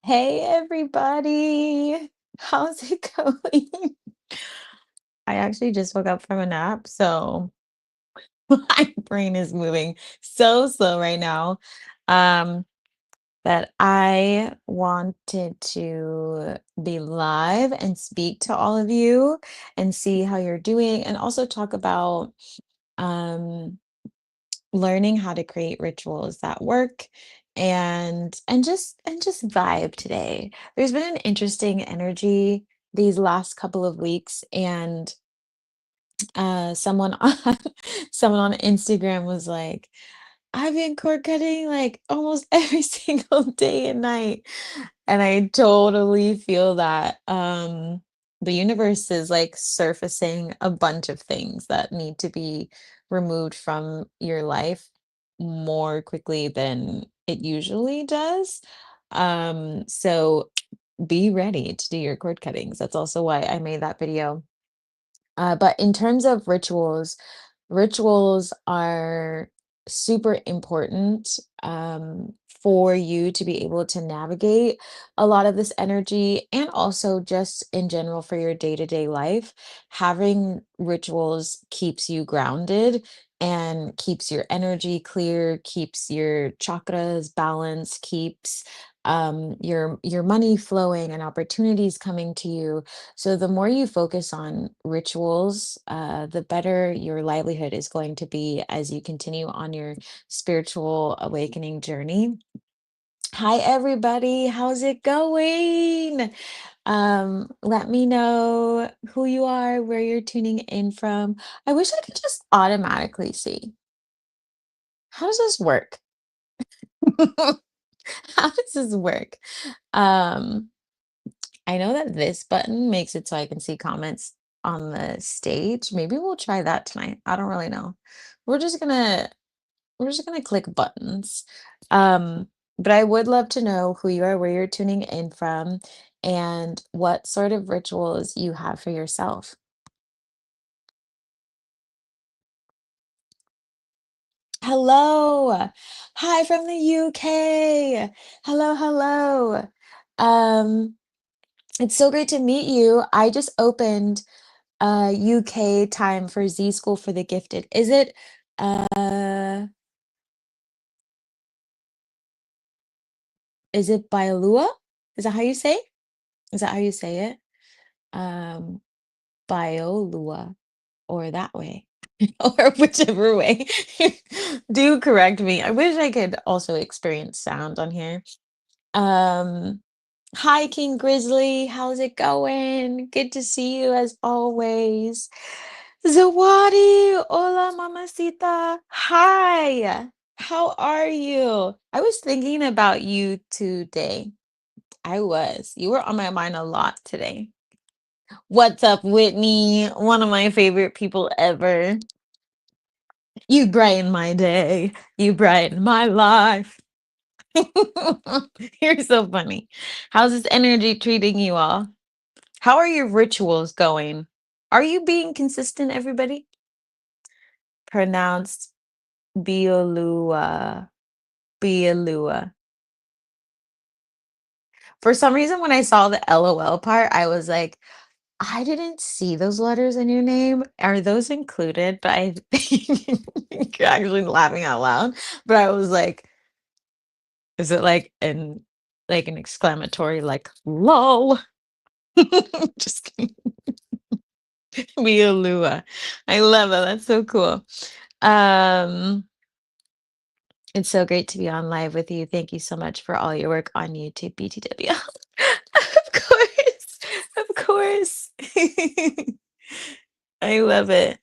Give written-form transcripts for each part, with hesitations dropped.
Hey everybody. How's it going? I actually just woke up from a nap, so my brain is moving so slow right now. Um, that I wanted to be live and speak to all of you and see how you're doing and also talk about um learning how to create rituals that work and just vibe today. There's been an interesting energy these last couple of weeks, and someone on someone on Instagram was like, I've been cord cutting like almost every single day and night. And I totally feel that the universe is like surfacing a bunch of things that need to be removed from your life more quickly than it usually does. So be ready to do your cord cuttings. That's also why I made that video. But in terms of rituals, rituals are super important for you to be able to navigate a lot of this energy and also just in general for your day-to-day life. Having rituals keeps you grounded and keeps your energy clear, keeps your chakras balanced, keeps your money flowing and opportunities coming to you. So the more you focus on rituals, the better your livelihood is going to be as you continue on your spiritual awakening journey. Hi, everybody. How's it going? Let me know who you are, where you're tuning in from. I wish I could just automatically see. How does this work? How does this work? Um, I know that this button makes it so I can see comments on the stage. Maybe we'll try that tonight. I don't really know. We're just gonna we're just gonna click buttons. Um, but I would love to know who you are, where you're tuning in from, and what sort of rituals you have for yourself. Hello. Hi from the UK. Hello, hello. Um, it's so great to meet you. I just opened UK time for Z School for the Gifted. Uh is it Bialua? Is that how you say? Is that how you say it? Um Biolua or that way. Or whichever way. Do correct me. I wish I could also experience sound on here. Um Hi King Grizzly, how's it going? Good to see you as always. Zawadi, hola mamacita. Hi, how are you? I was thinking about you today. I was. You were on my mind a lot today. What's up, Whitney? One of my favorite people ever. You brighten my day. You brighten my life. You're so funny. How's this energy treating you all? How are your rituals going? Are you being consistent, everybody? Pronounced Biolua. Biolua. For some reason, when I saw the LOL part, I was like, I didn't see those letters in your name. Are those included? But I think you're actually laughing out loud. But I was like, is it like an exclamatory like lol? Just kidding. Biolua. I love that. That's so cool. Um It's so great to be on live with you. Thank you so much for all your work on YouTube, BTW. Of course. Of course. I love it.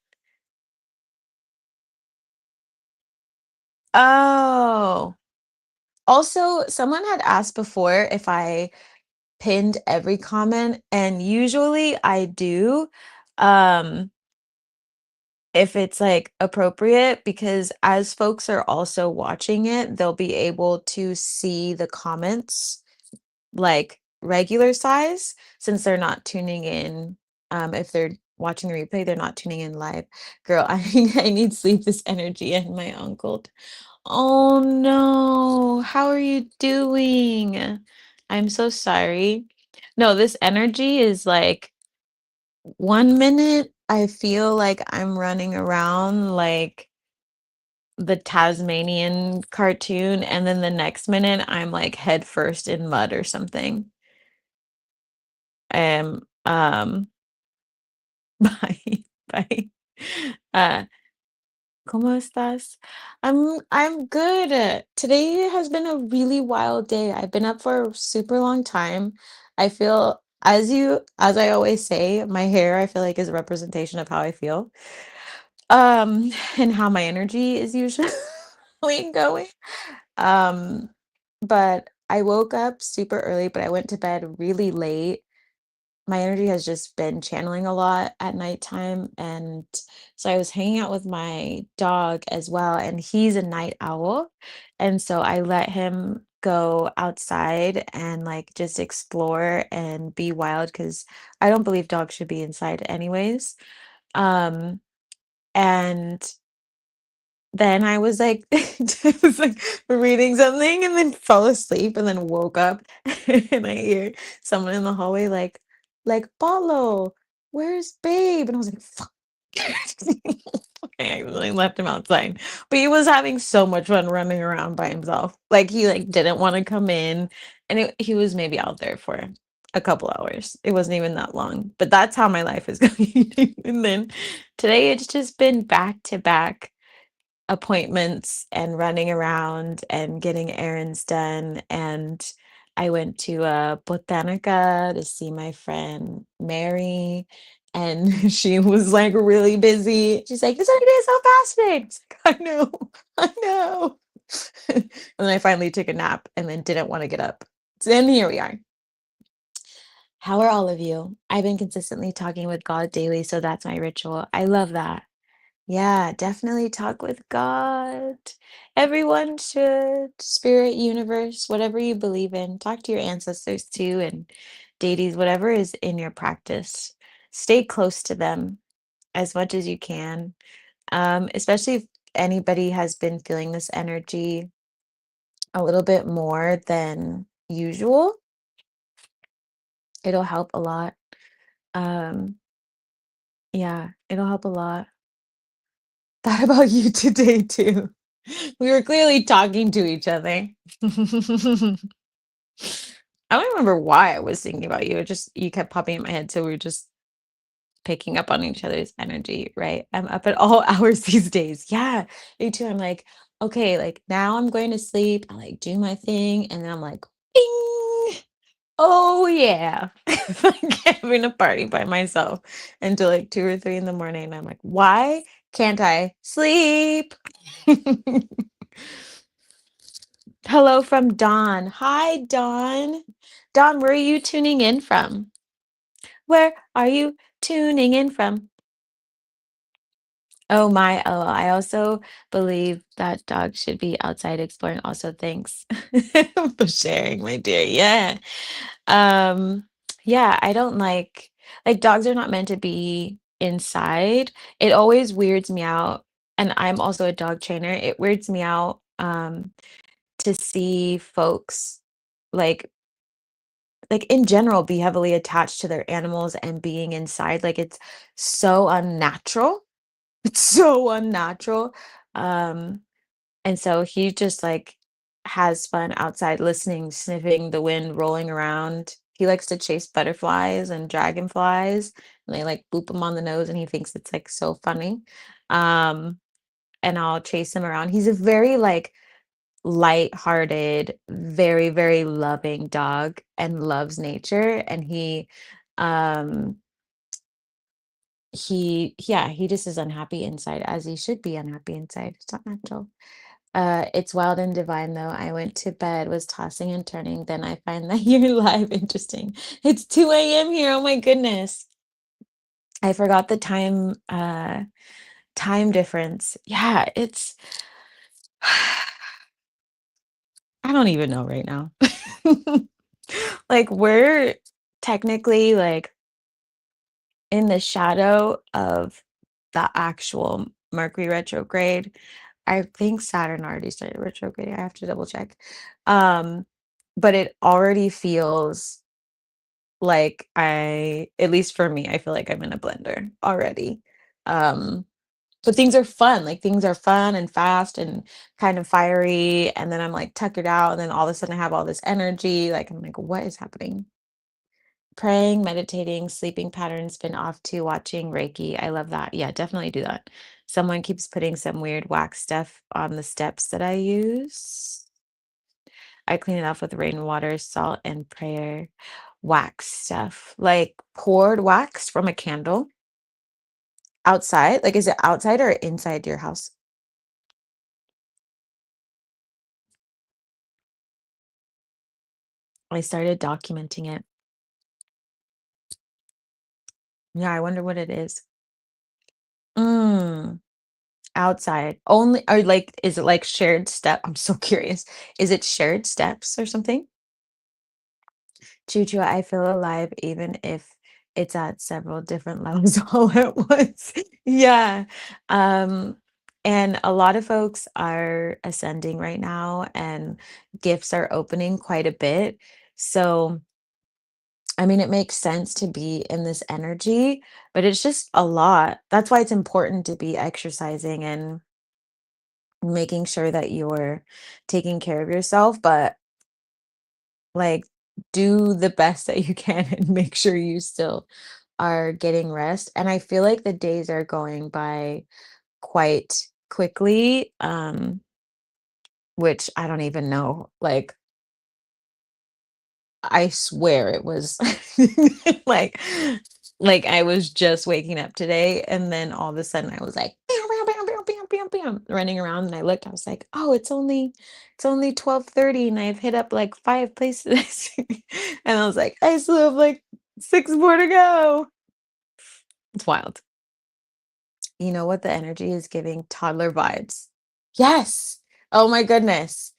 Oh. Also, someone had asked before if I pinned every comment, and usually I do. Um, if it's like appropriate, because as folks are also watching it, they'll be able to see the comments like regular size since they're not tuning in. If they're watching the replay, they're not tuning in live. Girl, I need sleep, this energy, and my uncle. Oh no, how are you doing? I'm so sorry. No, this energy is like 1 minute I feel like I'm running around like the Tasmanian cartoon, and then the next minute I'm like head first in mud or something. Bye. Bye. Uh, ¿Cómo estás? I'm good. Today has been a really wild day. I've been up for a super long time. I feel as I always say, my hair I feel like is a representation of how I feel. And how my energy is usually going. Um, but I woke up super early, but I went to bed really late. My energy has just been channeling a lot at nighttime. And so I was hanging out with my dog as well, and he's a night owl. And so I let him go outside and like just explore and be wild because I don't believe dogs should be inside anyways. Um, and then I was like, I was like reading something and then fell asleep and then woke up and I hear someone in the hallway like Paulo, where's babe? And I was like, fuck. I really left him outside. But he was having so much fun running around by himself. Like he like didn't want to come in. And he was maybe out there for a couple hours. It wasn't even that long. But that's how my life is going. And then today it's just been back to back appointments and running around and getting errands done. And I went to Botanica to see my friend Mary, and she was like really busy. She's like, "This every day is so fascinating." It's like, I know, I know. And then I finally took a nap and then didn't want to get up. So then here we are. How are all of you? I've been consistently talking with God daily, so that's my ritual. I love that. Yeah, definitely talk with God. Everyone should. Spirit, universe, whatever you believe in. Talk to your ancestors too and deities, whatever is in your practice. Stay close to them as much as you can. Especially if anybody has been feeling this energy a little bit more than usual, it'll help a lot. Um, yeah, it'll help a lot. Thought about you today too. We were clearly talking to each other. I don't remember why I was thinking about you. It just you kept popping in my head, so we were just picking up on each other's energy, right? I'm up at all hours these days. Yeah, me too. I'm like, okay, like now I'm going to sleep. I like do my thing, and then I'm like, bing. Oh yeah, like having a party by myself until like 2 or 3 in the morning. And I'm like, why can't I sleep? Hello from Dawn. Hi, Dawn. Dawn, where are you tuning in from? Where are you tuning in from? Oh my, oh, I also believe that dogs should be outside exploring. Also, thanks for sharing, my dear. Yeah. Um, yeah, I don't like dogs are not meant to be inside. It always weirds me out. And I'm also a dog trainer. It weirds me out to see folks like in general be heavily attached to their animals and being inside. Like it's so unnatural. It's so unnatural. Um, and so he just like has fun outside listening, sniffing the wind, rolling around. He likes to chase butterflies and dragonflies, and they like boop him on the nose, and he thinks it's like so funny. Um, and I'll chase him around. He's a very like light-hearted, very, very loving dog and loves nature. And um, he just is unhappy inside, as he should be unhappy inside. It's not natural. It's wild and divine though. I went to bed, was tossing and turning, then I find that you're live. Interesting. It's 2 a.m. here. Oh my goodness. I forgot the time difference. Yeah, it's I don't even know right now. Like we're technically like in the shadow of the actual Mercury retrograde. I think Saturn already started retrograding. I have to double check. Um, but it already feels like at least for me, I feel like I'm in a blender already. Um, but things are fun, like, things are fun and fast and kind of fiery, and then I'm, like, tuckered out, and then all of a sudden I have all this energy, like, I'm like, "What is happening?" Praying, meditating, sleeping patterns, been off to watching Reiki. I love that. Yeah, definitely do that. Someone keeps putting some weird wax stuff on the steps that I use. I clean it off with rainwater, salt, and prayer. Wax stuff, like poured wax from a candle outside. Like, is it outside or inside your house? I started documenting it. Yeah, I wonder what it is. Mm, outside. Only or like is it like shared step? I'm so curious. Is it shared steps or something? Choo choo, I feel alive even if it's at several different levels all at once. Yeah. Um, and a lot of folks are ascending right now and gifts are opening quite a bit. So, I mean, it makes sense to be in this energy, but it's just a lot. That's why it's important to be exercising and making sure that you're taking care of yourself. But like, do the best that you can and make sure you still are getting rest. And I feel like the days are going by quite quickly, which I don't even know. Like, I swear it was like like I was just waking up today and then all of a sudden I was like bam, bam, bam, bam, bam, bam, bam, running around and I looked, I was like, oh, it's only 12:30 and I've hit up like five places. And I was like, I still have like six more to go. It's wild. You know what the energy is giving? Toddler vibes. Yes. Oh my goodness.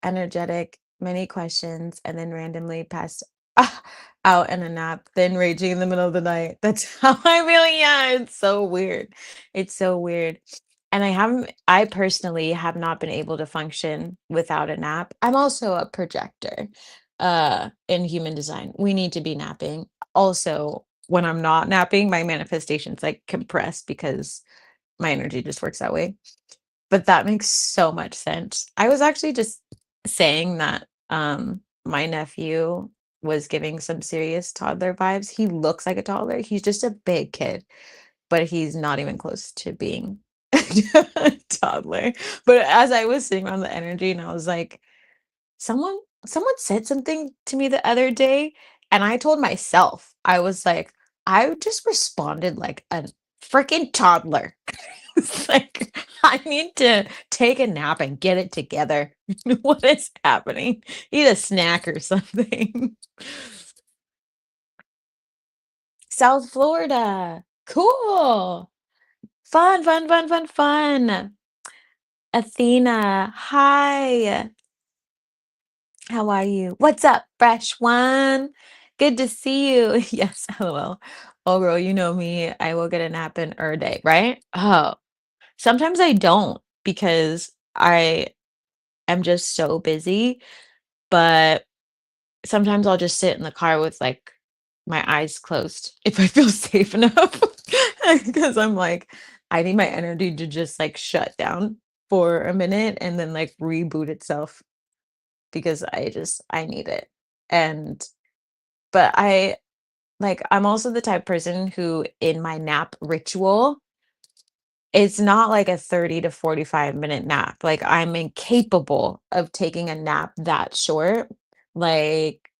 Energetic, many questions, and then randomly passed out in a nap, then raging in the middle of the night. That's how I feel. Yeah, it's so weird. It's so weird. And I personally have not been able to function without a nap. I'm also a projector in human design. We need to be napping. Also, when I'm not napping, my manifestations like compressed because my energy just works that way. But that makes so much sense. I was actually just saying that, my nephew was giving some serious toddler vibes. He looks like a toddler. He's just a big kid, but he's not even close to being a toddler. But as I was sitting around the energy and I was like, someone someone said something to me the other day, and I told myself, I was like, I just responded like a freaking toddler. It's like, I need to take a nap and get it together. What is happening? Eat a snack or something. South Florida. Cool. Fun, fun, fun, fun, fun. Athena. Hi. How are you? What's up, fresh one? Good to see you. Yes, LOL. Oh, girl, you know me. I will get a nap in a day, right? Oh, sometimes I don't because I am just so busy, but sometimes I'll just sit in the car with like my eyes closed if I feel safe enough because I'm like, I need my energy to just like shut down for a minute and then like reboot itself because I need it. And but I'm also the type of person who in my nap ritual, it's not like a 30 to 45-minute nap. Like I'm incapable of taking a nap that short. Like,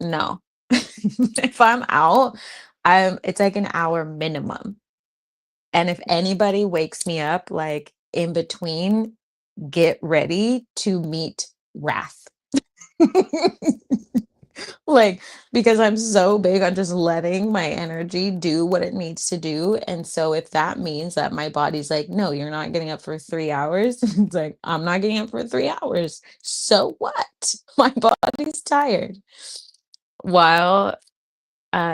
no. If I'm out, it's like an hour minimum. And if anybody wakes me up like in between, get ready to meet wrath. Like, because I'm so big on just letting my energy do what it needs to do. And so if that means that my body's like, no, you're not getting up for 3 hours, it's like, I'm not getting up for 3 hours. So what? My body's tired. While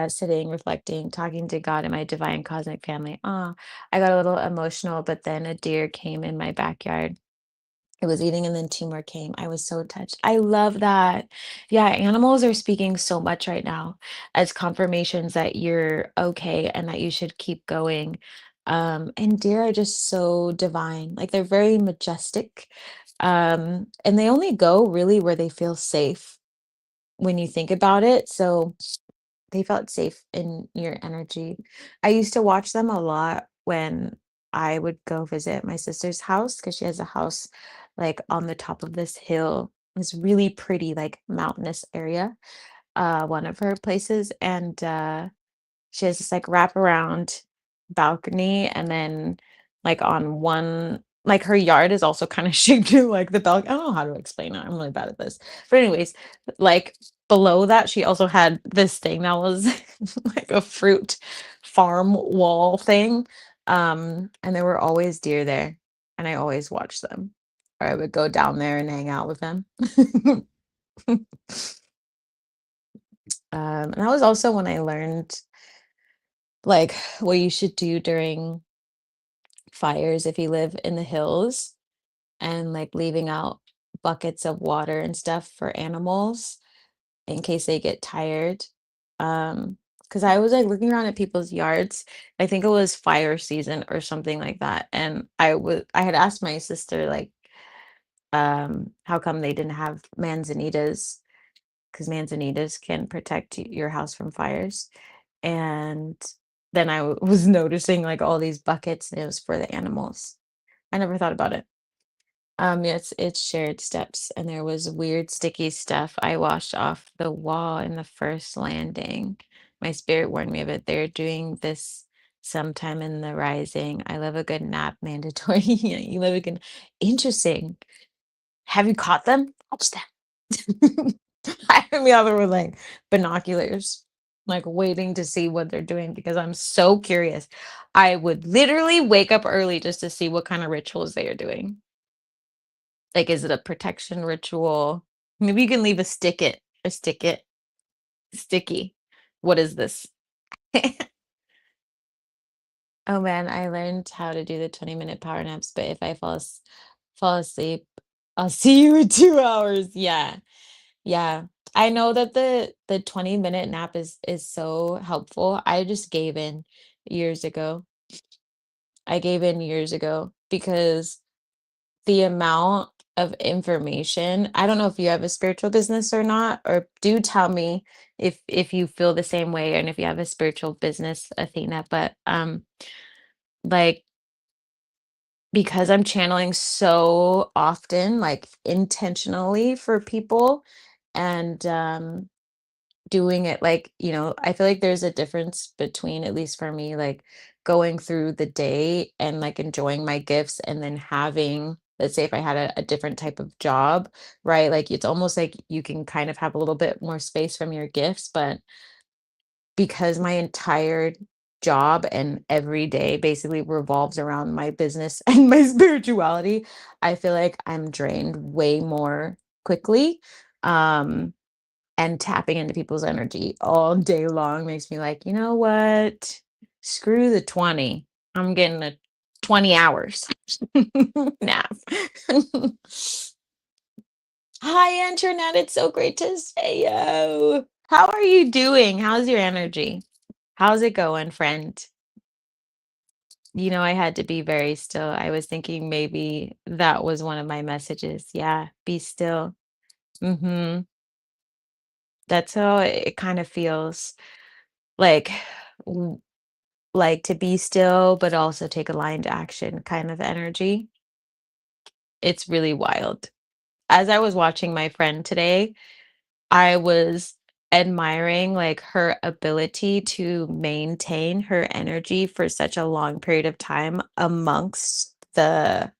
sitting, reflecting, talking to God and my divine cosmic family. I got a little emotional, but then a deer came in my backyard. It was eating and then 2 more came. I was so touched. I love that. Yeah, animals are speaking so much right now as confirmations that you're okay and that you should keep going. And deer are just so divine. Like they're very majestic. And they only go really where they feel safe when you think about it. So they felt safe in your energy. I used to watch them a lot when I would go visit my sister's house because she has a house like on the top of this hill, this really pretty, like mountainous area, one of her places. And she has this like wraparound balcony, and then like on one, like her yard is also kind of shaped like the balcony. I don't know how to explain it. I'm really bad at this. But anyways, like below that, she also had this thing that was like a fruit farm wall thing. And there were always deer there, and I always watched them. Or I would go down there and hang out with them. And that was also when I learned like what you should do during fires if you live in the hills, and like leaving out buckets of water and stuff for animals in case they get tired. Because I was like looking around at people's yards. I think it was fire season or something like that. And I had asked my sister like how come they didn't have manzanitas, because manzanitas can protect your house from fires. And then was noticing like all these buckets, and it was for the animals. I never thought about it. Yeah, it's shared steps, and there was weird sticky stuff I washed off the wall in the first landing. My spirit warned me of it. They're doing this sometime in the rising. I love a good nap, mandatory. Yeah, you love a good. Interesting. Have you caught them? Watch them. I am the other with like binoculars, like waiting to see what they're doing because I'm so curious. I would literally wake up early just to see what kind of rituals they are doing. Like, is it a protection ritual? Maybe you can leave a sticky. What is this? Oh man, I learned how to do the 20-minute power naps, but if I fall asleep, I'll see you in 2 hours. Yeah. Yeah. I know that the 20-minute nap is so helpful. I just gave in years ago. I gave in years ago because the amount of information, I don't know if you have a spiritual business or not, or do tell me if you feel the same way and if you have a spiritual business, Athena, but like because I'm channeling so often, like intentionally for people, and doing it like, I feel like there's a difference between, at least for me, like going through the day and like enjoying my gifts, and then having, let's say if I had a different type of job, right? Like it's almost like you can kind of have a little bit more space from your gifts, but because my entire job and every day basically revolves around my business and my spirituality, I feel like I'm drained way more quickly. Um, and tapping into people's energy all day long makes me like, you know what? Screw the 20. I'm getting a 20 hours nap. Hi, Internet. It's so great to say yo. How are you doing? How's your energy? How's it going, friend? I had to be very still. I was thinking maybe that was one of my messages. Yeah, be still. Mm-hmm. That's how it kind of feels like. Like to be still, but also take aligned action kind of energy. It's really wild. As I was watching my friend today, I was admiring like her ability to maintain her energy for such a long period of time amongst the,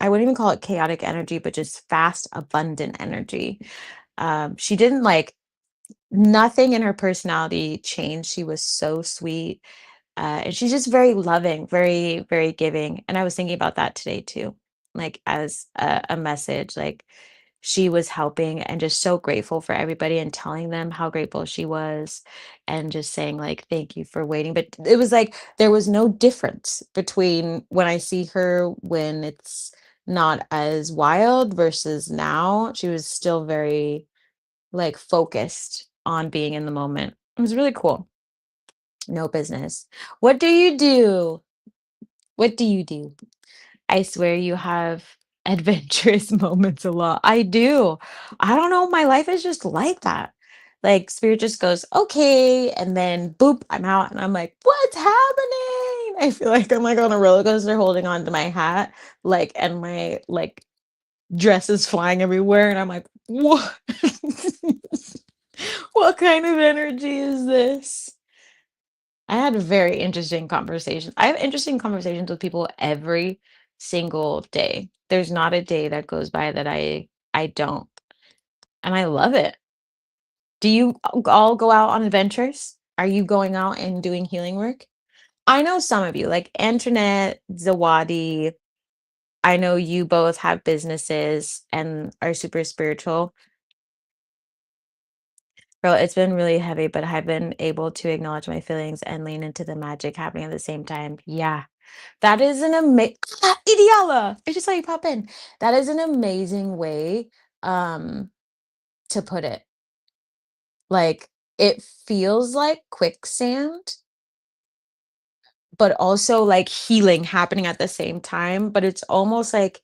I wouldn't even call it chaotic energy, but just fast, abundant energy. She didn't like, nothing in her personality changed. She was so sweet. And she's just very loving, very, very giving. And I was thinking about that today too, like as a message, like she was helping and just so grateful for everybody and telling them how grateful she was, and just saying like, thank you for waiting. But it was like, there was no difference between when I see her when it's not as wild versus now. She was still very like focused on being in the moment. It was really cool. No business. What do you do? What do you do? I swear you have adventurous moments a lot. I do. I don't know. My life is just like that. Like spirit just goes, okay, and then boop, I'm out, and I'm like, what's happening? I feel like I'm like on a roller coaster holding on to my hat, like, and my like dress is flying everywhere, and I'm like, what? What kind of energy is this? I had a very interesting conversation. I have interesting conversations with people every single day. There's not a day that goes by that I don't, and I love it. Do you all go out on adventures? Are you going out and doing healing work? I know some of you, like Antoinette, Zawadi. I know you both have businesses and are super spiritual. Girl, it's been really heavy, but I've been able to acknowledge my feelings and lean into the magic happening at the same time. Yeah. That is an Ideala! I just saw you pop in. That is an amazing way, um, to put it. Like, it feels like quicksand, but also like healing happening at the same time, but it's almost like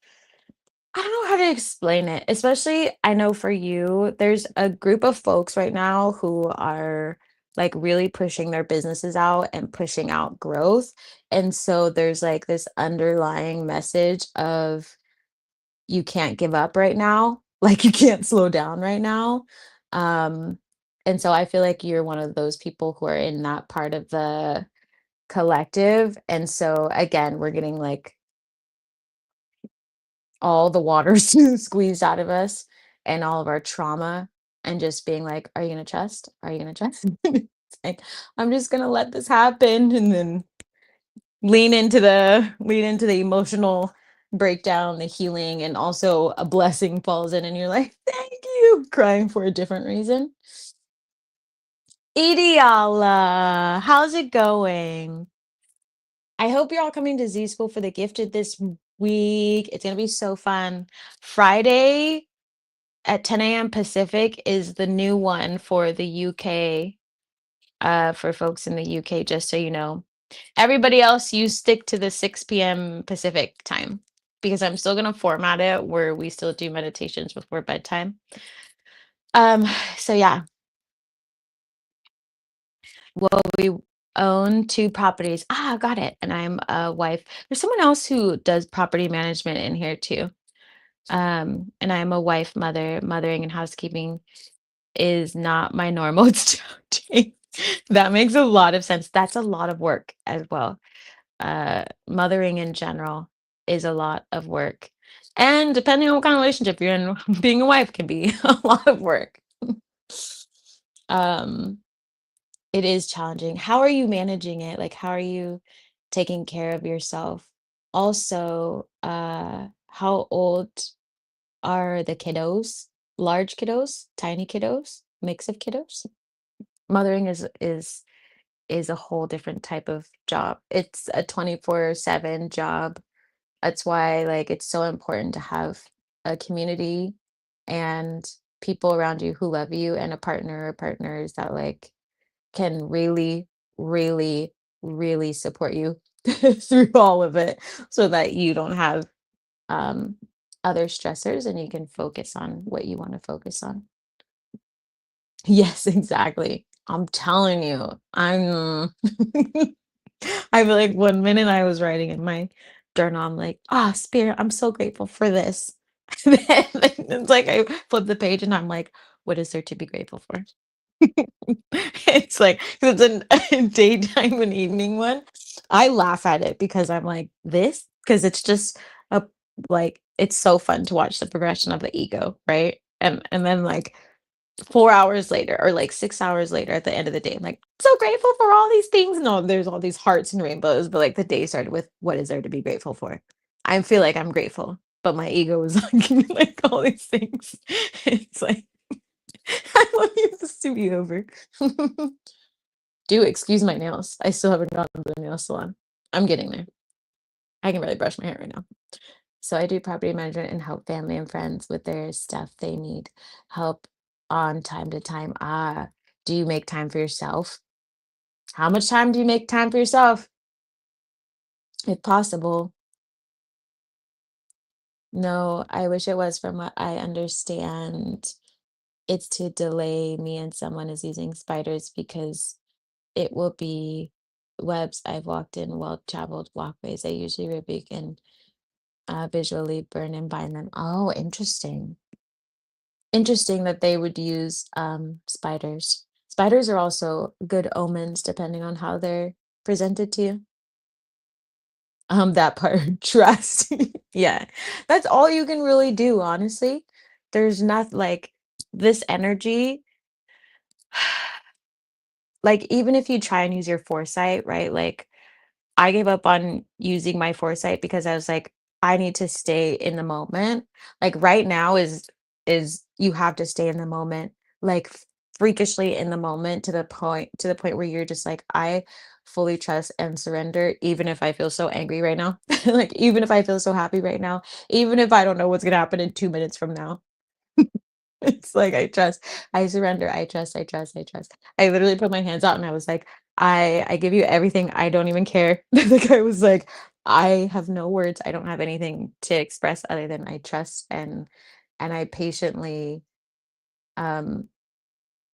I don't know how to explain it, especially I know for you, there's a group of folks right now who are like really pushing their businesses out and pushing out growth. And so there's like this underlying message of you can't give up right now, like you can't slow down right now. Um, and so I feel like you're one of those people who are in that part of the collective. And so again, we're getting like all the water squeezed out of us and all of our trauma and just being like, "Are you gonna trust? Are you gonna trust?" It's like, "I'm just gonna let this happen," and then lean into the emotional breakdown, the healing, and also a blessing falls in and you're like, "Thank you," crying for a different reason. Ideala, how's it going? I hope you're all coming to Z School for the Gifted this week. It's gonna be so fun. Friday at 10 a.m. Pacific is the new one for the UK, for folks in the UK, just so you know. Everybody else, you stick to the 6 p.m. Pacific time because I'm still gonna format it where we still do meditations before bedtime. Um, so yeah, well, we own two properties. Ah, got it. And I'm a wife. There's someone else who does property management in here too. And I'm a wife, mother. Mothering and housekeeping is not my normal. It's challenging. That makes a lot of sense. That's a lot of work as well. Mothering in general is a lot of work. And depending on what kind of relationship you're in, being a wife can be a lot of work. Um, it is challenging. How are you managing it? Like, how are you taking care of yourself? Also, how old are the kiddos? Large kiddos, tiny kiddos, mix of kiddos? Mothering is a whole different type of job. It's a 24/7 job. That's why like it's so important to have a community and people around you who love you and a partner or partners that like can really, really, really support you through all of it so that you don't have um other stressors and you can focus on what you want to focus on. Yes, exactly. I'm telling you, I feel like 1 minute I was writing in my journal, I'm like, ah, spirit, I'm so grateful for this. Then it's like I flip the page and I'm like, what is there to be grateful for? It's like 'cause it's a daytime and evening one. I laugh at it because I'm like, this? Because it's just a like it's so fun to watch the progression of the ego, right? And then like 4 hours later or like 6 hours later at the end of the day, I'm like, "So grateful for all these things." No, there's all these hearts and rainbows, but, like, the day started with, "What is there to be grateful for?" I feel like I'm grateful, but my ego is like like all these things. It's like, "I want to use the studio over." Do excuse my nails. I still haven't gone to the nail salon. I'm getting there. I can barely brush my hair right now. So I do property management and help family and friends with their stuff they need help on time to time. Ah, do you make time for yourself? How much time do you make time for yourself, if possible? No, I wish it was. From what I understand, it's to delay me and someone is using spiders because it will be webs I've walked in, well-traveled walkways. I usually rebuke and visually burn and bind them. Oh, interesting. Interesting that they would use spiders. Spiders are also good omens depending on how they're presented to you. That part, trust. Yeah. That's all you can really do, honestly. There's not like this energy, like even if you try and use your foresight, right? Like I gave up on using my foresight because I was like, I need to stay in the moment. Like right now is you have to stay in the moment, like freakishly in the moment to the point where you're just like, I fully trust and surrender, even if I feel so angry right now. Like even if I feel so happy right now, even if I don't know what's gonna happen in 2 minutes from now. It's like I trust, I surrender, I trust, I trust, I trust. I literally put my hands out and I was like, I give you everything. I don't even care. Like I was like, I have no words. I don't have anything to express other than I trust and I patiently um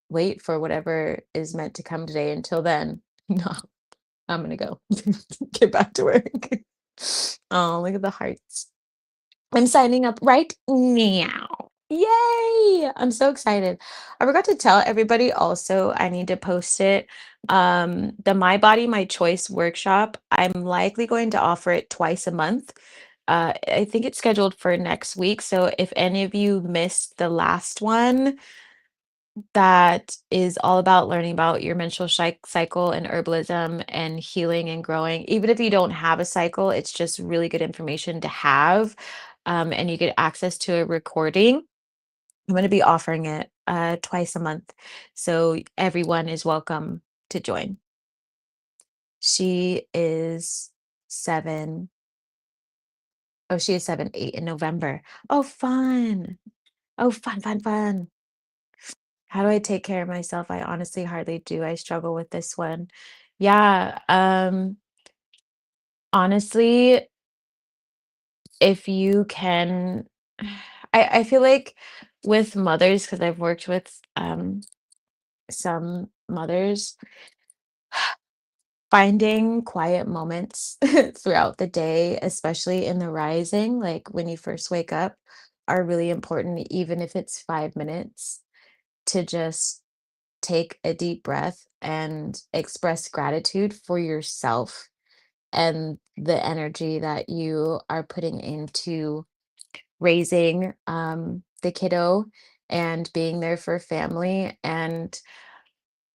wait for whatever is meant to come today. Until then, no, I'm gonna go. Get back to work. Oh, look at the hearts. I'm signing up right now. Yay! I'm so excited. I forgot to tell everybody also, I need to post it. The My Body, My Choice workshop, I'm likely going to offer it twice a month. I think it's scheduled for next week. So if any of you missed the last one, that is all about learning about your menstrual cycle and herbalism and healing and growing. Even if you don't have a cycle, it's just really good information to have. And you get access to a recording. I'm going to be offering it twice a month. So everyone is welcome to join. She is 7. Oh, she is 7, 8 in November. Oh, fun. Oh, fun, fun, fun. How do I take care of myself? I honestly hardly do. I struggle with this one. Yeah, honestly, if you can I feel like with mothers, because I've worked with some mothers, finding quiet moments throughout the day, especially in the rising, like when you first wake up, are really important, even if it's 5 minutes to just take a deep breath and express gratitude for yourself and the energy that you are putting into raising the kiddo and being there for family. And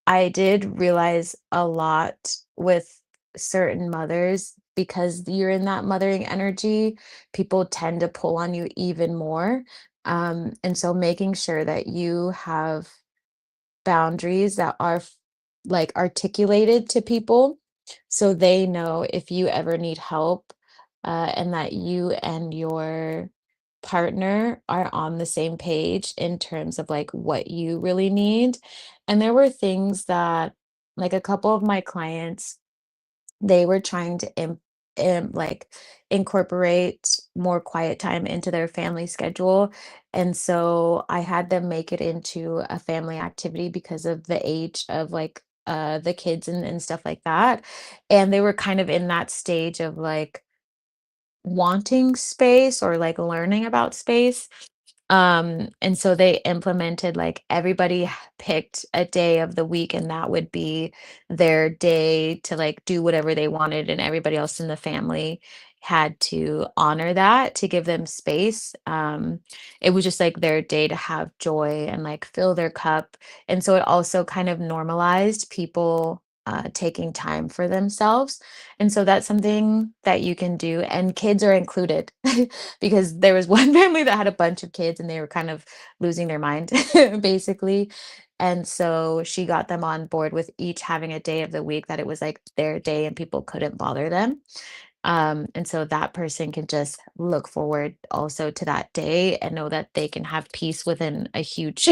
I did realize a lot with certain mothers because you're in that mothering energy, people tend to pull on you even more. And so making sure that you have boundaries that are like articulated to people so they know if you ever need help, and that you and your partner are on the same page in terms of like what you really need. And there were things that, like, a couple of my clients, they were trying to like incorporate more quiet time into their family schedule. And so I had them make it into a family activity because of the age of like the kids and stuff like that. And they were kind of in that stage of like wanting space or like learning about space. And so they implemented like everybody picked a day of the week and that would be their day to like do whatever they wanted, and everybody else in the family had to honor that to give them space. It was just like their day to have joy and like fill their cup. And so it also kind of normalized people taking time for themselves. And so that's something that you can do, and kids are included. Because there was one family that had a bunch of kids and they were kind of losing their mind basically. And so she got them on board with each having a day of the week that it was like their day and people couldn't bother them. And so that person can just look forward also to that day and know that they can have peace within a huge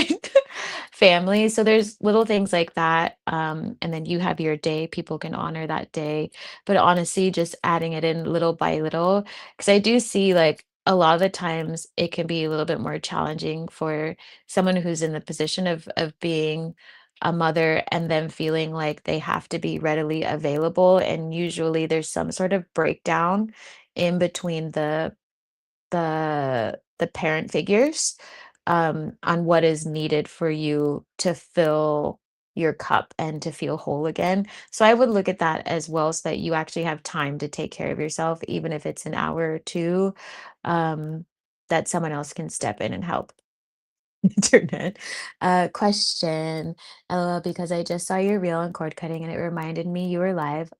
family. So there's little things like that. And then you have your day, people can honor that day. But honestly, just adding it in little by little, because I do see like a lot of the times it can be a little bit more challenging for someone who's in the position of being a mother and then feeling like they have to be readily available. And usually there's some sort of breakdown in between the parent figures, on what is needed for you to fill your cup and to feel whole again. So I would look at that as well so that you actually have time to take care of yourself, even if it's an hour or two, um, that someone else can step in and help. Internet. Question. LOL, because I just saw your reel on cord cutting and it reminded me you were live.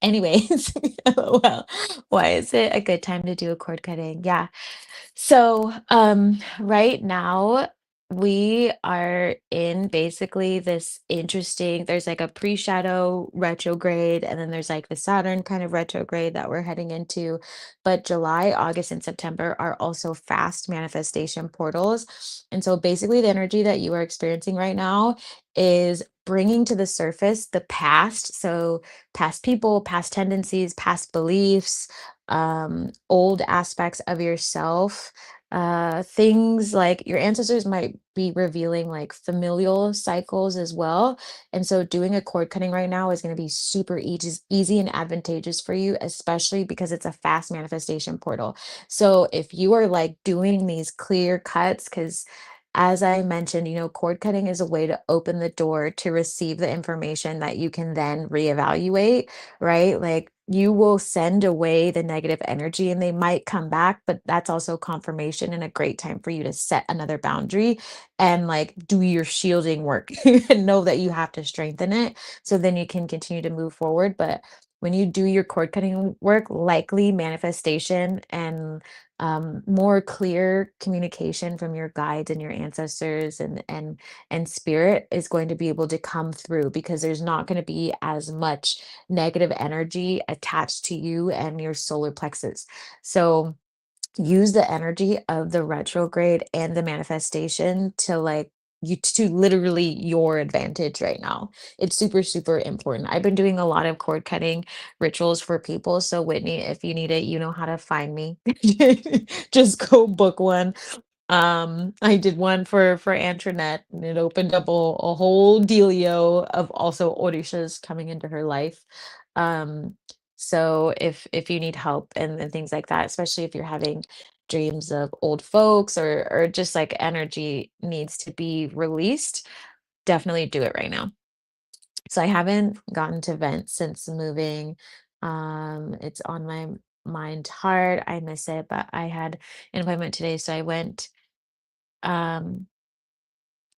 Anyways, LOL. Why is it a good time to do a cord cutting? Yeah. So, right now we are in basically this interesting, there's like a pre-shadow retrograde, and then there's like the Saturn kind of retrograde that we're heading into. But July, August, and September are also fast manifestation portals. And so basically the energy that you are experiencing right now is bringing to the surface the past. So past people, past tendencies, past beliefs, old aspects of yourself, things like your ancestors might be revealing like familial cycles as well. And so doing a cord cutting right now is going to be super easy and advantageous for you, especially because it's a fast manifestation portal. So if you are like doing these clear cuts, because as I mentioned, cord cutting is a way to open the door to receive the information that you can then reevaluate, right? Like you will send away the negative energy and they might come back, but that's also confirmation and a great time for you to set another boundary and like do your shielding work and know that you have to strengthen it so then you can continue to move forward. But when you do your cord cutting work, likely manifestation and more clear communication from your guides and your ancestors and spirit is going to be able to come through because there's not going to be as much negative energy attached to you and your solar plexus. So use the energy of the retrograde and the manifestation to like you to literally your advantage right now. It's super, super important. I've been doing a lot of cord cutting rituals for people. So Whitney, if you need it, you know how to find me. Just go book one. I did one for Antoinette, and it opened up a whole dealio of also Orishas coming into her life. Um, so if you need help and things like that, especially if you're having dreams of old folks or just like energy needs to be released, definitely do it right now. So I haven't gotten to vent since moving. It's on my mind hard. I miss it, but I had an appointment today, so I went. Um,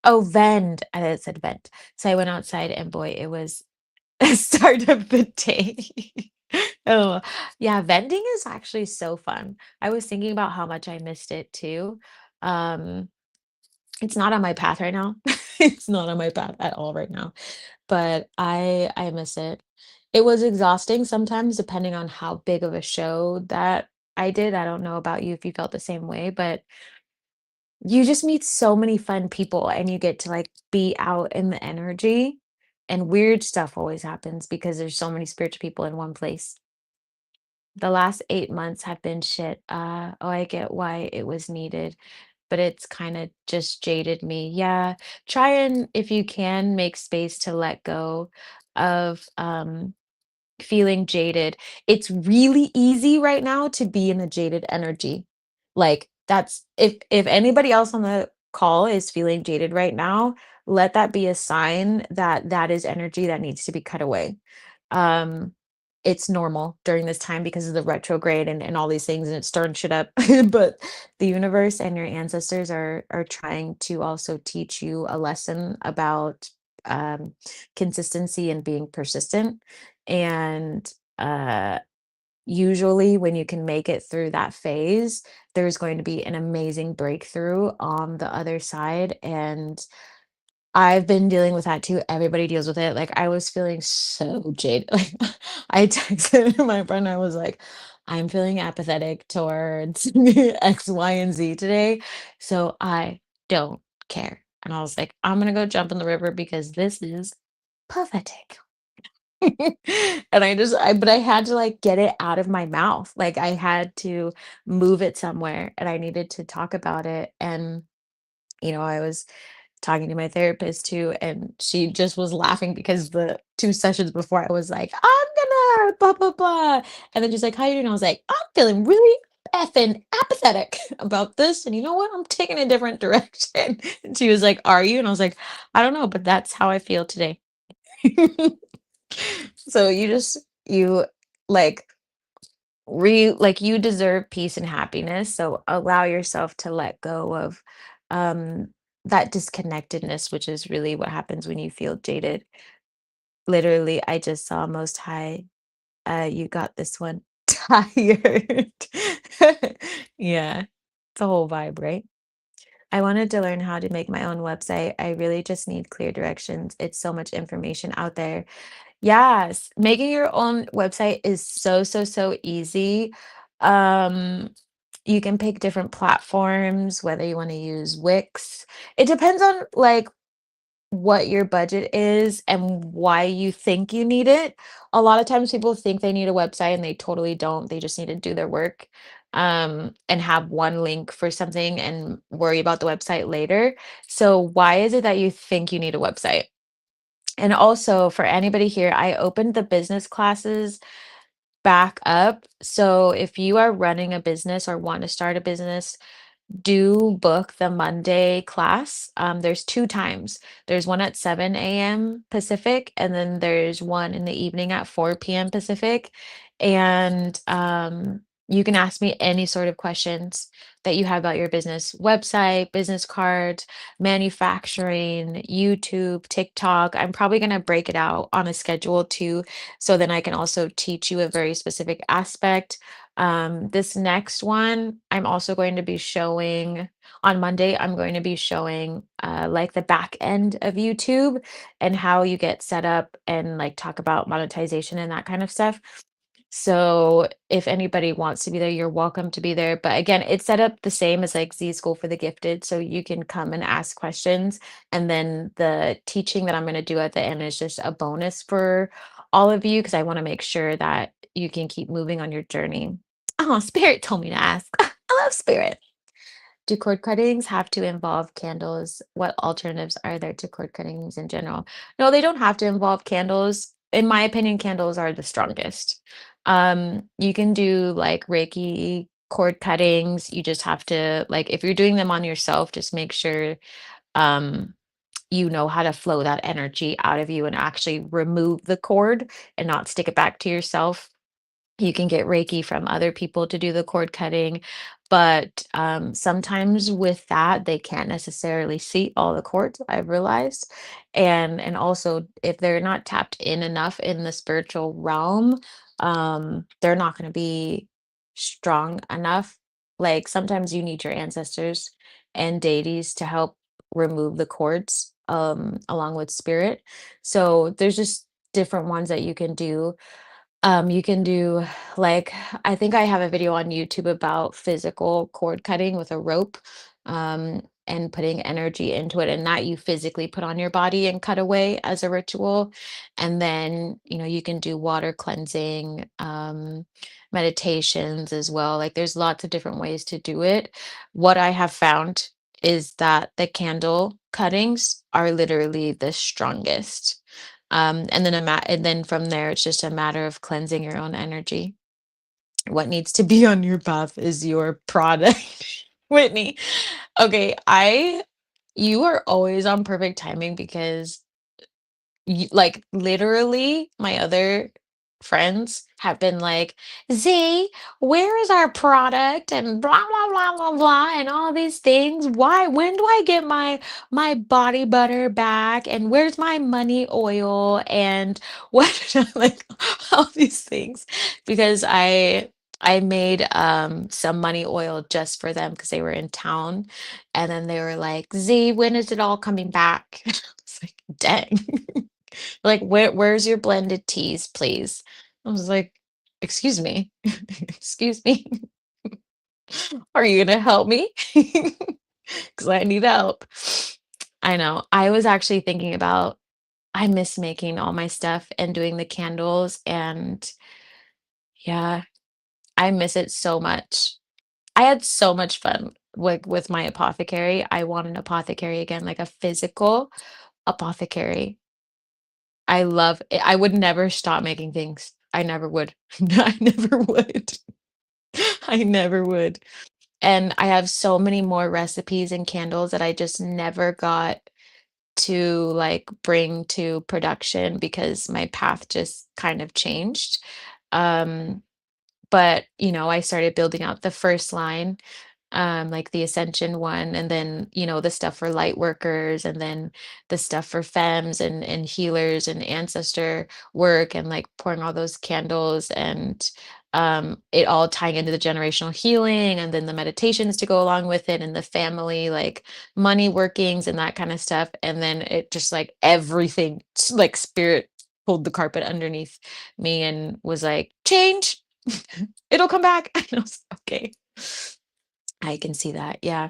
oh, vend. I said vent. So I went outside and boy, it was a start of the day. Oh, yeah, vending is actually so fun. I was thinking about how much I missed it too. Um, it's not on my path right now. It's not on my path at all right now, but I miss it. It was exhausting sometimes depending on how big of a show that I did. I don't know about you if you felt the same way, but you just meet so many fun people and you get to like be out in the energy and weird stuff always happens because there's so many spiritual people in one place. The last 8 months have been shit. Oh, I get why it was needed, but it's kind of just jaded me. Yeah. Try and if you can make space to let go of feeling jaded. It's really easy right now to be in a jaded energy. Like that's if anybody else on the call is feeling jaded right now, let that be a sign that that is energy that needs to be cut away. Um it's normal during this time because of the retrograde and all these things and it's stirring shit up. But the universe and your ancestors are trying to also teach you a lesson about consistency and being persistent and usually when you can make it through that phase, there's going to be an amazing breakthrough on the other side. And I've been dealing with that too. Everybody deals with it. Like I was feeling so jaded. Like I texted my friend, I was like, I'm feeling apathetic towards X, Y, and Z today, so I don't care. And I was like, I'm gonna go jump in the river because this is pathetic. And but I had to like get it out of my mouth. Like I had to move it somewhere and I needed to talk about it. And, I was talking to my therapist too, and she just was laughing because the 2 sessions before I was like, "I'm gonna blah, blah, blah." And then she's like, "How you doing?" I was like, "I'm feeling really effing apathetic about this, and you know what? I'm taking a different direction." And she was like, "Are you?" And I was like, "I don't know, but that's how I feel today." So you like you deserve peace and happiness, so allow yourself to let go of um that disconnectedness, which is really what happens when you feel jaded. Literally, I just saw Most High, you got this one. Tired. Yeah, it's a whole vibe, right? I wanted to learn how to make my own website. I really just need clear directions. It's so much information out there. Yes, making your own website is so, so, so easy. Um, you can pick different platforms, whether you want to use Wix. It depends on like what your budget is and why you think you need it. A lot of times people think they need a website and they totally don't. They just need to do their work and have one link for something and worry about the website later. So why is it that you think you need a website? And also for anybody here, I opened the business classes back up. So if you are running a business or want to start a business, do book the Monday class. There's 2 times. There's one at 7 a.m. Pacific, and then there's one in the evening at 4 p.m. Pacific. And you can ask me any sort of questions that you have about your business website, business cards, manufacturing, YouTube, TikTok. I'm probably going to break it out on a schedule too, so then I can also teach you a very specific aspect. This next one, I'm also going to be showing on Monday, I'm going to be showing like the back end of YouTube and how you get set up and like talk about monetization and that kind of stuff. So if anybody wants to be there, you're welcome to be there. But again, it's set up the same as like Z School for the Gifted. So you can come and ask questions. And then the teaching that I'm going to do at the end is just a bonus for all of you because I want to make sure that you can keep moving on your journey. Oh, Spirit told me to ask. I love Spirit. Do cord cuttings have to involve candles? What alternatives are there to cord cuttings in general? No, they don't have to involve candles. In my opinion, candles are the strongest. You can do like Reiki cord cuttings. You just have to like if you're doing them on yourself, just make sure um you know how to flow that energy out of you and actually remove the cord and not stick it back to yourself. You can get Reiki from other people to do the cord cutting, but sometimes with that, they can't necessarily see all the cords, I've realized. And also if they're not tapped in enough in the spiritual realm, they're not going to be strong enough. Like sometimes you need your ancestors and deities to help remove the cords along with spirit. So there's just different ones that you can do like I think I have a video on YouTube about physical cord cutting with a rope, and putting energy into it, and that you physically put on your body and cut away as a ritual. And then, you can do water cleansing, meditations as well. Like there's lots of different ways to do it. What I have found is that the candle cuttings are literally the strongest. And then from there, it's just a matter of cleansing your own energy. What needs to be on your path is your product, Whitney. Okay, you are always on perfect timing because like literally my other friends have been like, Z, where is our product and blah blah blah blah blah and all these things? Why, when do I get my body butter back, and where's my money oil and what like all these things? Because I made some money oil just for them because they were in town, and then they were like, Z, when is it all coming back? It's like, dang. Like, where's your blended teas, please? I was like, Excuse me. Excuse me. Are you gonna help me? Because I need help. I know. I was actually thinking about I miss making all my stuff and doing the candles, and yeah, I miss it so much. I had so much fun with my apothecary. I want an apothecary again, like a physical apothecary. I love it. I would never stop making things. I never would. I never would. I never would. And I have so many more recipes and candles that I just never got to like bring to production because my path just kind of changed. Um, but I started building out the first line, like the Ascension one, and then the stuff for light workers, and then the stuff for femmes and healers and ancestor work, and like pouring all those candles, and it all tying into the generational healing, and then the meditations to go along with it, and the family like money workings and that kind of stuff, and then it just like everything like spirit pulled the carpet underneath me and was like change. It'll come back. And I was okay. I can see that. Yeah.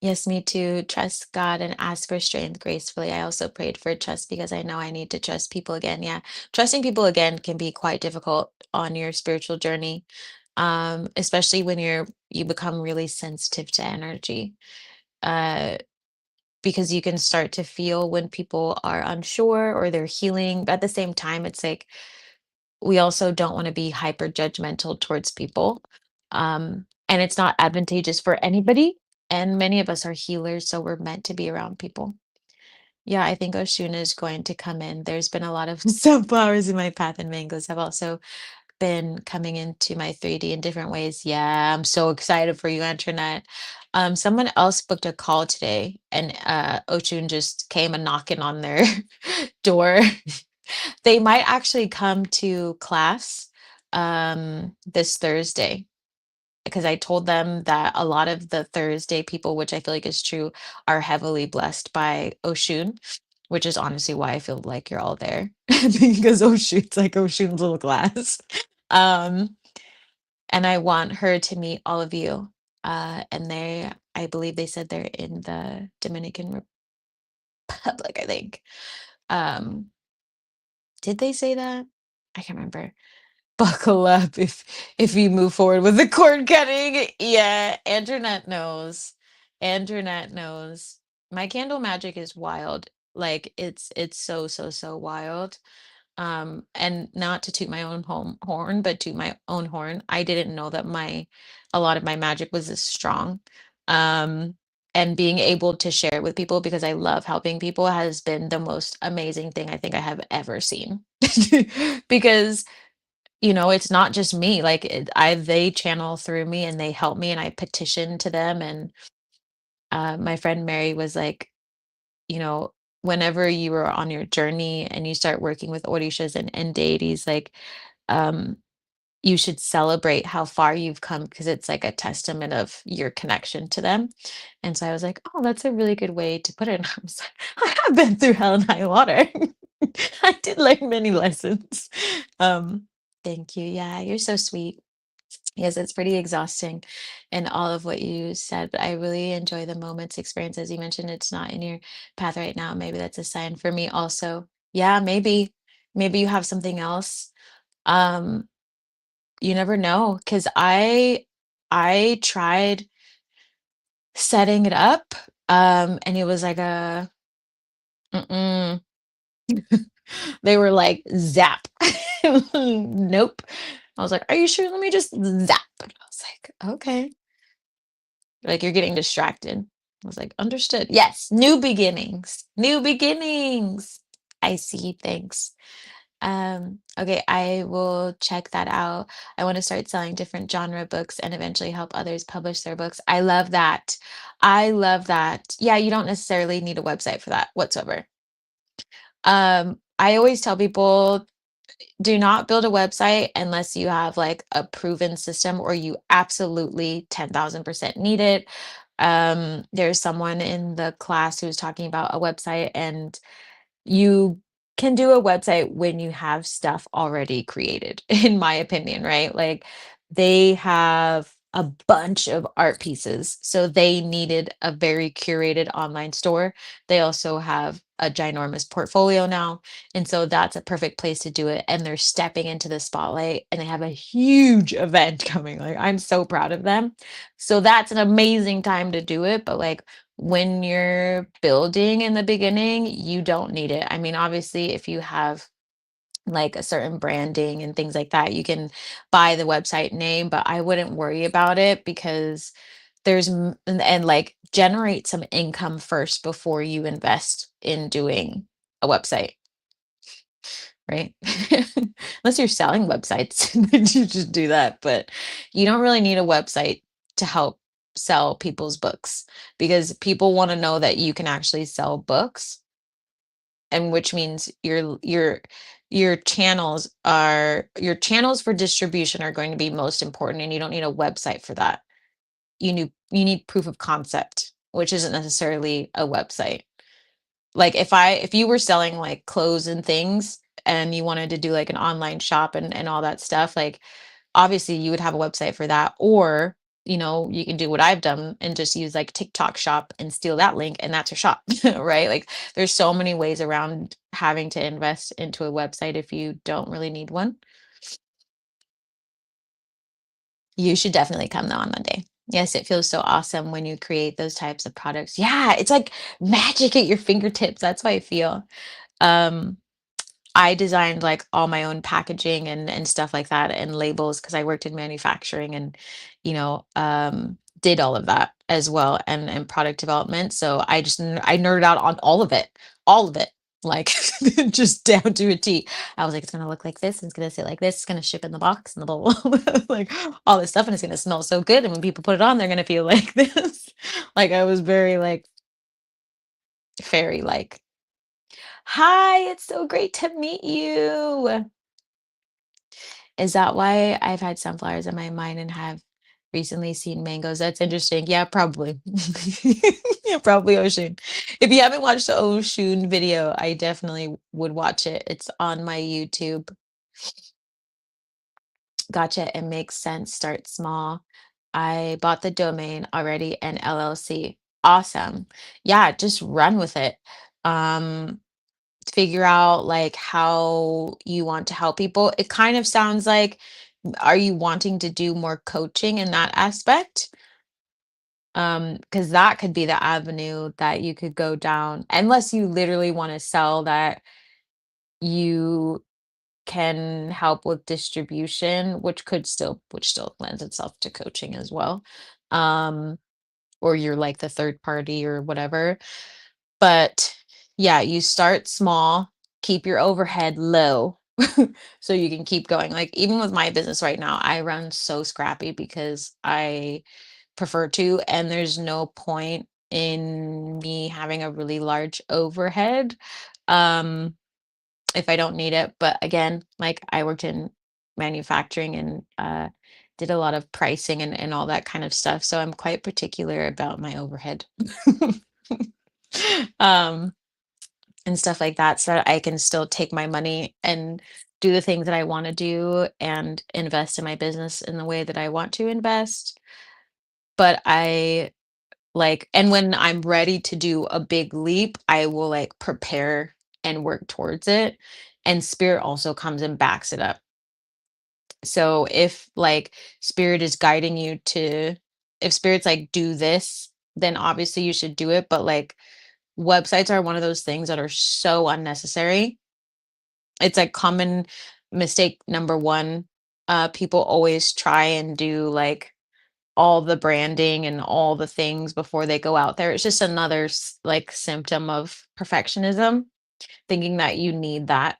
Yes, me too. Trust God and ask for strength gracefully. I also prayed for trust because I know I need to trust people again. Yeah. Trusting people again can be quite difficult on your spiritual journey. Especially when you become really sensitive to energy. Uh, because you can start to feel when people are unsure or they're healing. But at the same time, it's like we also don't want to be hyper judgmental towards people. And it's not advantageous for anybody. And many of us are healers, so we're meant to be around people. Yeah, I think Oshun is going to come in. There's been a lot of sunflowers in my path, and mangoes have also been coming into my 3D in different ways. Yeah, I'm so excited for you, Antoinette. Someone else booked a call today, and Oshun just came a knocking on their door. They might actually come to class this Thursday because I told them that a lot of the Thursday people, which I feel like is true, are heavily blessed by Oshun, which is honestly why I feel like you're all there because Oshun's like Oshun's little class. Um, and I want her to meet all of you. And I believe they said they're in the Dominican Republic, I think. Um, did they say that? I can't remember. Buckle up if you move forward with the cord cutting. Yeah, Andronet knows. Andronet knows. My candle magic is wild. Like it's so wild. And not to toot my own horn, but toot my own horn. I didn't know that a lot of my magic was this strong. Um, and being able to share it with people because I love helping people has been the most amazing thing I think I have ever seen. Because it's not just me, like, they channel through me and they help me and I petition to them, and, my friend Mary was like, you know, "Whenever you are on your journey and you start working with Orishas and deities, like, um, you should celebrate how far you've come because it's like a testament of your connection to them." And so I was like, "Oh, that's a really good way to put it." And I was like, "I have been through hell and high water." I did learn many lessons. Um, Thank you. Yeah, you're so sweet. Yes, it's pretty exhausting. And all of what you said, I really enjoy the moments experience. As you mentioned, it's not in your path right now. Maybe that's a sign for me also. Yeah, maybe you have something else. Um, you never know. Cause I tried setting it up. And it was like mm-mm. They were like, zap. Nope. I was like, are you sure? Let me just zap. And I was like, okay. Like, you're getting distracted. I was like, understood. Yes, new beginnings. New beginnings. I see. Thanks. Okay, I will check that out. I want to start selling different genre books and eventually help others publish their books. I love that. I love that. Yeah, you don't necessarily need a website for that whatsoever. I always tell people do not build a website unless you have like a proven system or you absolutely 10,000% need it. There's someone in the class who's talking about a website and you can do a website when you have stuff already created, in my opinion, right? Like they have a bunch of art pieces, so they needed a very curated online store. They also have a ginormous portfolio now, and so that's a perfect place to do it. And they're stepping into the spotlight, and they have a huge event coming. Like I'm so proud of them. So that's an amazing time to do it. But like when you're building in the beginning, you don't need it. I mean, obviously, if you have like a certain branding and things like that, you can buy the website name, but I wouldn't worry about it because and like generate some income first before you invest in doing a website, right? Unless you're selling websites, then you just do that. But you don't really need a website to help sell people's books because people want to know that you can actually sell books, and which means your channels for distribution are going to be most important, and you don't need a website for that. You need proof of concept, which isn't necessarily a website. Like if you were selling like clothes and things and you wanted to do like an online shop and all that stuff, like obviously you would have a website for that. Or you can do what I've done and just use like TikTok shop and steal that link, and that's your shop. Right? Like there's so many ways around having to invest into a website if you don't really need one. You should definitely come though on Monday. Yes, it feels so awesome when you create those types of products. Yeah, it's like magic at your fingertips. That's how I feel. Um, I designed like all my own packaging and stuff like that and labels because I worked in manufacturing and did all of that as well and product development. So I nerded out on all of it, like just down to a T. I was like, it's gonna look like this, and it's gonna sit like this, it's gonna ship in the box and the blah, blah, blah, like all this stuff, and it's gonna smell so good. And when people put it on, they're gonna feel like this. Like I was very like fairy like. Hi, it's so great to meet you. Is that why I've had sunflowers in my mind and have recently seen mangoes? That's interesting. Yeah, probably. Yeah, probably Ocean. If you haven't watched the Oshun video, I definitely would watch it. It's on my YouTube. Gotcha. It makes sense. Start small. I bought the domain already and LLC. Awesome. Yeah, just run with it. Um, Figure out like how you want to help people. It kind of sounds like, are you wanting to do more coaching in that aspect? Because that could be the avenue that you could go down, unless you literally want to sell that you can help with distribution, which still lends itself to coaching as well. Um, or you're like the third party or whatever. But yeah, you start small, keep your overhead low so you can keep going. Like even with my business right now, I run so scrappy because I prefer to, and there's no point in me having a really large overhead um if I don't need it. But again, like I worked in manufacturing and did a lot of pricing and all that kind of stuff. So I'm quite particular about my overhead. um and stuff like that so that I can still take my money and do the things that I want to do and invest in my business in the way that I want to invest. But I like, and when I'm ready to do a big leap, I will like prepare and work towards it. And spirit also comes and backs it up. So if like spirit is guiding you to, if spirit's like, do this, then obviously you should do it. But like websites are one of those things that are so unnecessary. It's like common mistake number one. People always try and do like all the branding and all the things before they go out there. It's just another like symptom of perfectionism, thinking that you need that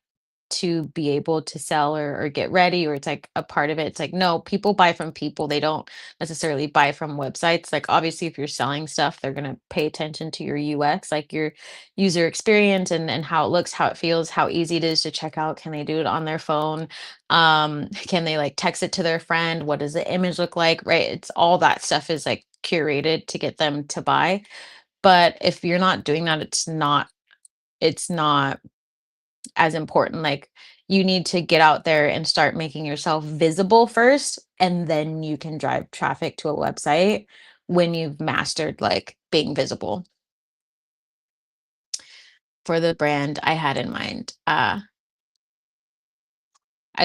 to be able to sell or get ready, or it's like a part of it. It's like no, people buy from people, they don't necessarily buy from websites. Like obviously if you're selling stuff, they're going to pay attention to your UX, like your user experience, and how it looks, how it feels, how easy it is to check out. Can they do it on their phone? Can they like text it to their friend? What does the image look like? Right, it's all that stuff is like curated to get them to buy. But if you're not doing that, it's not as important. Like, you need to get out there and start making yourself visible first, and then you can drive traffic to a website when you've mastered like being visible for the brand I had in mind. I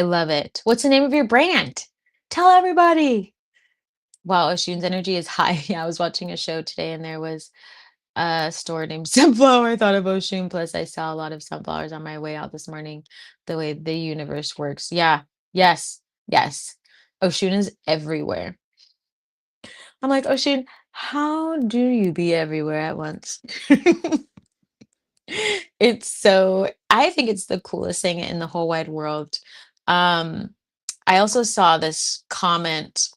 love it. What's the name of your brand? Tell everybody. Wow, Oshun's energy is high. Yeah, I was watching a show today and there was a store named Sunflower. I thought of Oshun. Plus, I saw a lot of sunflowers on my way out this morning, the way the universe works. Yeah, yes, yes. Oshun is everywhere. I'm like, Oshun, how do you be everywhere at once? It's so I think it's the coolest thing in the whole wide world. Um, I also saw this comment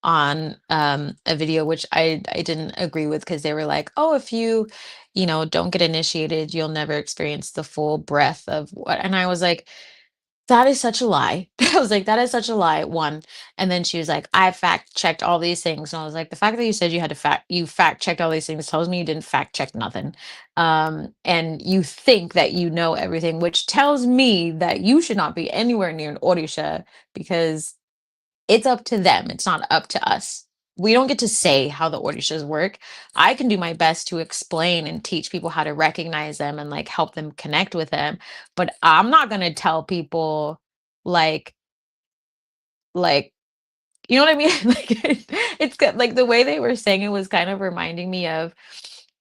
on a video which I didn't agree with because they were like, "Oh, if you, don't get initiated, you'll never experience the full breadth of what." And I was like, that is such a lie. I was like, "That is such a lie," 1, and then she was like, "I fact checked all these things," and I was like, "The fact that you said you fact checked all these things tells me you didn't fact check nothing. And you think that you know everything, which tells me that you should not be anywhere near an Orisha because it's up to them, it's not up to us. We don't get to say how the Orishas work. I can do my best to explain and teach people how to recognize them and, like, help them connect with them, but I'm not gonna tell people, like like, you know what I mean? Like, it's good like, the way they were saying it was kind of reminding me of,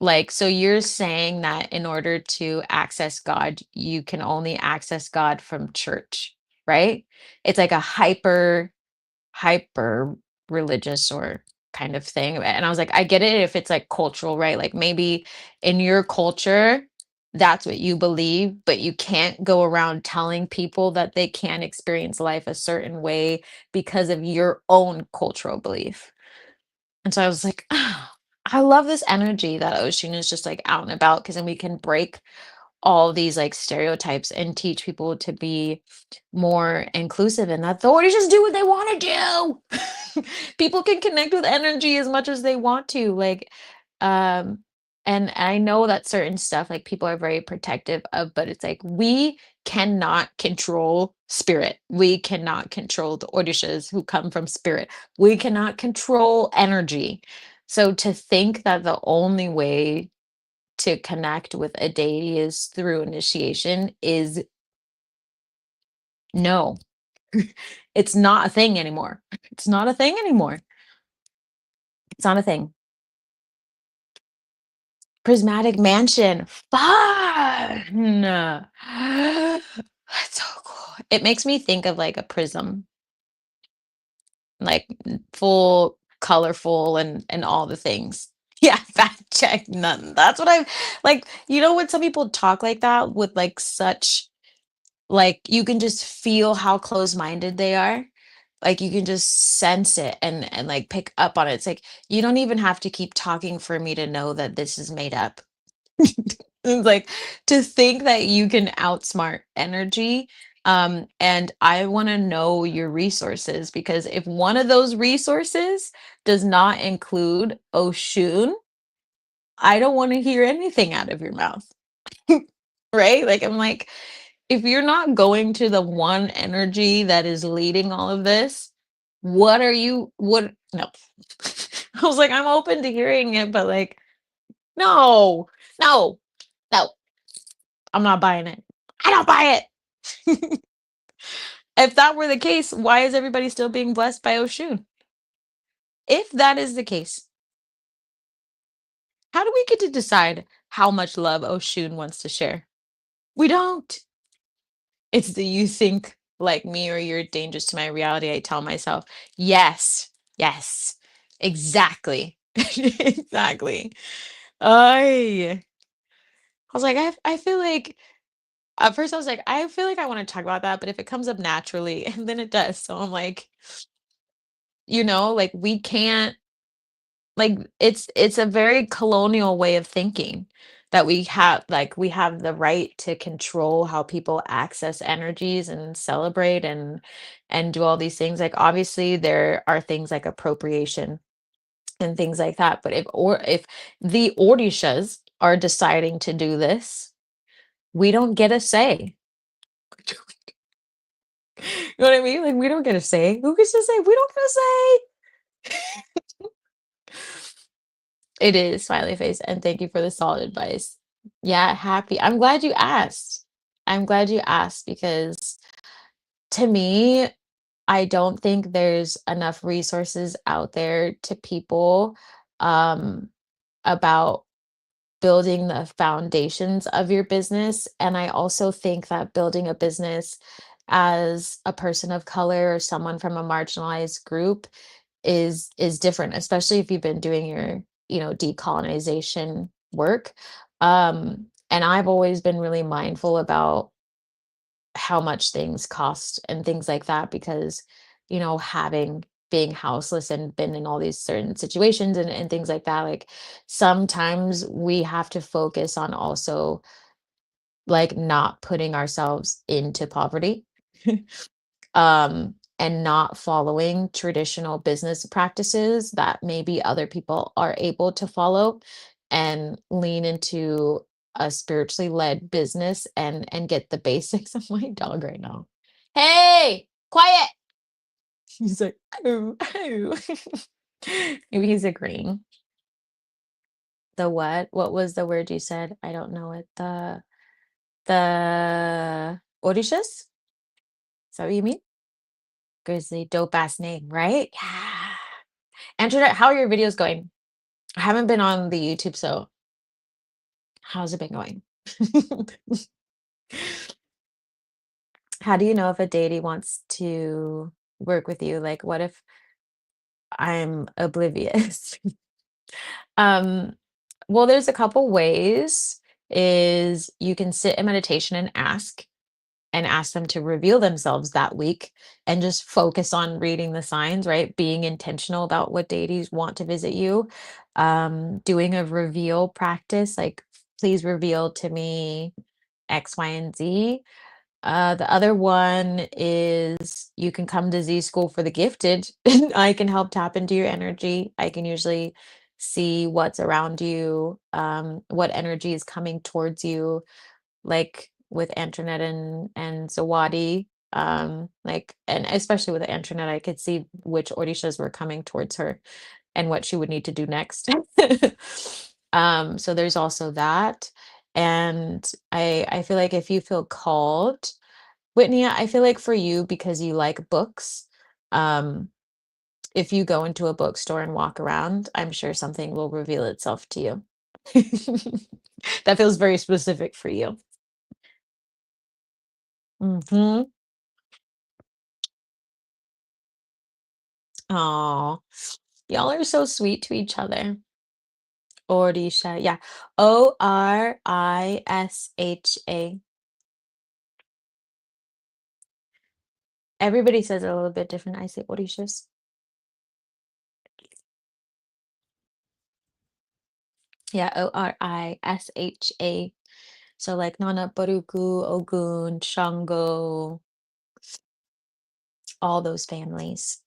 like, so you're saying that in order to access God, you can only access God from church, right? It's like a hyper religious or kind of thing. And I was like, I get it if it's like cultural, right? Like maybe in your culture, that's what you believe, but you can't go around telling people that they can't experience life a certain way because of your own cultural belief. And so I was like, oh, I love this energy that Ocean is just like out and about because then we can break all these like stereotypes and teach people to be more inclusive and that the just do what they want to do. People can connect with energy as much as they want to. Like, um, and I know that certain stuff like people are very protective of, but it's like we cannot control spirit. We cannot control the Odishas who come from spirit. We cannot control energy. So to think that the only way to connect with a deity is through initiation is no. It's not a thing anymore. It's not a thing anymore. It's not a thing. Prismatic mansion. Fun. That's so cool. It makes me think of like a prism, like full colorful and all the things. Yeah, fact check none. That's what I'm like, when some people talk like that with like such like you can just feel how close-minded they are. Like you can just sense it and like pick up on it. It's like you don't even have to keep talking for me to know that this is made up. It's like to think that you can outsmart energy. And I want to know your resources because if one of those resources does not include Oshun, I don't want to hear anything out of your mouth. Right? Like I'm like, if you're not going to the one energy that is leading all of this, what no. I was like, I'm open to hearing it, but like, no, no, no, I'm not buying it. I don't buy it. If that were the case, why is everybody still being blessed by Oshun? If that is the case, how do we get to decide how much love Oshun wants to share? We don't. It's the you think like me or you're dangerous to my reality. I tell myself, yes, yes, exactly. Exactly. I was like, I feel like at first I was like, I feel like I want to talk about that, but if it comes up naturally, and then it does. So I'm like, like we can't like it's a very colonial way of thinking that we have the right to control how people access energies and celebrate and do all these things. Like obviously there are things like appropriation and things like that, but if the Orishas are deciding to do this, we don't get a say. You know what I mean? Like, we don't get a say. Who gets to say? We don't get a say. It is, smiley face, and thank you for the solid advice. Yeah, happy. I'm glad you asked. I'm glad you asked because to me, I don't think there's enough resources out there to people um, about building the foundations of your business. And I also think that building a business as a person of color or someone from a marginalized group is different, especially if you've been doing your, decolonization work. And I've always been really mindful about how much things cost and things like that because, having being houseless and been in all these certain situations and things like that, like sometimes we have to focus on also like not putting ourselves into poverty. And not following traditional business practices that maybe other people are able to follow and lean into a spiritually led business and get the basics of my dog right now. Hey, quiet. He's like, oh, oh. Maybe he's agreeing. The what? What was the word you said? I don't know it. The Orishas? Is that what you mean? Grizzly, dope ass name, right? Yeah. Antoinette, how are your videos going? I haven't been on the YouTube, so how's it been going? How do you know if a deity wants to work with you? Like, what if I'm oblivious? um, well, there's a couple ways. Is you can sit in meditation and ask them to reveal themselves that week and just focus on reading the signs, right? Being intentional about what deities want to visit you. Doing a reveal practice, like, please reveal to me X, Y, and Z. The other one is you can come to Z School for the Gifted. I can help tap into your energy. I can usually see what's around you, what energy is coming towards you, like with Antoinette and Zawadi, like, and especially with Antoinette, I could see which Orishas were coming towards her and what she would need to do next. So there's also that. And I feel like if you feel called, Whitney, I feel like for you, because you like books, um, if you go into a bookstore and walk around, I'm sure something will reveal itself to you. That feels very specific for you. Mhm. Aw, y'all are so sweet to each other. Orisha, yeah. Orisha. Everybody says it a little bit different. I say Orishas. Yeah, Orisha. So like Nana Baruku, Ogun, Shango, all those families.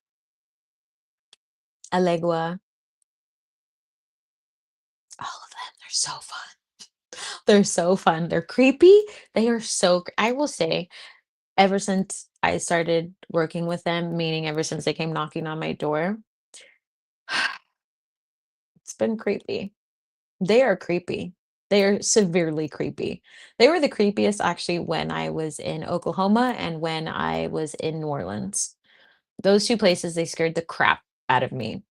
Alegua, all of them. They're so fun. They're so fun. They're creepy. They are so, I will say, ever since I started working with them, meaning ever since they came knocking on my door, it's been creepy. They are creepy. They are severely creepy. They were the creepiest actually when I was in Oklahoma and when I was in New Orleans. Those 2 places, they scared the crap out of me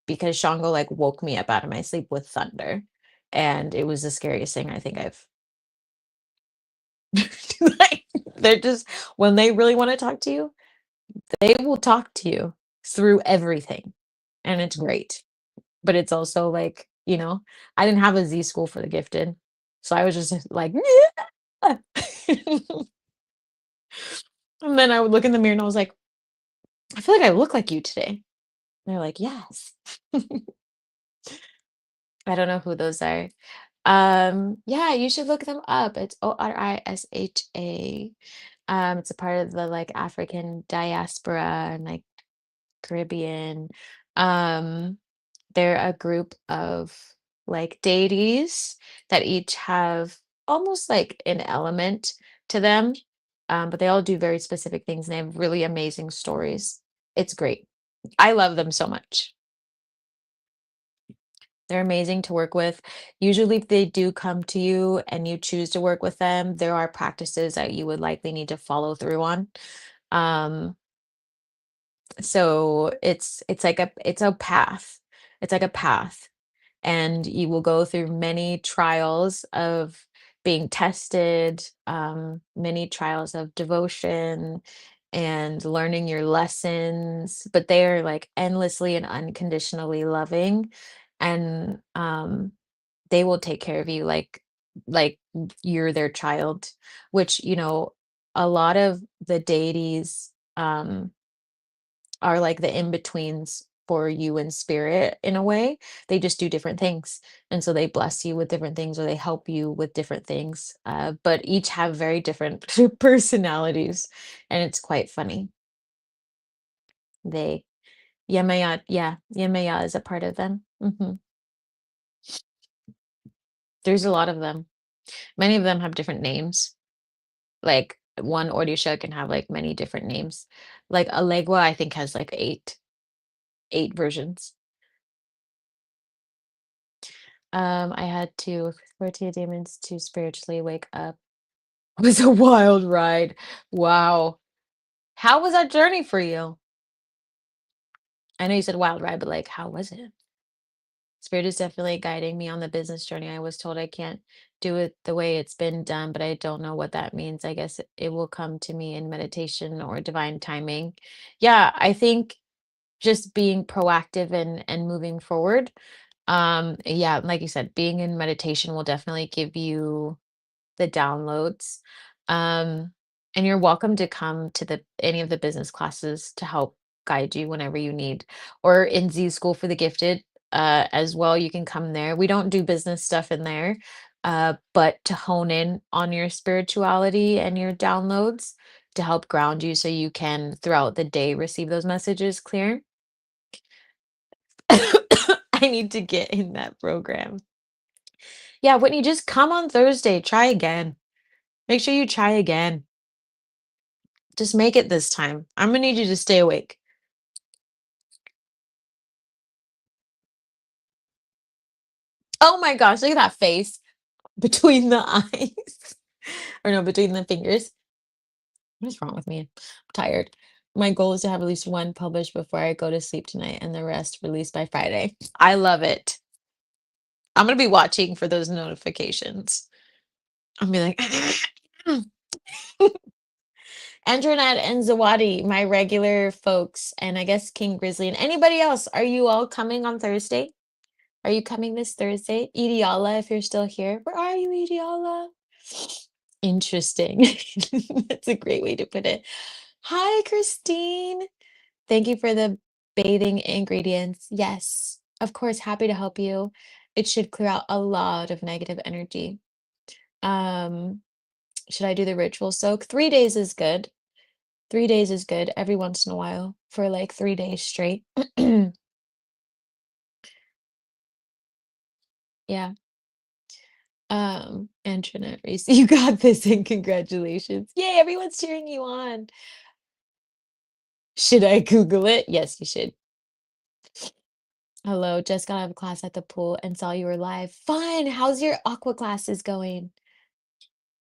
because Shango, like, woke me up out of my sleep with thunder, and it was the scariest thing I think I've like, they're just when they really wanna talk to you, they will talk to you through everything, and it's great. But it's also like, I didn't have a Z School for the Gifted, so I was just like, "Yeah." And then I would look in the mirror and I was like, "I feel like I look like you today." And they're like, "Yes." I don't know who those are. Yeah, you should look them up. It's Orisha. It's a part of the like African diaspora and like Caribbean. Um, they're a group of like deities that each have almost like an element to them. But they all do very specific things and they have really amazing stories. It's great. I love them so much. They're amazing to work with. Usually, if they do come to you and you choose to work with them, there are practices that you would likely need to follow through on. Um, so it's a path. It's like a path. And you will go through many trials of being tested, many trials of devotion and learning your lessons, but they are like endlessly and unconditionally loving. And they will take care of you like you're their child, which, a lot of the deities are like the in-betweens for you in spirit in a way. They just do different things. And so they bless you with different things or they help you with different things. But each have very different personalities. And it's quite funny. They Yemaya, yeah, Yemaya is a part of them. There's a lot of them. Many of them have different names. Like one Odisha can have like many different names. Like Alegua, I think has like eight versions. I had to 14 demons to spiritually wake up. It was a wild ride. Wow. How was that journey for you? I know you said wild ride, but like, how was it? Spirit is definitely guiding me on the business journey. I was told I can't do it the way it's been done, but I don't know what that means. I guess it will come to me in meditation or divine timing. Yeah, I think just being proactive and moving forward. Yeah, like you said, being in meditation will definitely give you the downloads. Um, and you're welcome to come to the any of the business classes to help guide you whenever you need. Or in Z School for the Gifted, as well, you can come there. We don't do business stuff in there, but to hone in on your spirituality and your downloads to help ground you so you can throughout the day receive those messages clear. I need to get in that program. Yeah, Whitney, just come on Thursday. Try again. Make sure you try again. Just make it this time. I'm gonna need you to stay awake. Oh my gosh, look at that face between the eyes. Or no, between the fingers. What is wrong with me? I'm tired. My goal is to have at least one published before I go to sleep tonight and the rest released by Friday. I love it. I'm gonna be watching for those notifications. I'll be like, Andronet and Zawadi, my regular folks, and I guess King Grizzly and anybody else. Are you all coming on Thursday? Are you coming this Thursday? Ideala, if you're still here. Where are you, Ideala? Interesting. That's a great way to put it. Hi, Christine. Thank you for the bathing ingredients. Yes, of course, happy to help you. It should clear out a lot of negative energy. Um, should I do the ritual soak? 3 days is good. 3 days is good every once in a while for like 3 days straight. Yeah. Antoinette Reese, you got this and congratulations. Yay, everyone's cheering you on. Should I Google it? Yes, you should. Hello, just got out of class at the pool and saw you were live. Fun. How's your aqua classes going?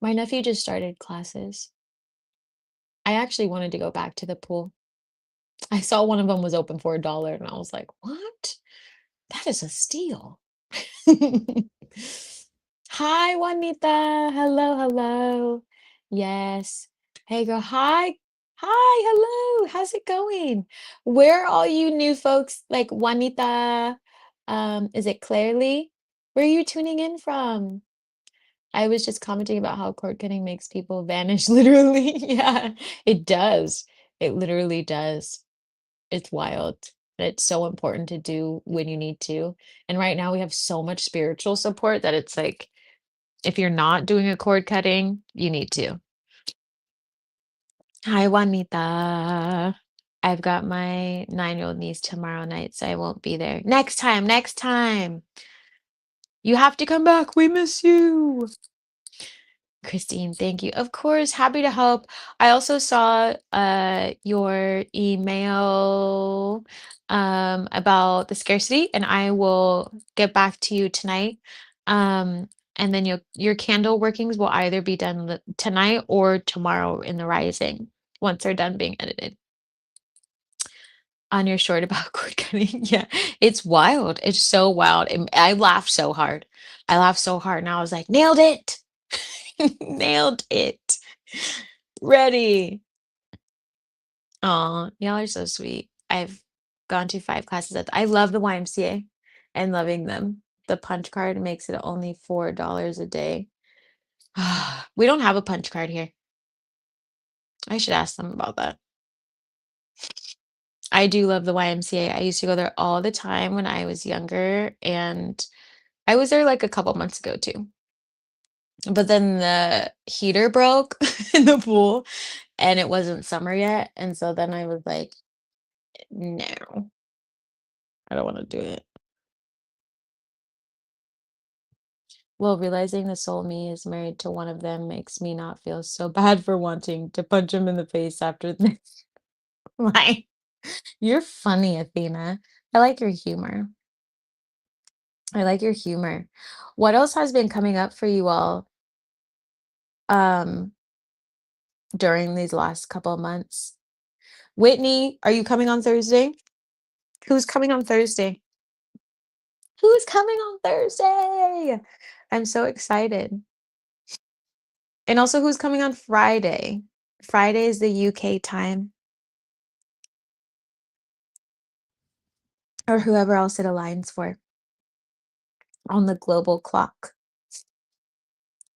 My nephew just started classes. I actually wanted to go back to the pool. I saw one of them was open for $1 and I was like, what? That is a steal. Hi, Juanita. Hello, hello. Yes. Hey, girl. Hi. Hi, hello. How's it going? Where are all you new folks like Juanita? Is it Clairely? Where are you tuning in from? I was just commenting about how cord cutting makes people vanish, literally. Yeah, it does. It literally does. It's wild. It's so important to do when you need to. And right now we have so much spiritual support that it's like if you're not doing a cord cutting, you need to. Hi, Juanita. I've got my 9-year-old niece tomorrow night, so I won't be there. Next time, next time. You have to come back. We miss you. Christine, thank you. Of course, happy to help. I also saw your email about the scarcity, and I will get back to you tonight. Um, and then your candle workings will either be done tonight or tomorrow in the rising once they're done being edited. On your short about cord cutting, yeah, it's wild. It's so wild. And I laughed so hard. I laughed so hard, and I was like, nailed it. Nailed it. Ready. Oh, y'all are so sweet. I've gone to 5 classes I love the YMCA and loving them. The punch card makes it only $4 a day. We don't have a punch card here. I should ask them about that. I do love the YMCA. I used to go there all the time when I was younger, and I was there like a couple months ago too. But then the heater broke in the pool and it wasn't summer yet. And so then I was like, no, I don't want to do it. Well, realizing the soul me is married to one of them makes me not feel so bad for wanting to punch him in the face after this. Like, you're funny, Athena. I like your humor. I like your humor. What else has been coming up for you all um during these last couple of months? Whitney, are you coming on Thursday? Who's coming on Thursday? Who's coming on Thursday? I'm so excited. And also, who's coming on Friday? Friday is the UK time, or whoever else it aligns for on the global clock.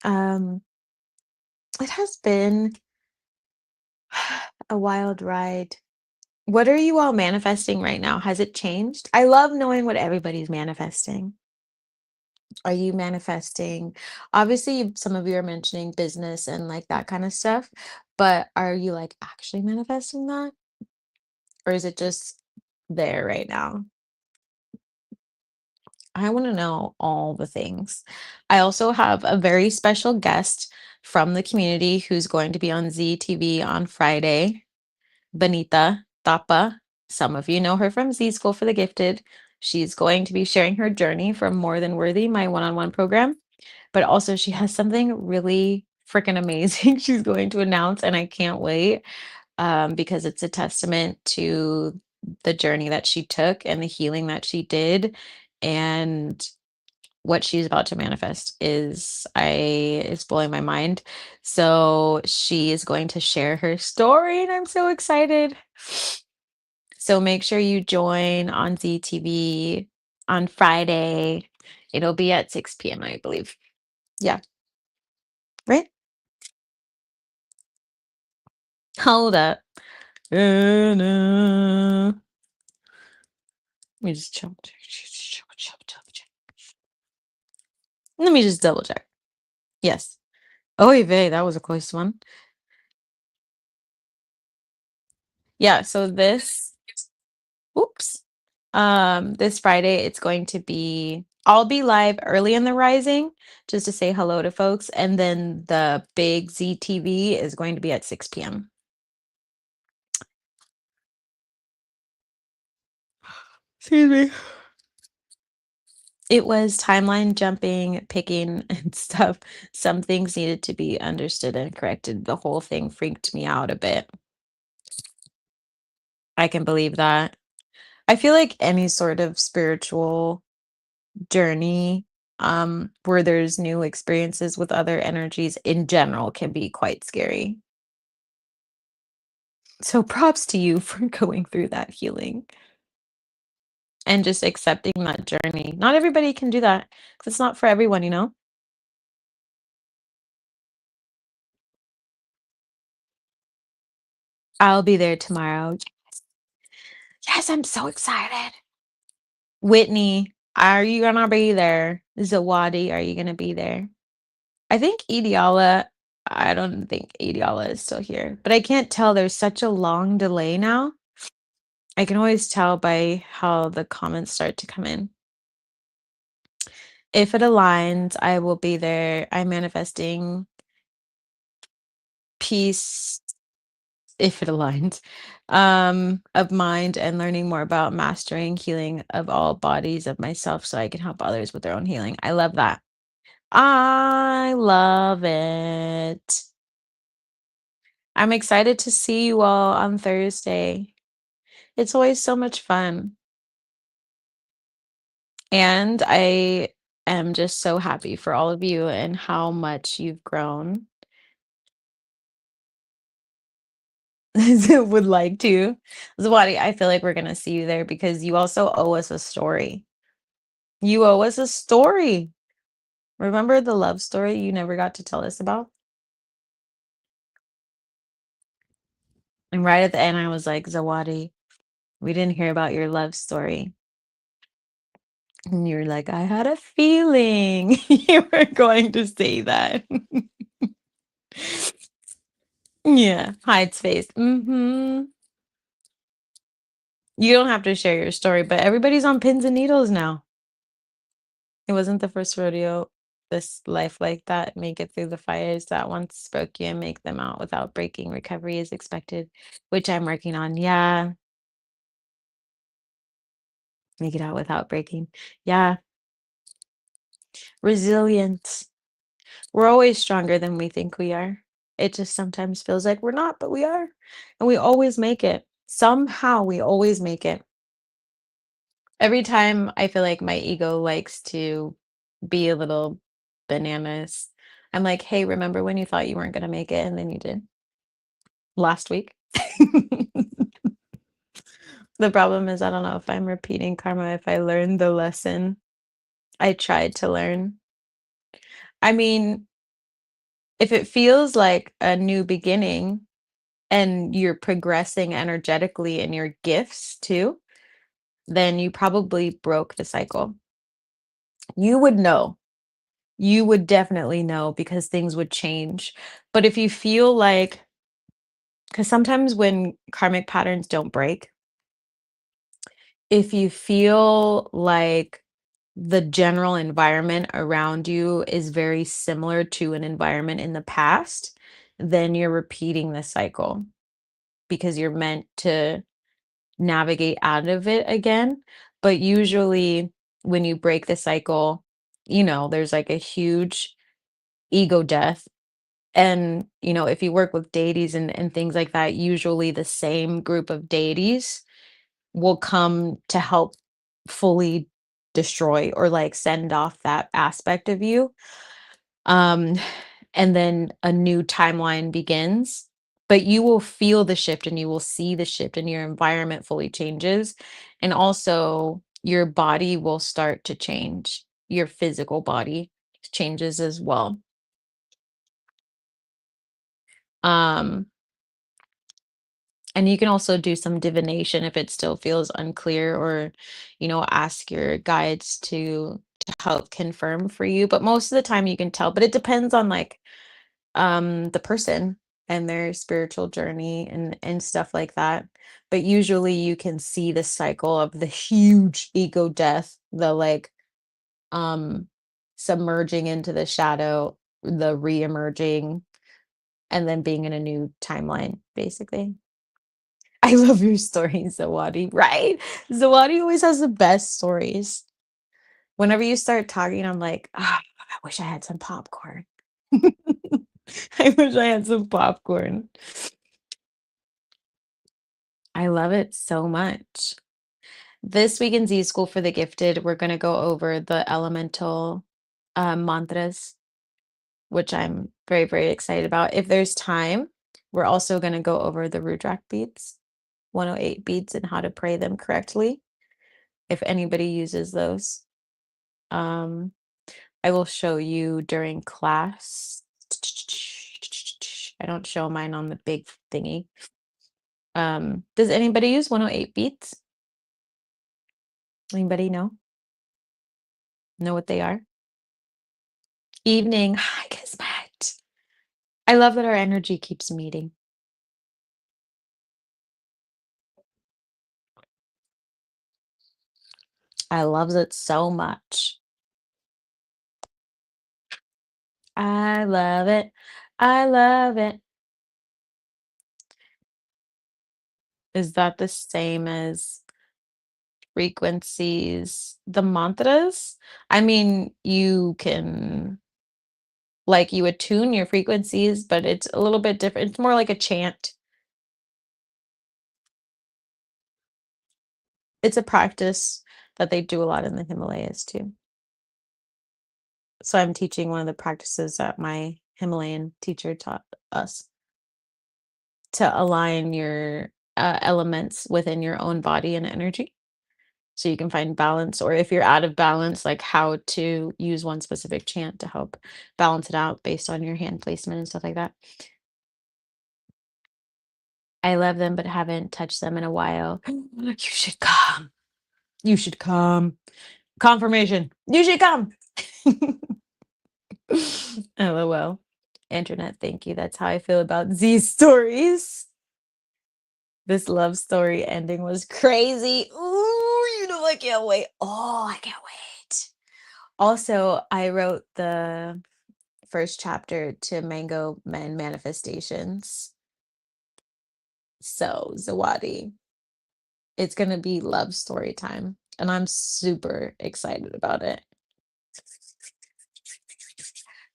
Um, it has been a wild ride. What are you all manifesting right now? Has it changed? I love knowing what everybody's manifesting. Are you manifesting? Obviously, some of you are mentioning business and like that kind of stuff, but are you like actually manifesting that? Or is it just there right now? I want to know all the things. I also have a very special guest from the community who's going to be on ZTV on Friday, Benita Tapa. Some of you know her from Z School for the Gifted. She's going to be sharing her journey from More Than Worthy, my one-on-one program. But also, she has something really freaking amazing she's going to announce, and I can't wait because it's a testament to the journey that she took and the healing that she did. And what she's about to manifest is blowing my mind. So she is going to share her story, and I'm so excited. So make sure you join on ZTV on Friday. It'll be at 6 p.m., I believe. Yeah, right? Hold up. Let me just Let me just double check. Yes. Oy vey, that was a close one. Yeah, so oops. This Friday it's going to be I'll be live early in the rising just to say hello to folks, and then the big ZTV is going to be at 6 p.m. Excuse me. It was timeline jumping, picking and stuff. Some things needed to be understood and corrected. The whole thing freaked me out a bit. I can believe that. I feel like any sort of spiritual journey where there's new experiences with other energies in general can be quite scary. So props to you for going through that healing and just accepting that journey. Not everybody can do that because it's not for everyone, you know? I'll be there tomorrow. Yes, I'm so excited. Whitney, are you gonna be there? Zawadi, are you gonna be there? I think Ideala, I don't think Ideala is still here, but I can't tell. There's such a long delay now. I can always tell by how the comments start to come in. If it aligns, I will be there. I'm manifesting peace, if it aligns, of mind and learning more about mastering healing of all bodies of myself so I can help others with their own healing. I love that. I love it. I'm excited to see you all on Thursday. It's always so much fun. And I am just so happy for all of you and how much you've grown. Would like to. Zawadi, I feel like we're gonna see you there because you also owe us a story. You owe us a story. Remember the love story you never got to tell us about? And right at the end, I was like, Zawadi, we didn't hear about your love story. And you were like, I had a feeling you were going to say that. Yeah, hides face. You don't have to share your story, but everybody's on pins and needles now. It wasn't the first rodeo. This life like that, make it through the fires that once spoke you and make them out without breaking. Recovery is expected, which I'm working on. Yeah, make it out without breaking. Yeah, resilience. We're always stronger than we think we are. It just sometimes feels like we're not, but we are. And we always make it. Somehow we always make it. Every time I feel like my ego likes to be a little bananas, I'm like, hey, remember when you thought you weren't going to make it and then you did last week? The problem is, I don't know if I'm repeating karma, if I learned the lesson I tried to learn. I mean, if it feels like a new beginning and you're progressing energetically in your gifts too, then you probably broke the cycle. You would know. You would definitely know because things would change. But if you feel like, because sometimes when karmic patterns don't break, if you feel like the general environment around you is very similar to an environment in the past, then you're repeating the cycle because you're meant to navigate out of it again. But usually, when you break the cycle, there's like a huge ego death. And, if you work with deities and things like that, usually the same group of deities will come to help fully destroy or like send off that aspect of you. Um, and then a new timeline begins. But you will feel the shift and you will see the shift and your environment fully changes. And also your body will start to change. Your physical body changes as well. Um, And you can also do some divination if it still feels unclear or, ask your guides to help confirm for you. But most of the time you can tell, but it depends on like the person and their spiritual journey and stuff like that. But usually you can see the cycle of the huge ego death, the like um submerging into the shadow, the re-emerging, and then being in a new timeline, basically. I love your stories, Zawadi, right? Zawadi always has the best stories. Whenever you start talking, I'm like, ah, I wish I had some popcorn. I wish I had some popcorn. I love it so much. This week in Z School for the Gifted, we're going to go over the elemental mantras, which I'm very, very excited about. If there's time, we're also going to go over the Rudrak beads, 108 beads, and how to pray them correctly, if anybody uses those. Um, I will show you during class. I don't show mine on the big thingy. Does anybody use 108 beats? Anybody know what they are? Evening. Hi, Kismet. I love that our energy keeps meeting. I love it so much. I love it. I love it. Is that the same as frequencies? The mantras? I mean, you can like you attune your frequencies, but it's a little bit different. It's more like a chant. It's a practice that they do a lot in the Himalayas too. So I'm teaching one of the practices that my Himalayan teacher taught us to align your elements within your own body and energy. So you can find balance, or if you're out of balance, like how to use one specific chant to help balance it out based on your hand placement and stuff like that. I love them, but haven't touched them in a while. You should come. You should come. Confirmation. You should come. LOL. Internet, thank you. That's how I feel about Z stories. This love story ending was crazy. Ooh, I can't wait. Oh, I can't wait. Also, I wrote the first chapter to Mango Men Manifestations. So, Zawadi, it's gonna be love story time, and I'm super excited about it.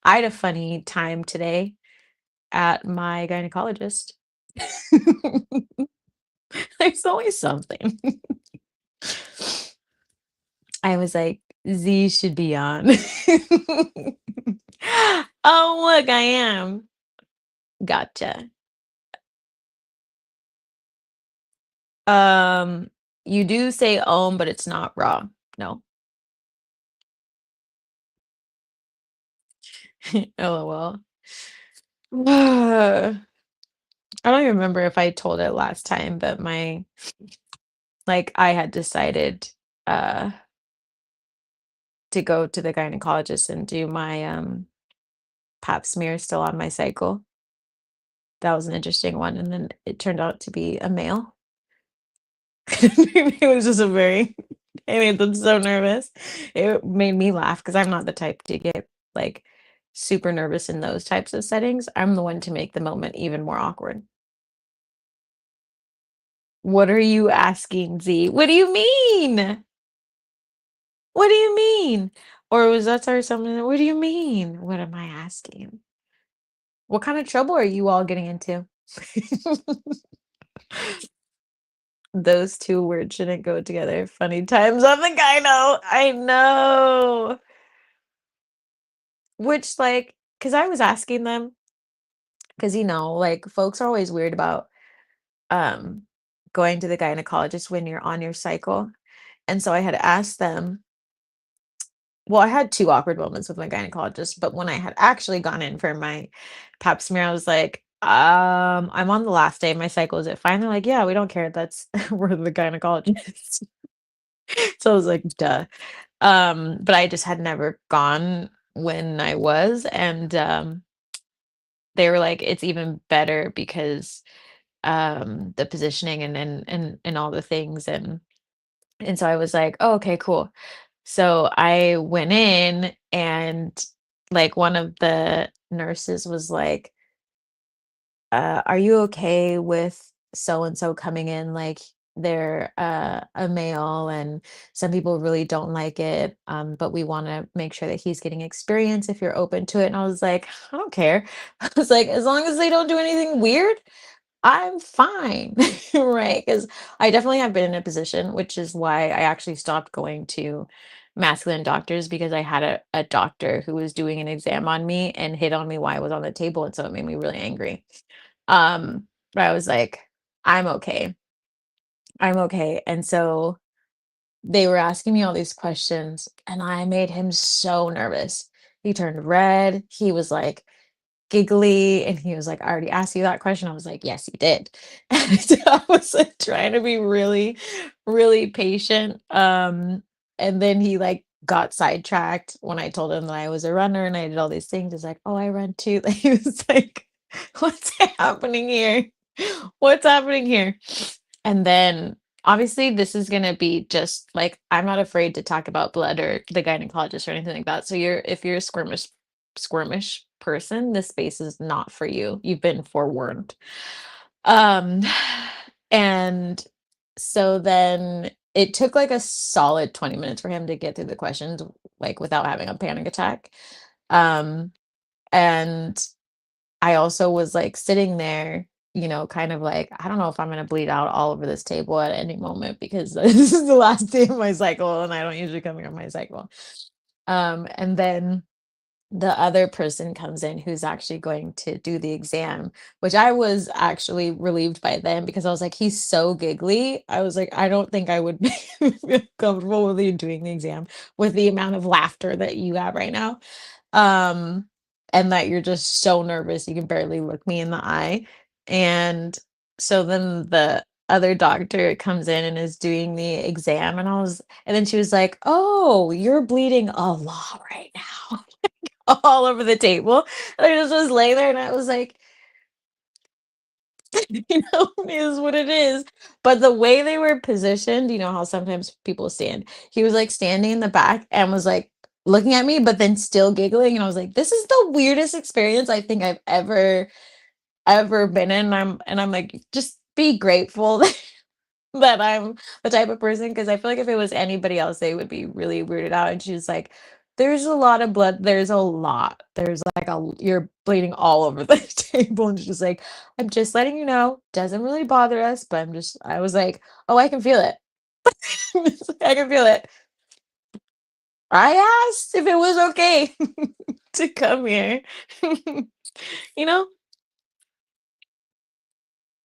I had a funny time today at my gynecologist. There's always something. I was like, "Z should be on." Oh, look, I am. Gotcha. Um, you do say "om," but it's not raw. No. LOL. I don't even remember if I told it last time, but I had decided, uh, to go to the gynecologist and do my, pap smear still on my cycle. That was an interesting one, and then it turned out to be a male. It was just a very it made them so nervous. It made me laugh because 'cause I'm not the type to get, like, super nervous in those types of settings. I'm the one to make the moment even more awkward. "What are you asking, Z?" "What do you mean? What do you mean?" Or was that or something, "What do you mean? What am I asking? What kind of trouble are you all getting into?" Those 2 words shouldn't go together. Funny times on the gyno. I know. Which, like, because I was asking them, because like, folks are always weird about, um, going to the gynecologist when you're on your cycle, and so I had asked them. Well, I had 2 awkward moments with my gynecologist, but when I had actually gone in for my pap smear, I was like, I'm on the last day of my cycle, is it fine?" They're like, "Yeah, we don't care, that's we're the gynecologist." So I was like, "Duh." But I just had never gone when I was, and, they were like, "It's even better because, the positioning and all the things," and so I was like, "Oh, okay, cool." So I went in and, like, one of the nurses was like, "Are you okay with so and so coming in? Like, they're, a male, and some people really don't like it, but we wanna make sure that he's getting experience if you're open to it." And I was like, "I don't care." I was like, "As long as they don't do anything weird, I'm fine." Right? Because I definitely have been in a position, which is why I actually stopped going to masculine doctors, because I had a doctor who was doing an exam on me and hit on me while I was on the table, and so it made me really angry. But I was like, "I'm okay. I'm okay." And so they were asking me all these questions, and I made him so nervous. He turned red. He was like giggly, and he was like, "I already asked you that question." I was like, "Yes, you did." And so I was like trying to be really, really patient. And then he like got sidetracked when I told him that I was a runner and I did all these things. He's like, "Oh, I run too." Like, he was like, "What's happening here? What's happening here?" And then obviously this is gonna be just like, I'm not afraid to talk about blood or the gynecologist or anything like that. So if you're a squirmish person, this space is not for you. You've been forewarned. Um And so then it took like a solid 20 minutes for him to get through the questions, like without having a panic attack. Um, and I also was like sitting there, kind of like, I don't know if I'm going to bleed out all over this table at any moment because this is the last day of my cycle and I don't usually come here on my cycle. And then the other person comes in who's actually going to do the exam, which I was actually relieved by then because I was like, he's so giggly. I was like, I don't think I would be feel comfortable with you doing the exam with the amount of laughter that you have right now. Um, and that you're just so nervous you can barely look me in the eye. And so then the other doctor comes in and is doing the exam and then she was like, "Oh, you're bleeding a lot right now." All over the table. And I just was laying there and I was like, it is what it is. But the way they were positioned, you know how sometimes people stand. He was like standing in the back and was like looking at me, but then still giggling. And I was like, this is the weirdest experience I think I've ever been in. And I'm like, just be grateful that I'm the type of person because I feel like if it was anybody else, they would be really weirded out. And she's like, "There's a lot of blood. There's a lot. There's like you're bleeding all over the table." And she's like, "I'm just letting you know. Doesn't really bother us, but I was like, oh, I can feel it. I can feel it. I asked if it was okay to come here. you know,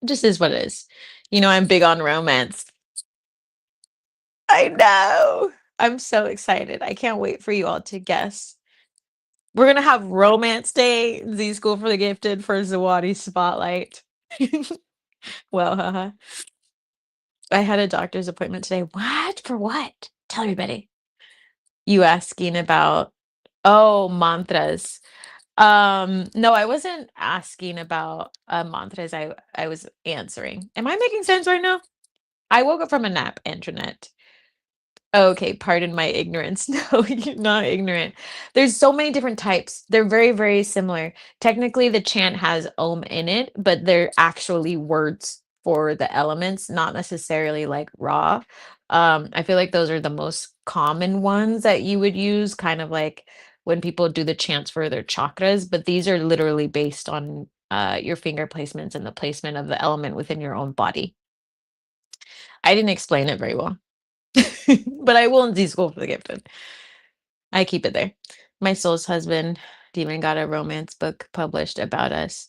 just is what it is. I'm big on romance. I know. I'm so excited. I can't wait for you all to guess. We're gonna have Romance Day, Z School for the Gifted for Zawadi Spotlight. Well, haha. I had a doctor's appointment today. What? For what? Tell everybody. You asking about mantras. No, I wasn't asking about mantras. I was answering. Am I making sense right now? I woke up from a nap, Internet. Okay, pardon my ignorance. No, you're not ignorant. There's so many different types. They're very, very similar. Technically, the chant has Om in it, but they're actually words for the elements, not necessarily like raw. I feel like those are the most common ones that you would use, kind of like when people do the chants for their chakras, but these are literally based on your finger placements and the placement of the element within your own body. I didn't explain it very well. But I will in Z School for the Gifted. I keep it there. My soul's husband Demon got a romance book published about us.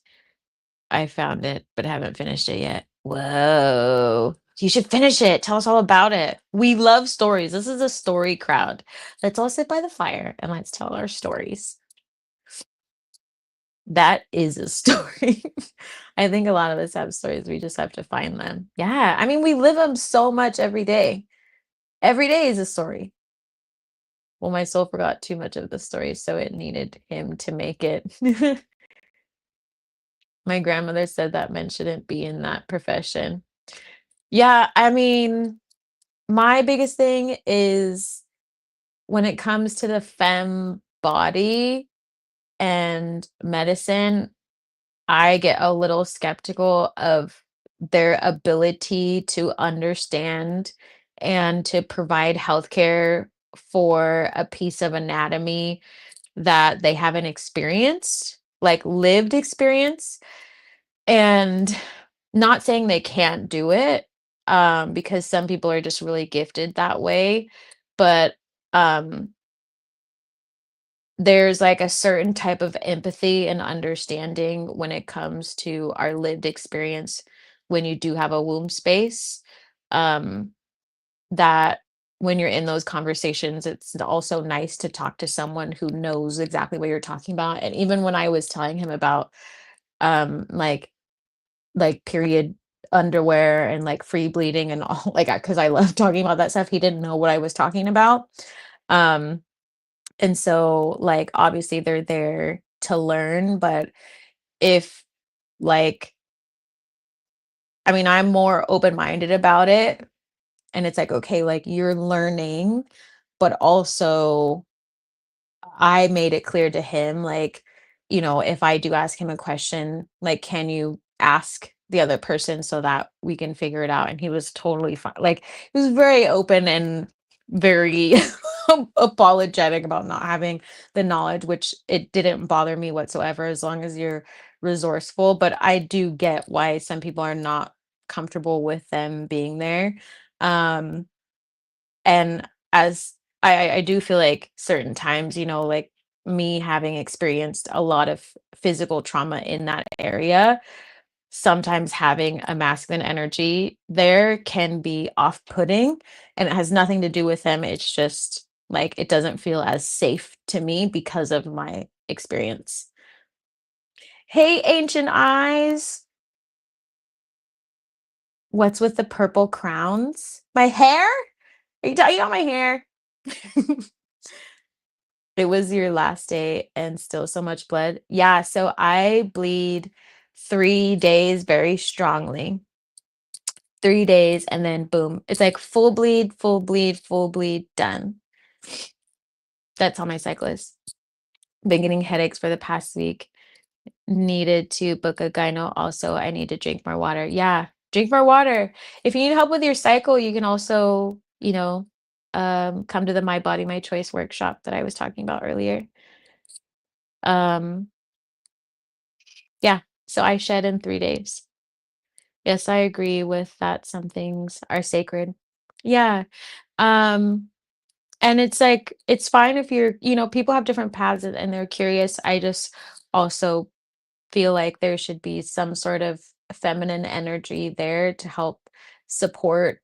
I found it, but haven't finished it yet. Whoa. You should finish it. Tell us all about it. We love stories. This is a story crowd. Let's all sit by the fire and let's tell our stories. That is a story. I think a lot of us have stories. We just have to find them. Yeah. I mean, we live them so much every day. Every day is a story. Well, my soul forgot too much of the story, so it needed him to make it. My grandmother said that men shouldn't be in that profession. Yeah, I mean, my biggest thing is when it comes to the femme body and medicine, I get a little skeptical of their ability to understand and to provide healthcare for a piece of anatomy that they haven't experienced, like lived experience. And not saying they can't do it, because some people are just really gifted that way. But um, there's like a certain type of empathy and understanding when it comes to our lived experience when you do have a womb space. Um, that when you're in those conversations, it's also nice to talk to someone who knows exactly what you're talking about. And even when I was telling him about like period underwear and like free bleeding and all like because I love talking about that stuff, he didn't know what I was talking about. Um, and so like obviously they're there to learn, but if like I mean, I'm more open-minded about it. And it's like, okay, like you're learning, but also I made it clear to him, like, if I do ask him a question, like, can you ask the other person so that we can figure it out. And he was totally fine. Like he was very open and very apologetic about not having the knowledge, which it didn't bother me whatsoever as long as you're resourceful. But I do get why some people are not comfortable with them being there. Um, and as I do feel like certain times, like me having experienced a lot of physical trauma in that area, sometimes having a masculine energy there can be off-putting, and it has nothing to do with them. It's just like it doesn't feel as safe to me because of my experience. Hey, ancient eyes. What's with the purple crowns? My hair? Are you talking about my hair? It was your last day and still so much blood. Yeah, so I bleed 3 days very strongly. 3 days and then boom. It's like full bleed, full bleed, full bleed, done. That's how my cycle is. Been getting headaches for the past week. Needed to book a gyno. Also, I need to drink more water. Yeah, drink more water. If you need help with your cycle, you can also, come to the My Body, My Choice workshop that I was talking about earlier. Um, yeah, so I shed in 3 days. Yes, I agree with that. Some things are sacred. Yeah. Um, and it's like, it's fine if people have different paths and they're curious. I just also feel like there should be some sort of feminine energy there to help support.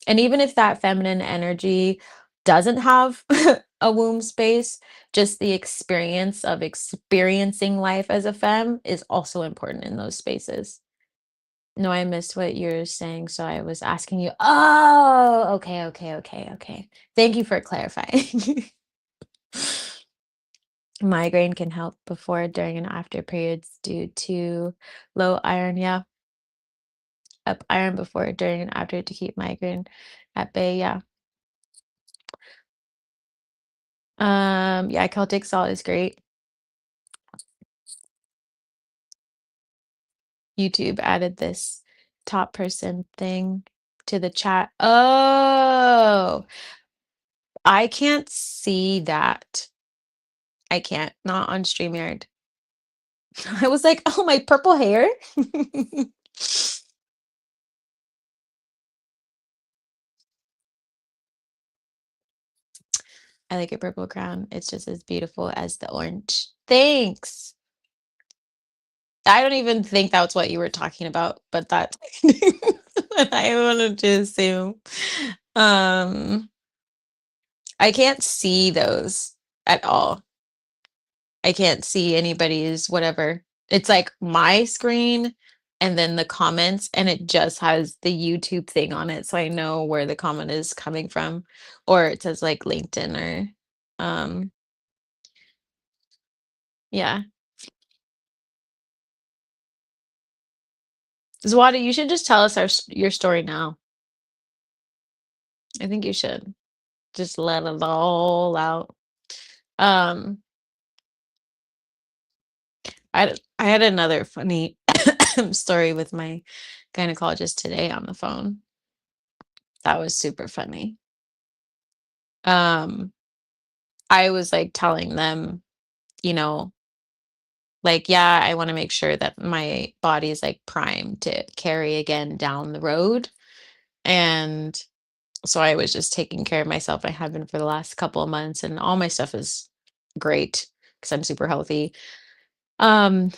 And even if that feminine energy doesn't have a womb space, just the experience of experiencing life as a femme is also important in those spaces. No, I missed what you're saying, so I was asking you. Oh, okay, okay, okay, okay. Thank you for clarifying. Migraine can help before, during, and after periods due to low iron. Yeah, up iron before, during, and after to keep migraine at bay. Yeah. Yeah, Celtic salt is great. YouTube added this top person thing to the chat. Oh, I can't see that. I can't, not on StreamYard. I was like, "Oh, my purple hair?" I like a purple crown. It's just as beautiful as the orange. Thanks. I don't even think that's what you were talking about, but that I wanted to assume. Um, I can't see those at all. I can't see anybody's whatever. It's like my screen and then the comments, and it just has the YouTube thing on it, so I know where the comment is coming from, or it says like LinkedIn or yeah. Zwada, you should just tell us your story now. I think you should just let it all out. Um, I had another funny story with my gynecologist today on the phone. That was super funny. Um, I was like telling them, you know, like, yeah, I want to make sure that my body is like primed to carry again down the road. And so I was just taking care of myself. I have been for the last couple of months, and all my stuff is great because I'm super healthy. Um,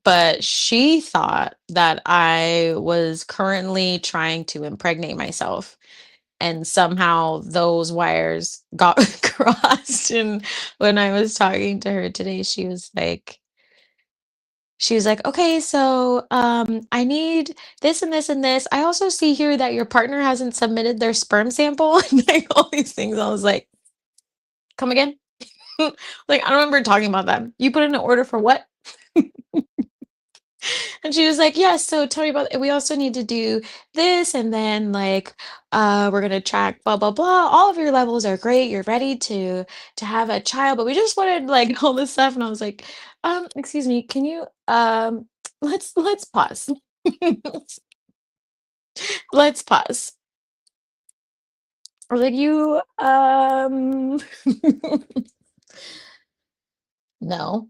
but she thought that I was currently trying to impregnate myself, and somehow those wires got crossed. And when I was talking to her today, she was like, okay, so I need this and this and this. I also see here that your partner hasn't submitted their sperm sample and like all these things. I was like, come again? Like, I don't remember talking about that. You put in an order for what? And she was like, yes, so tell me about it. We also need to do this, and then like we're gonna track blah blah blah. All of your levels are great. You're ready to have a child, but we just wanted like all this stuff. And I was like, excuse me, can you let's pause. Let's pause. Or like you no,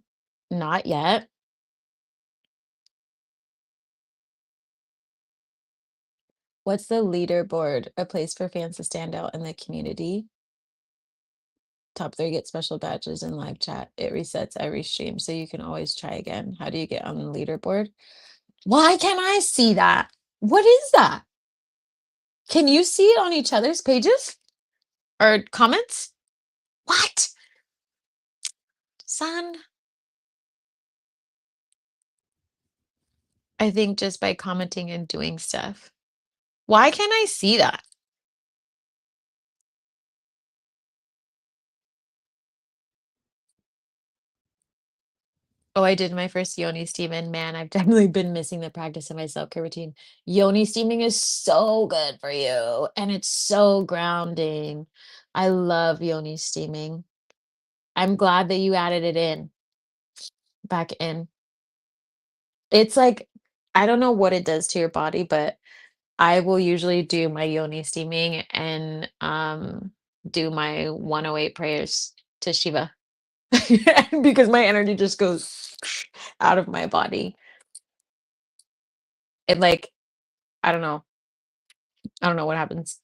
not yet. What's the leaderboard? A place for fans to stand out in the community. Top three get special badges in live chat. It resets every stream, so you can always try again. How do you get on the leaderboard? Why can't I see that? What is that? Can you see it on each other's pages or comments? What? Son, I think just by commenting and doing stuff. Why can't I see that? Oh, I did my first yoni steam, and man, I've definitely been missing the practice of my self-care routine. Yoni steaming is so good for you, and it's so grounding. I love yoni steaming. I'm glad that you added it in, back in. It's like, I don't know what it does to your body, but I will usually do my yoni steaming and do my 108 prayers to Shiva because my energy just goes out of my body. It like, I don't know. I don't know what happens.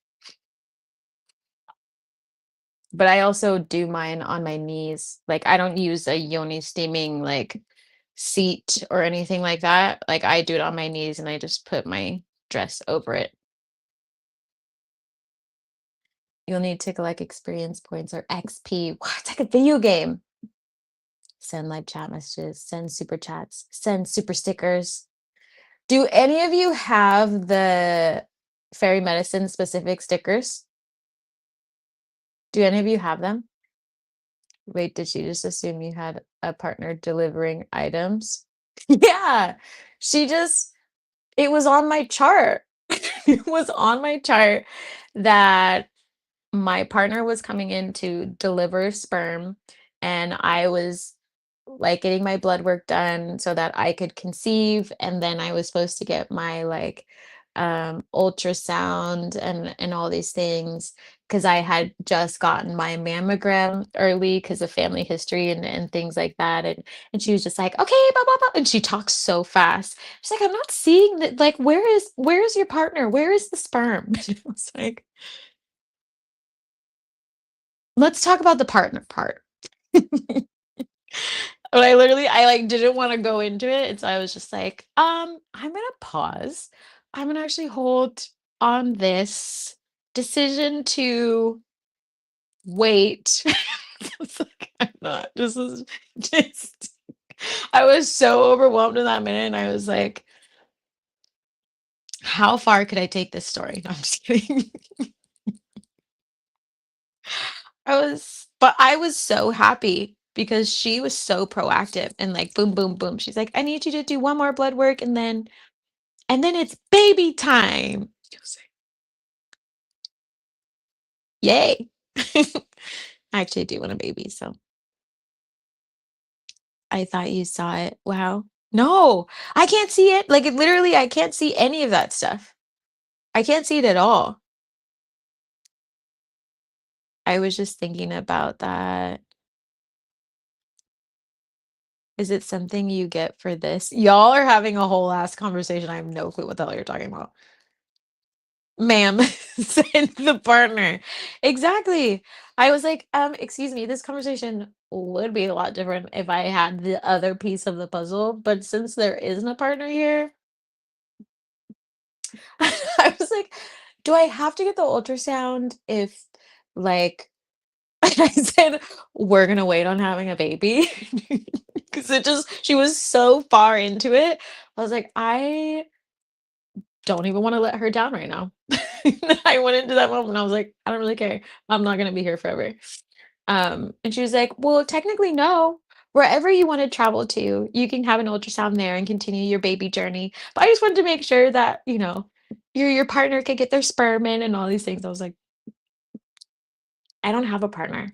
But I also do mine on my knees. Like I don't use a yoni steaming like seat or anything like that. Like I do it on my knees and I just put my dress over it. You'll need to collect experience points or XP. What? It's like a video game. Send live chat messages, send super chats, send super stickers. Do any of you have the fairy medicine specific stickers? Do any of you have them? Wait, did she just assume you had a partner delivering items? Yeah, she just, it was on my chart. It was on my chart that my partner was coming in to deliver sperm, and I was like getting my blood work done so that I could conceive, and then I was supposed to get my like ultrasound and all these things because I had just gotten my mammogram early because of family history and things like that. And she was just like, okay, blah blah blah. And she talks so fast. She's like, I'm not seeing that, like, where is your partner? Where is the sperm? I was like, let's talk about the partner part. But I literally, I like didn't want to go into it. And so I was just like, I'm gonna pause. I'm gonna actually hold on this decision to wait. It's like, I'm not. This is just I was so overwhelmed in that minute. And I was like, how far could I take this story? No, I'm just kidding. But I was so happy because she was so proactive and like boom, boom, boom. She's like, I need you to do one more blood work and then it's baby time. I was like, yay. I actually do want a baby, so I thought you saw it. Wow. No, I can't see it. Like it literally, I can't see any of that stuff. I can't see it at all. I was just thinking about that. Is it something you get for this? Y'all are having a whole ass conversation. I have no clue what the hell you're talking about. Ma'am, said the partner. Exactly. I was like, excuse me, this conversation would be a lot different if I had the other piece of the puzzle, but since there isn't a partner here, I was like, do I have to get the ultrasound if like I said we're gonna wait on having a baby? Because it just she was so far into it. I was like, I don't even want to let her down right now. I went into that moment. I was like, I don't really care. I'm not gonna be here forever. And she was like, well, technically, no. Wherever you want to travel to, you can have an ultrasound there and continue your baby journey. But I just wanted to make sure that, your partner could get their sperm in and all these things. I was like, I don't have a partner.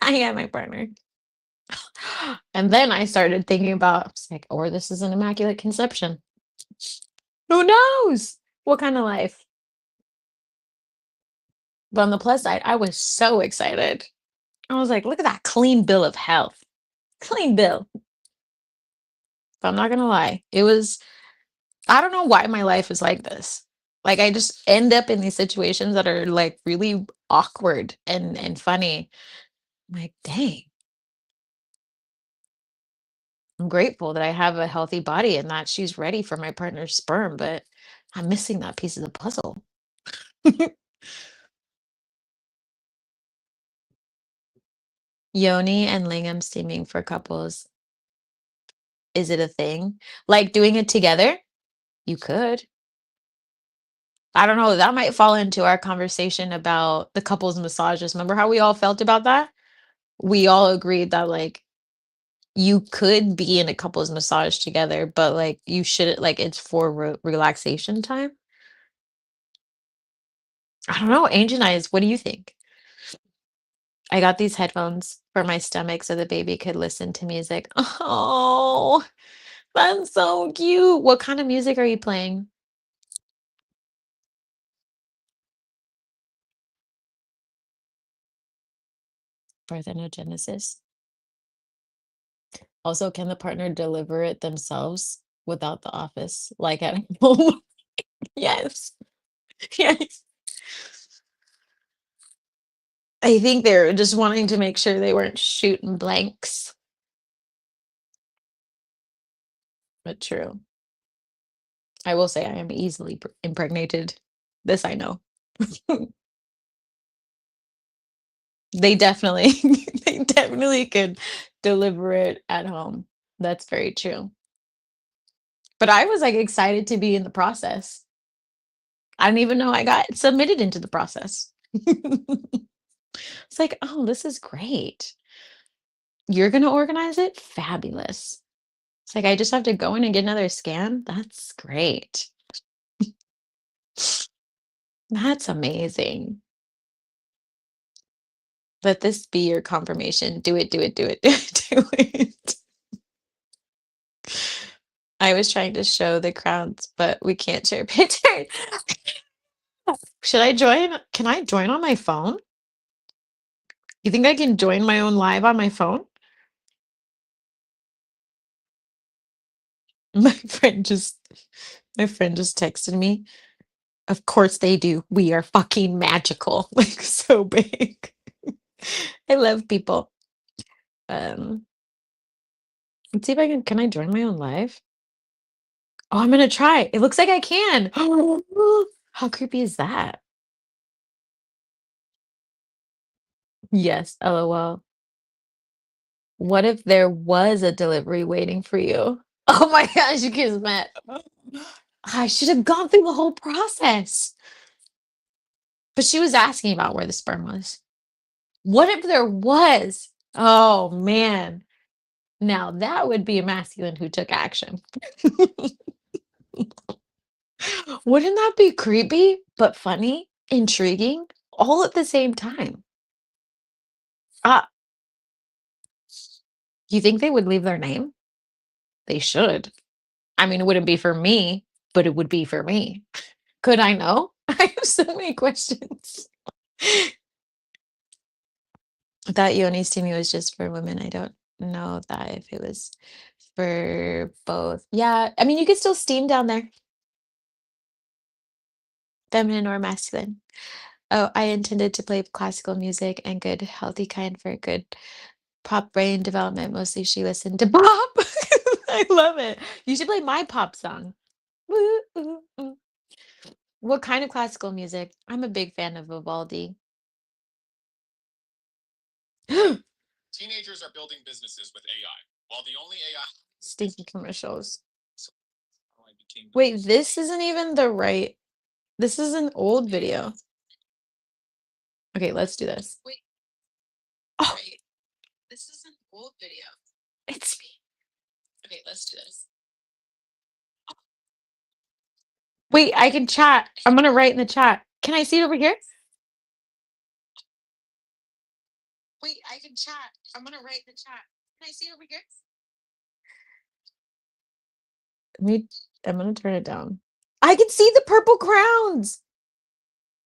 I am my partner. And then I started thinking about, it's like, or this is an immaculate conception. Who knows what kind of life? But on the plus side, I was so excited. I was like, look at that clean bill of health. Clean bill. But I'm not gonna lie. I don't know why my life is like this. Like I just end up in these situations that are like really awkward and funny. I'm like, dang, I'm grateful that I have a healthy body and that she's ready for my partner's sperm, but I'm missing that piece of the puzzle. Yoni and lingam steaming for couples. Is it a thing? Like doing it together? You could. I don't know. That might fall into our conversation about the couples massages. Remember how we all felt about that? We all agreed that like you could be in a couples massage together, but like you shouldn't like it's for relaxation time. I don't know. Ancient eyes, what do you think? I got these headphones for my stomach so the baby could listen to music. Oh, that's so cute. What kind of music are you playing? Parthenogenesis. Also, can the partner deliver it themselves without the office, like at home? Yes. Yes. I think they're just wanting to make sure they weren't shooting blanks. But true. I will say I am easily impregnated. This I know. They definitely they definitely could deliver it at home. That's very true. But I was like excited to be in the process. I didn't even know I got submitted into the process. It's like, oh, this is great. You're gonna organize it? Fabulous. It's like I just have to go in and get another scan. That's great. That's amazing. Let this be your confirmation. Do it, do it, do it, do it, do it. I was trying to show the crowds, but we can't share pictures. Should I join? Can I join on my phone? You think I can join my own live on my phone? My friend just my friend just texted me. Of course they do. We are fucking magical. Like so big. I love people. Um, let's see if can I join my own live? Oh, I'm gonna try. It looks like I can. How creepy is that? Yes, LOL. What if there was a delivery waiting for you? Oh my gosh, you guys met. I should have gone through the whole process. But she was asking about where the sperm was. What if there was? Oh man. Now that would be a masculine who took action. Wouldn't that be creepy, but funny, intriguing, all at the same time? Ah, you think they would leave their name? They should. I mean, it wouldn't be for me, but it would be for me. Could I know? I have so many questions. That Yoni steaming was just for women. I don't know that if it was for both. Yeah, I mean, you could still steam down there, feminine or masculine. Oh, I intended to play classical music and good, healthy kind for good pop brain development. Mostly she listened to pop. I love it. You should play my pop song. Woo, ooh, ooh. What kind of classical music? I'm a big fan of Vivaldi. Teenagers are building businesses with AI, while the only AI stinky commercials. Wait, this isn't even the right. This is an old video. Okay, let's do this. Wait. Oh, this is an old video. It's me. Okay, let's do this. Wait, I can chat. I'm gonna write in the chat. Can I see it over here? Wait, I can chat. I'm gonna write in the chat. Can I see over here? Me, I'm gonna turn it down. I can see the purple crowns.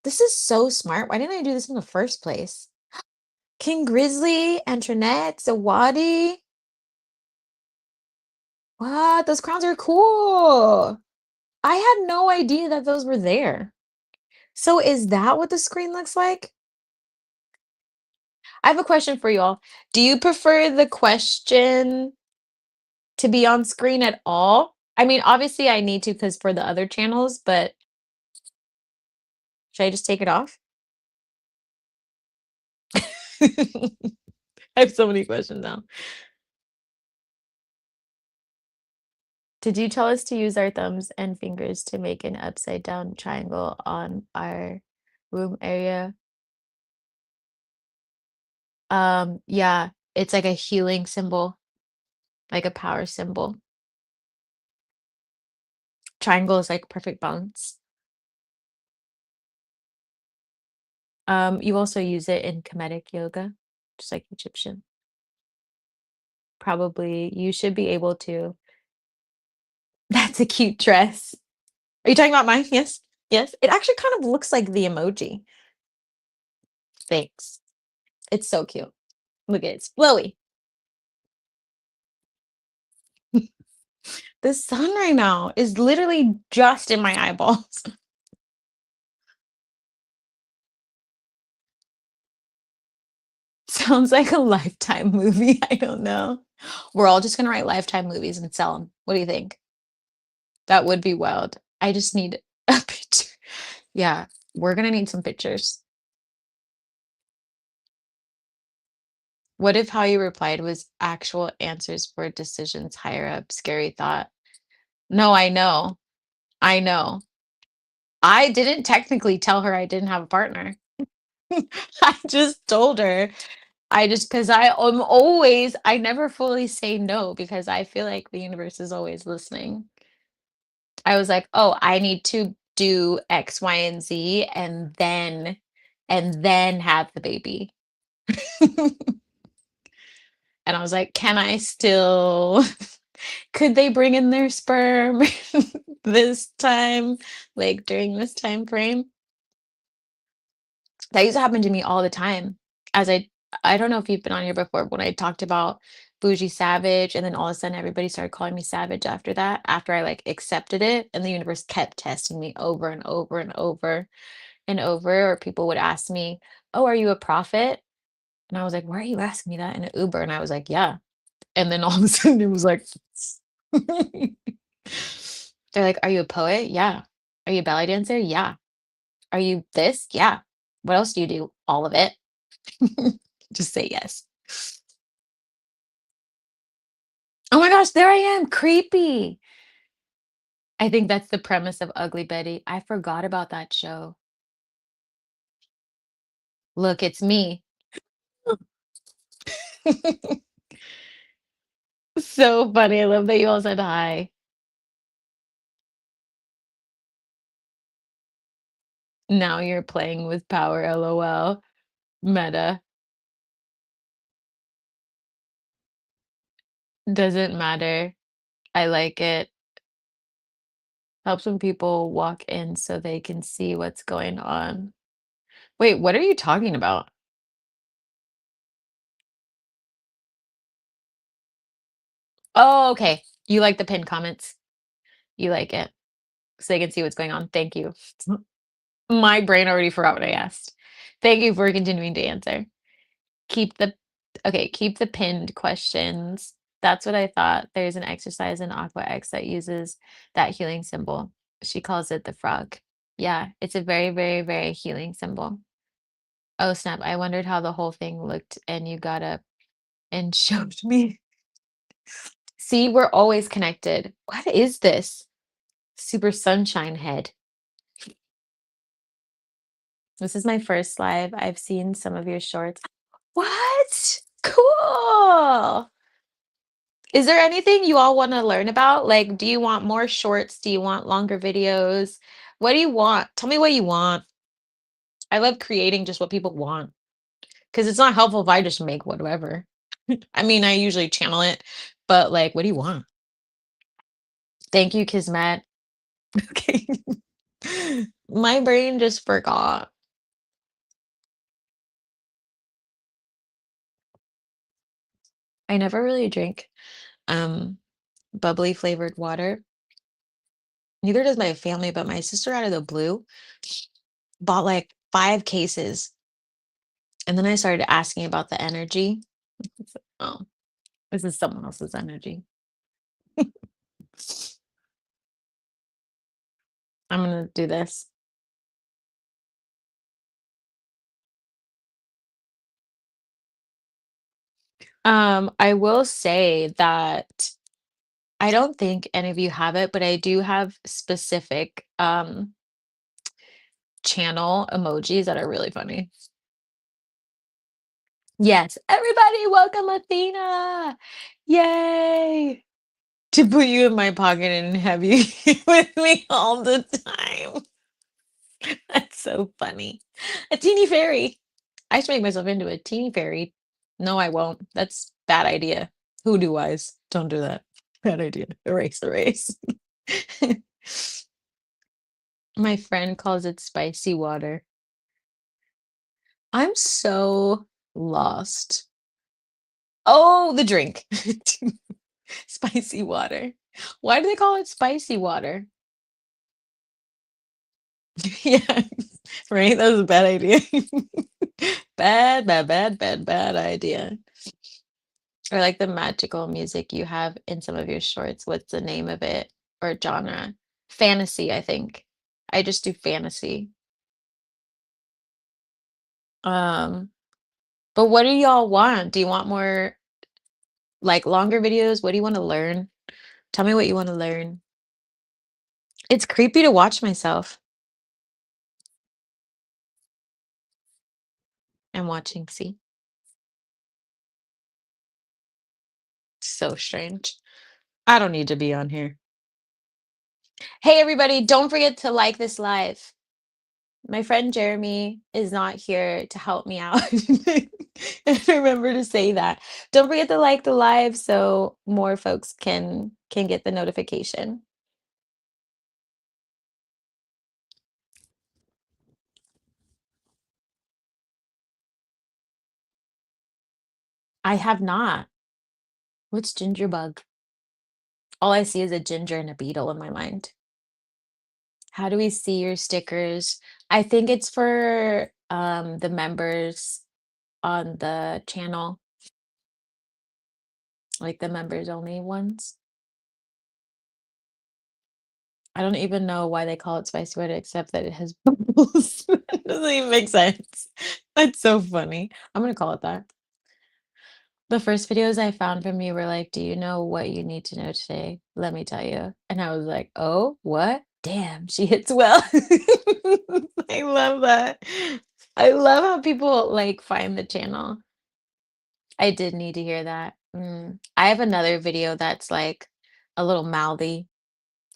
This is so smart. Why didn't I do this in the first place? King Grizzly, Antoinette, Zawadi. What? Those crowns are cool. I had no idea that those were there. So is that what the screen looks like? I have a question for you all. Do you prefer the question to be on screen at all? I mean, obviously I need to because for the other channels, but should I just take it off? I have so many questions now. Did you tell us to use our thumbs and fingers to make an upside down triangle on our room area? Yeah, it's like a healing symbol, like a power symbol. Triangle is like perfect balance. You also use it in Kemetic yoga, just like Egyptian. Probably you should be able to. That's a cute dress. Are you talking about mine? Yes. Yes. It actually kind of looks like the emoji. Thanks. It's so cute. Look at it. It's flowy. The sun right now is literally just in my eyeballs. Sounds like a Lifetime movie. I don't know. We're all just gonna write Lifetime movies and sell them. What do you think? That would be wild. I just need a picture. Yeah, we're gonna need some pictures. What if how you replied was actual answers for decisions higher up? Scary thought. No, I know. I know. I didn't technically tell her I didn't have a partner. I just told her. I just because I am always, I never fully say no because I feel like the universe is always listening. I was like, oh, I need to do X, Y, and Z and then have the baby. And I was like, can I still could they bring in their sperm this time, like during this time frame? That used to happen to me all the time. As I don't know if you've been on here before when I talked about Bougie Savage, and then all of a sudden everybody started calling me Savage after that, after I like accepted it, and the universe kept testing me over and over and over and over. Or people would ask me, "Oh, are you a prophet?" And I was like, "Why are you asking me that in an Uber?" And I was like, "Yeah." And then all of a sudden it was like, they're like, "Are you a poet?" "Yeah." "Are you a ballet dancer?" "Yeah." "Are you this?" "Yeah." "What else do you do?" "All of it." Just say yes. Oh my gosh, there I am, creepy. I think that's the premise of Ugly Betty. I forgot about that show. Look, it's me. So funny. I love that you all said hi. Now you're playing with power, LOL. Meta. Doesn't matter. I like it. Helps when people walk in so they can see what's going on. Wait, what are you talking about? Oh, okay. You like the pinned comments. You like it. So they can see what's going on. Thank you. My brain already forgot what I asked. Thank you for continuing to answer. Keep the okay, keep the pinned questions. That's what I thought. There's an exercise in Aqua X that uses that healing symbol. She calls it the frog. Yeah, it's a very, very, very healing symbol. Oh, snap. I wondered how the whole thing looked, and you got up and showed me. See, we're always connected. What is this? Super sunshine head. This is my first live. I've seen some of your shorts. What? Cool. Is there anything you all want to learn about? Like, do you want more shorts? Do you want longer videos? What do you want? Tell me what you want. I love creating just what people want because it's not helpful if I just make whatever. I mean, I usually channel it, but like, what do you want? Thank you, Kismet. Okay. My brain just forgot. I never really drink um bubbly flavored water. Neither does my family, but my sister out of the blue bought like 5 cases. And then I started asking about the energy. Oh, this is someone else's energy. I'm gonna do this. I will say that I don't think any of you have it, but I do have specific channel emojis that are really funny. Yes, everybody, welcome Athena. Yay! To put you in my pocket and have you here with me all the time. That's so funny. A teeny fairy. I should make myself into a teeny fairy. No, I won't. That's bad idea. Hoodoo eyes. Don't do that. Bad idea. Erase, erase. My friend calls it spicy water. I'm so lost. Oh, the drink. Spicy water. Why do they call it spicy water? Yeah, right? That was a bad idea. Bad, bad, bad, bad, bad idea. Or like the magical music you have in some of your shorts. What's the name of it or genre? Fantasy, I think. I just do fantasy. Um, but what do y'all want? Do you want more like longer videos? What do you want to learn? Tell me what you want to learn. It's creepy to watch myself. I'm watching, see? So strange. I don't need to be on here. Hey, everybody, don't forget to like this live. My friend Jeremy is not here to help me out. And remember to say that. Don't forget to like the live so more folks can get the notification. I have not. What's ginger bug? All I see is a ginger and a beetle in my mind. How do we see your stickers? I think it's for the members on the channel, like the members only ones. I don't even know why they call it spicy water except that it has bubbles. That doesn't even make sense. That's so funny. I'm gonna call it that. The first videos I found from you were like, "Do you know what you need to know today? Let me tell you." And I was like, "Oh, what? Damn, she hits well." I love that. I love how people like find the channel. I did need to hear that. I have another video that's like a little mouthy.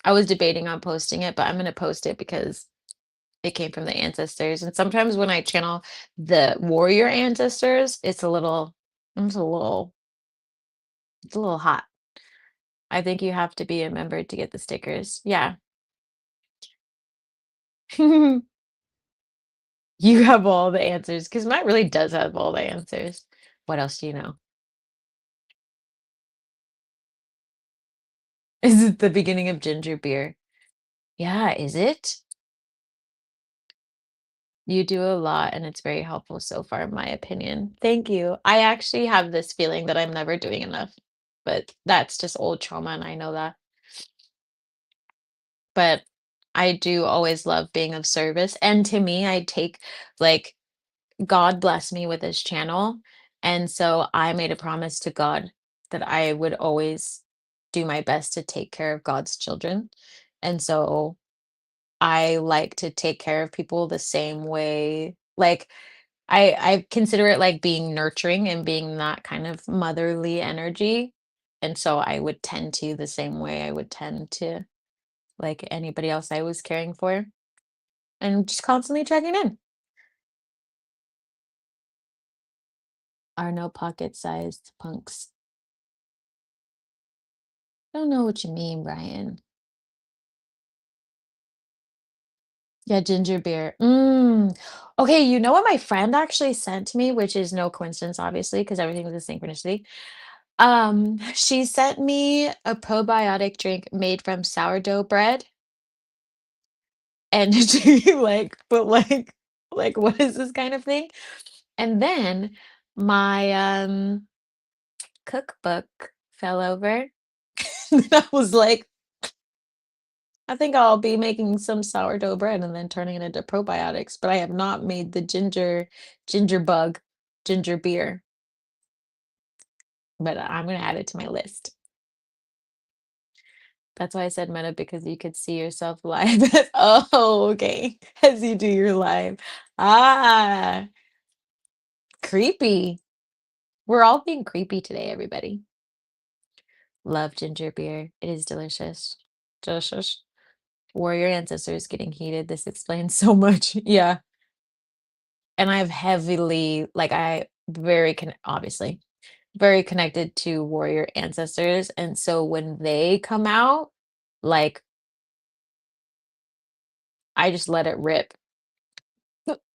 I was debating on posting it, but I'm gonna post it because it came from the ancestors. And sometimes when I channel the warrior ancestors, it's a little, it's a little hot. I think you have to be a member to get the stickers. Yeah. You have all the answers because Matt really does have all the answers. What else do you know? Is it the beginning of ginger beer? Yeah, is it? You do a lot and it's very helpful so far, in my opinion. Thank you. I actually have this feeling that I'm never doing enough, but that's just old trauma and I know that. But I do always love being of service. And to me, I take like God bless me with his channel. And so I made a promise to God that I would always do my best to take care of God's children. And so I like to take care of people the same way. Like I consider it like being nurturing and being that kind of motherly energy. And so I would tend to the same way I would tend to like anybody else I was caring for and just constantly checking in. are no pocket-sized punks. I don't know what you mean, Brian. Yeah, ginger beer. Okay, you know what my friend actually sent to me, which is no coincidence, obviously, because everything was a synchronicity. She sent me a probiotic drink made from sourdough bread, and she like, what is this kind of thing? And then my cookbook fell over. And I was like, I think I'll be making some sourdough bread and then turning it into probiotics, but I have not made the ginger bug ginger beer, but I'm gonna add it to my list. That's why I said meta because you could see yourself live. Oh, okay. As you do your live. Ah, creepy. We're all being creepy today, everybody. Love ginger beer. It is delicious. Delicious. Warrior ancestors getting heated. This explains so much. Yeah. And I've heavily, like, I very obviously very connected to warrior ancestors. And so when they come out, like, I just let it rip.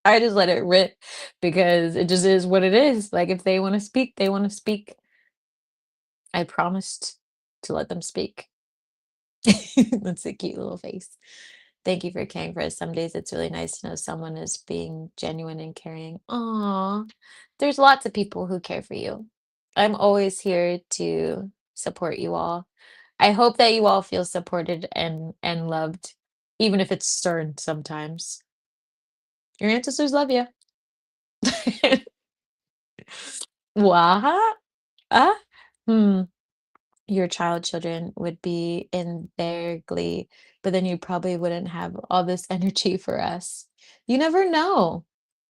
I just let it rip because it just is what it is. Like, if they want to speak, they want to speak. I promised to let them speak. That's a cute little face. Thank you for caring for us. Some days it's really nice to know someone is being genuine and caring. Aw, there's lots of people who care for you. I'm always here to support you all. I hope that you all feel supported and loved, even if it's stern sometimes. Your ancestors love you. What? Ah? Hmm. Your children would be in their glee, but then you probably wouldn't have all this energy for us. You never know.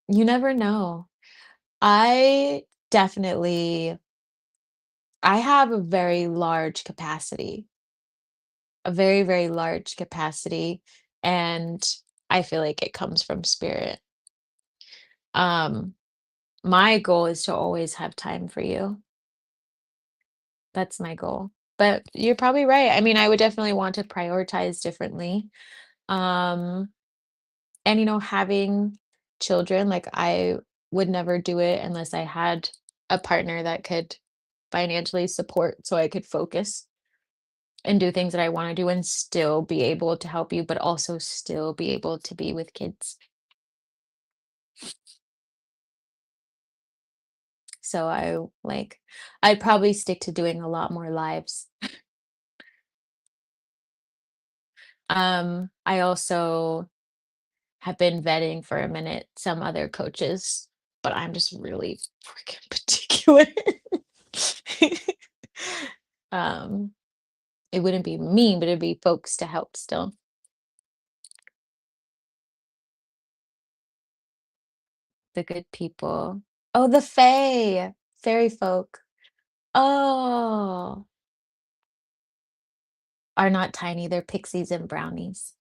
You never know. I definitely I have a very large capacity, a very, very large capacity, and I feel like it comes from spirit. Um, my goal is to always have time for you. That's my goal. But you're probably right. I mean, I would definitely want to prioritize differently. Um, and having children, like I would never do it unless I had a partner that could financially support so I could focus and do things that I want to do and still be able to help you, but also still be able to be with kids. So I'd probably stick to doing a lot more lives. I also have been vetting for a minute some other coaches, but I'm just really freaking particular. um, it wouldn't be me, but it'd be folks to help still. The good people. Oh, the Fae, fairy folk. Oh, are not tiny. They're pixies and brownies.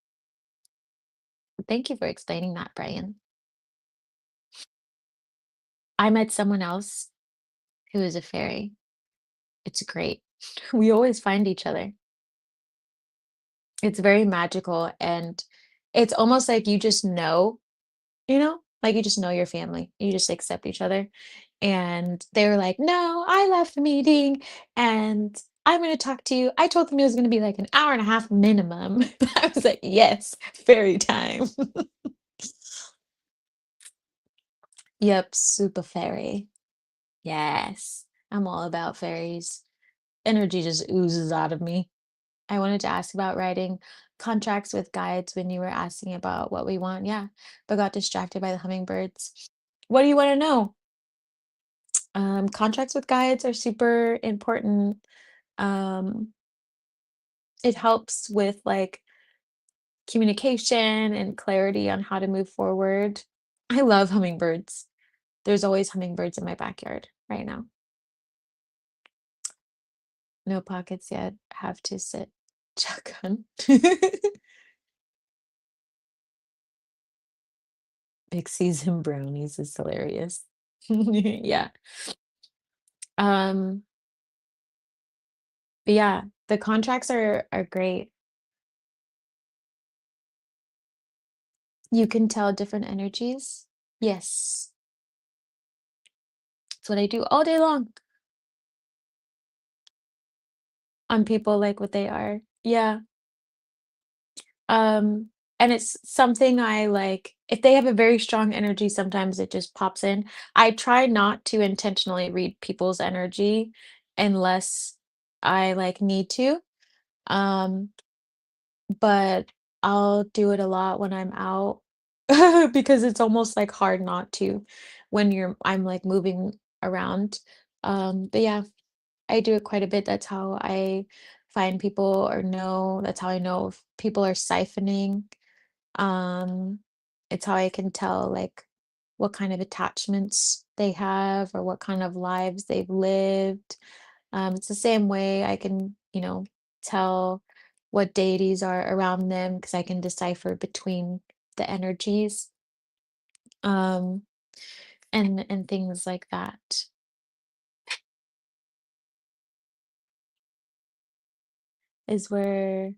Thank you for explaining that, Brian. I met someone else who is a fairy. It's great. We always find each other. It's very magical, and it's almost like you just know, like you just know your family. You just accept each other. And they were like, "No, I left the meeting and I'm going to talk to you." I told them it was going to be like an hour and a half minimum. I was like, "Yes, fairy time." Yep, super fairy. Yes, I'm all about fairies. Energy just oozes out of me. I wanted to ask about writing contracts with guides when you were asking about what we want. Yeah, but got distracted by the hummingbirds. What do you want to know? Contracts with guides are super important. Um, it helps with like communication and clarity on how to move forward. I love hummingbirds. There's always hummingbirds in my backyard right now. No pockets yet. Have to sit. Shotgun. Pixies and brownies is hilarious. Yeah. Um, but yeah, the contracts are great. You can tell different energies. Yes. That's what I do all day long on people like what they are. Yeah. Um, and it's something I like if they have a very strong energy, sometimes it just pops in. I try not to intentionally read people's energy unless I like need to. Um, but I'll do it a lot when I'm out because it's almost like hard not to when I'm like moving around. But yeah, I do it quite a bit. That's how I find people or know. That's how I know if people are siphoning. Um, it's how I can tell like what kind of attachments they have or what kind of lives they've lived. It's the same way I can, tell what deities are around them because I can decipher between the energies, um, and things like that is where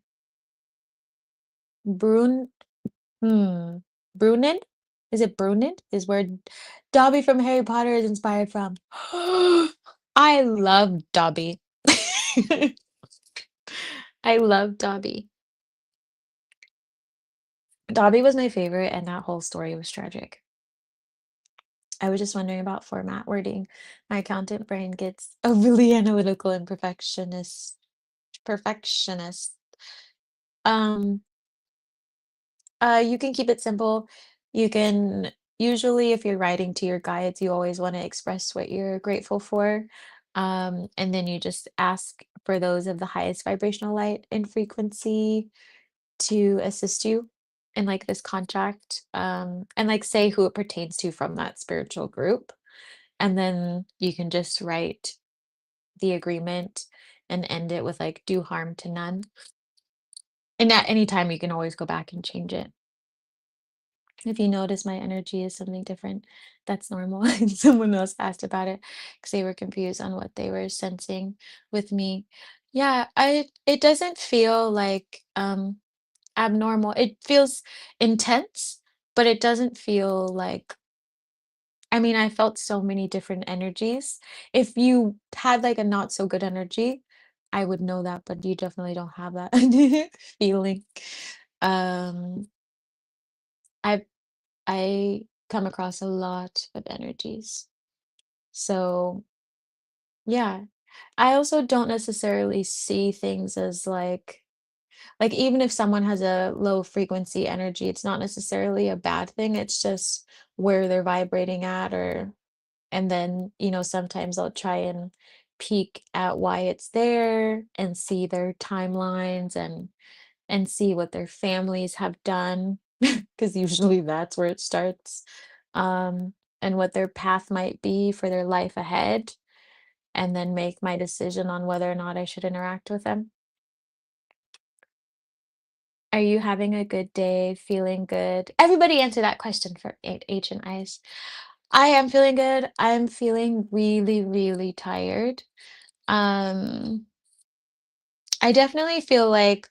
Brun hmm, Brunin? Is it Brunin? Is where Dobby from Harry Potter is inspired from. I love Dobby. I love Dobby. Dobby was my favorite, and that whole story was tragic. I was just wondering about format wording. My accountant brain gets overly analytical and perfectionist. Um, you can keep it simple. You can usually, if you're writing to your guides, you always want to express what you're grateful for. And then you just ask for those of the highest vibrational light and frequency to assist you in like this contract. And like say who it pertains to from that spiritual group. And then you can just write the agreement and end it with like do harm to none. And at any time you can always go back and change it. If you notice my energy is something different, that's normal. And someone else asked about it because they were confused on what they were sensing with me. Yeah, it doesn't feel like abnormal. It feels intense, but it doesn't feel like I mean, I felt so many different energies. If you had like a not so good energy, I would know that, but you definitely don't have that feeling. Um, I I come across a lot of energies. So, yeah. I also don't necessarily see things as like even if someone has a low frequency energy, it's not necessarily a bad thing. It's just where they're vibrating at or and then, sometimes I'll try and peek at why it's there and see their timelines and see what their families have done because usually that's where it starts. And what their path might be for their life ahead, and then make my decision on whether or not I should interact with them. Are you having a good day? Feeling good? Everybody answer that question for H and I's. I am feeling good. I'm feeling really, really tired. Um, I definitely feel like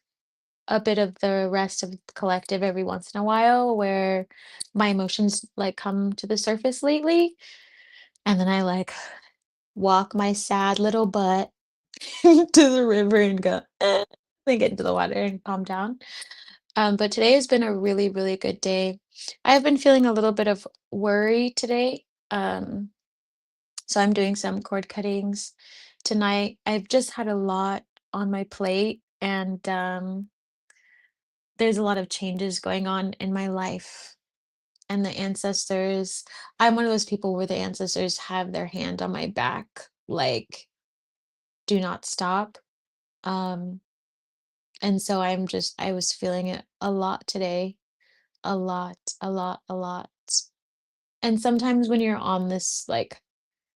a bit of the rest of the collective every once in a while where my emotions like come to the surface lately. And then I like walk my sad little butt to the river and go, then get into the water and calm down. But today has been a really, really good day. I've been feeling a little bit of worry today. So I'm doing some cord cuttings tonight. I've just had a lot on my plate, and there's a lot of changes going on in my life. And the ancestors, I'm one of those people where the ancestors have their hand on my back, like, do not stop. Um, and so I was feeling it a lot today, a lot, a lot, a lot. And sometimes when you're on this like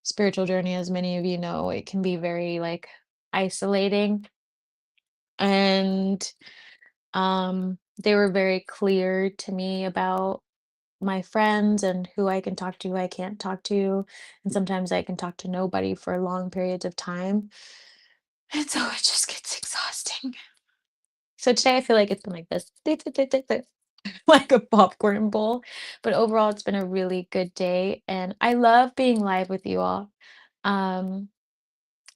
spiritual journey, as many of you know, it can be very like isolating. And they were very clear to me about my friends and who I can talk to, who I can't talk to. And sometimes I can talk to nobody for long periods of time. And so it just gets exhausting. So today I feel like it's been like this, like a popcorn bowl. But overall, it's been a really good day. And I love being live with you all. Um,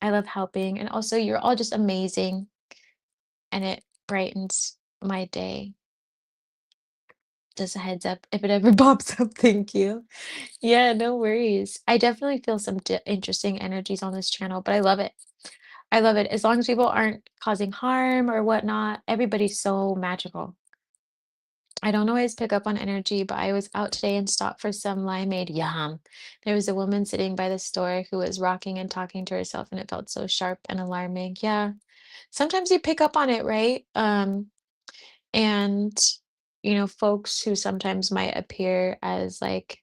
I love helping. And also, you're all just amazing. And it brightens my day. Just a heads up if it ever pops up. Thank you. Yeah, no worries. I definitely feel some interesting energies on this channel, but I love it. I love it. As long as people aren't causing harm or whatnot, everybody's so magical. I don't always pick up on energy, but I was out today and stopped for some limeade. Yum. There was a woman sitting by the store who was rocking and talking to herself, and it felt so sharp and alarming. Yeah. Sometimes you pick up on it, right? And folks who sometimes might appear as like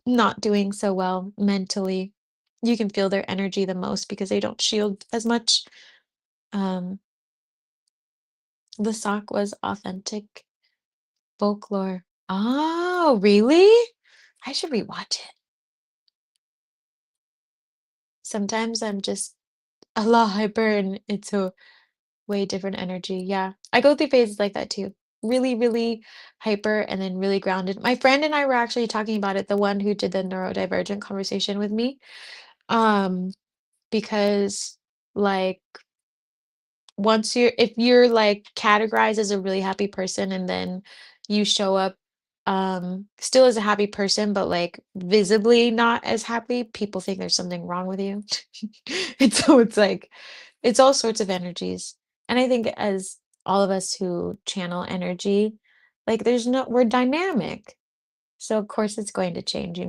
not doing so well mentally, you can feel their energy the most because they don't shield as much. Um, the sock was authentic folklore. Oh, really? I should rewatch it. Sometimes I'm just a lot hyper and it's a way different energy. Yeah. I go through phases like that too. Really, really hyper and then really grounded. My friend and I were actually talking about it, the one who did the neurodivergent conversation with me. Um, because like once you're if you're like categorized as a really happy person and then you show up still as a happy person but like visibly not as happy, people think there's something wrong with you. And so it's like it's all sorts of energies. And I think as all of us who channel energy, like there's no we're dynamic. So of course it's going to change.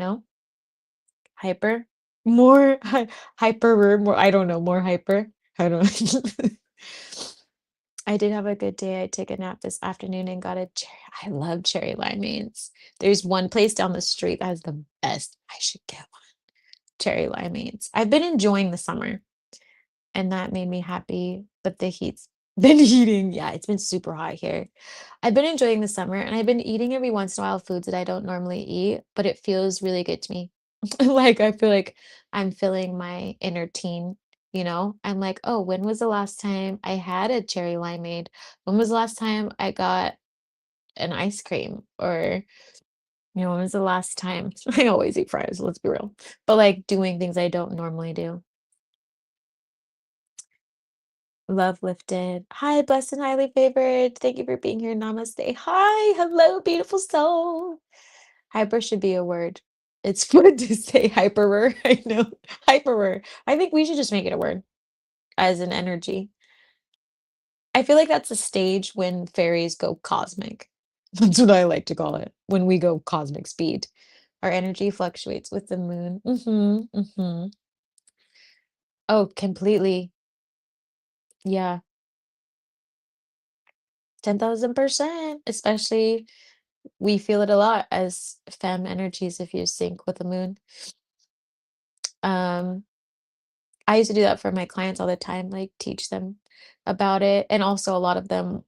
Hyper, more hyper, more I don't know, more hyper. I don't know. I did have a good day. I took a nap this afternoon and got a cherry. I love cherry limeades. There's one place down the street that has the best. I should get one. Cherry limeades. I've been enjoying the summer and that made me happy, but the heat's been heating. Yeah, it's been super hot here. I've been enjoying the summer and I've been eating every once in a while foods that I don't normally eat, but it feels really good to me. Like I feel like I'm filling my inner teen. I'm like, oh, when was the last time I had a cherry limeade? When was the last time I got an ice cream? Or, when was the last time I always eat fries, let's be real. But like doing things I don't normally do. Love lifted. Hi, blessed and highly favored. Thank you for being here. Namaste. Hi, hello, beautiful soul. Hyper should be a word. It's good to say hyperer. I know. Hyperer. I think we should just make it a word as an energy. I feel like that's a stage when fairies go cosmic. That's what I like to call it. When we go cosmic speed. Our energy fluctuates with the moon. Oh, completely. Yeah. 10,000%. Especially we feel it a lot as femme energies if you sync with the moon. Um, I used to do that for my clients all the time, like teach them about it. And also a lot of them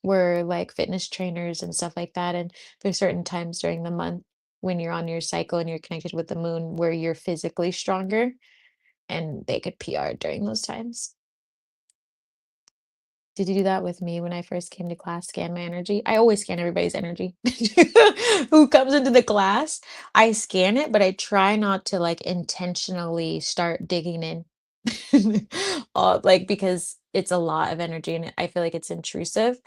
were like fitness trainers and stuff like that. And there's certain times during the month when you're on your cycle and you're connected with the moon where you're physically stronger and they could PR during those times. Did you do that with me when I first came to class? Scan my energy? I always scan everybody's energy who comes into the class. I scan it, but I try not to like intentionally start digging in. Like because it's a lot of energy and I feel like it's intrusive.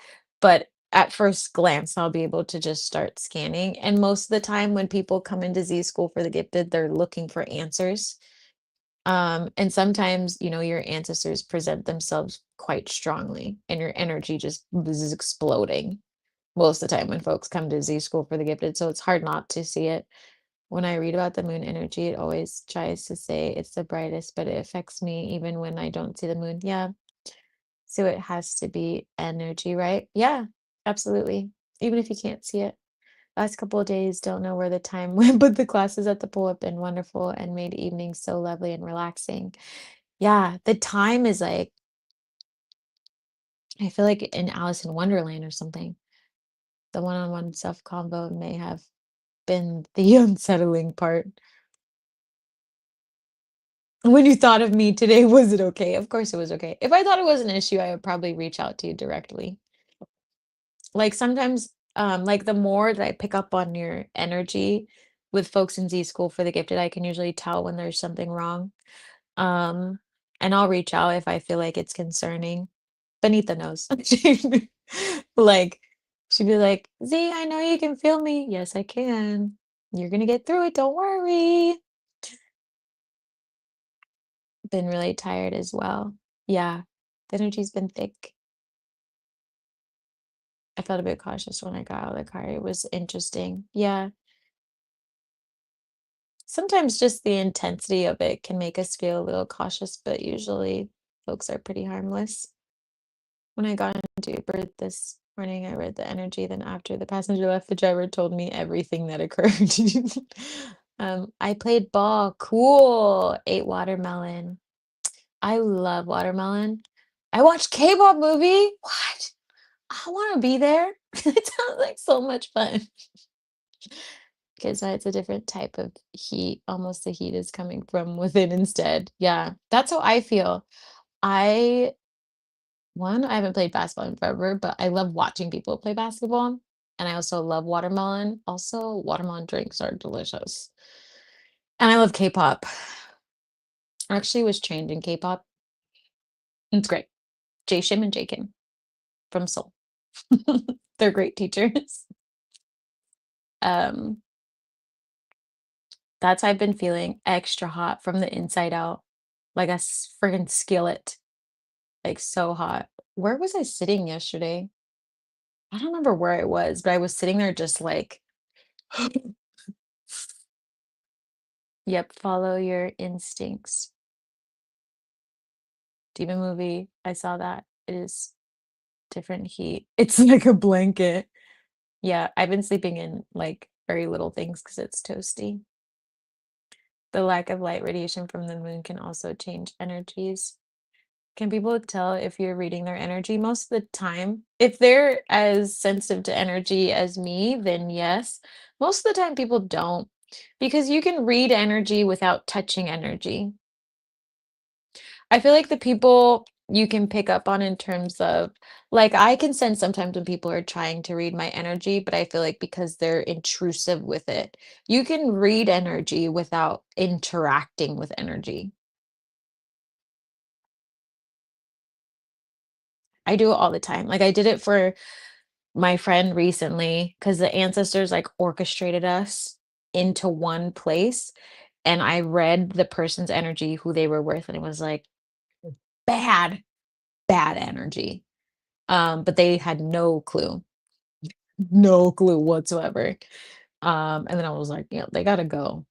But at first glance, I'll be able to just start scanning. And most of the time, when people come into Z School for the Gifted, they're looking for answers. And sometimes, your ancestors present themselves quite strongly and your energy just is exploding most of the time when folks come to Z School for the Gifted. So it's hard not to see it. When I read about the moon energy, it always tries to say it's the brightest, but it affects me even when I don't see the moon. Yeah. So it has to be energy, right? Yeah, absolutely. Even if you can't see it. Last couple of days, don't know where the time went, but the classes at the pool have been wonderful and made evenings so lovely and relaxing. Yeah, the time is like, I feel like in Alice in Wonderland or something. The one-on-one self convo may have been the unsettling part. When you thought of me today, was it okay? Of course it was okay. If I thought it was an issue, I would probably reach out to you directly. Like sometimes, like the more that I pick up on your energy with folks in Z School for the Gifted, I can usually tell when there's something wrong. Um, and I'll reach out if I feel like it's concerning. Benita knows. Like, she'd be like, Z, I know you can feel me. Yes, I can. You're gonna get through it. Don't worry. Been really tired as well. Yeah, the energy's been thick. I felt a bit cautious when I got out of the car. It was interesting. Yeah. Sometimes just the intensity of it can make us feel a little cautious, but usually folks are pretty harmless. When I got into Uber this morning, I read the energy. Then after the passenger left, the driver told me everything that occurred. I played ball. Cool. Ate watermelon. I love watermelon. I watched K-pop movie. What? I want to be there. It sounds like so much fun. Because it's a different type of heat. Almost the heat is coming from within instead. Yeah, that's how I feel. I I haven't played basketball in forever, but I love watching people play basketball. And I also love watermelon. Also, watermelon drinks are delicious. And I love K-pop. I actually was trained in K-pop. It's great. Jay Shim and Jay Kim from Seoul. They're great teachers. Um, that's I've been feeling extra hot from the inside out, like a friggin' skillet, like so hot. Where was I sitting yesterday? I don't remember where I was, but I was sitting there just like, yep, follow your instincts. Demon movie. I saw that. It is different heat. It's like a blanket. Yeah, I've been sleeping in like very little things because it's toasty. The lack of light radiation from the moon can also change energies. Can people tell if you're reading their energy? Most of the time, if they're as sensitive to energy as me, then yes. Most of the time, people don't because you can read energy without touching energy. I feel like the people you can pick up on in terms of like I can sense sometimes when people are trying to read my energy, but I feel like because they're intrusive with it, you can read energy without interacting with energy. I do it all the time. Like I did it for my friend recently because the ancestors like orchestrated us into one place and I read the person's energy, who they were with, and it was like bad, bad energy. But they had no clue. No clue whatsoever. And then I was like, "Yeah, they gotta go."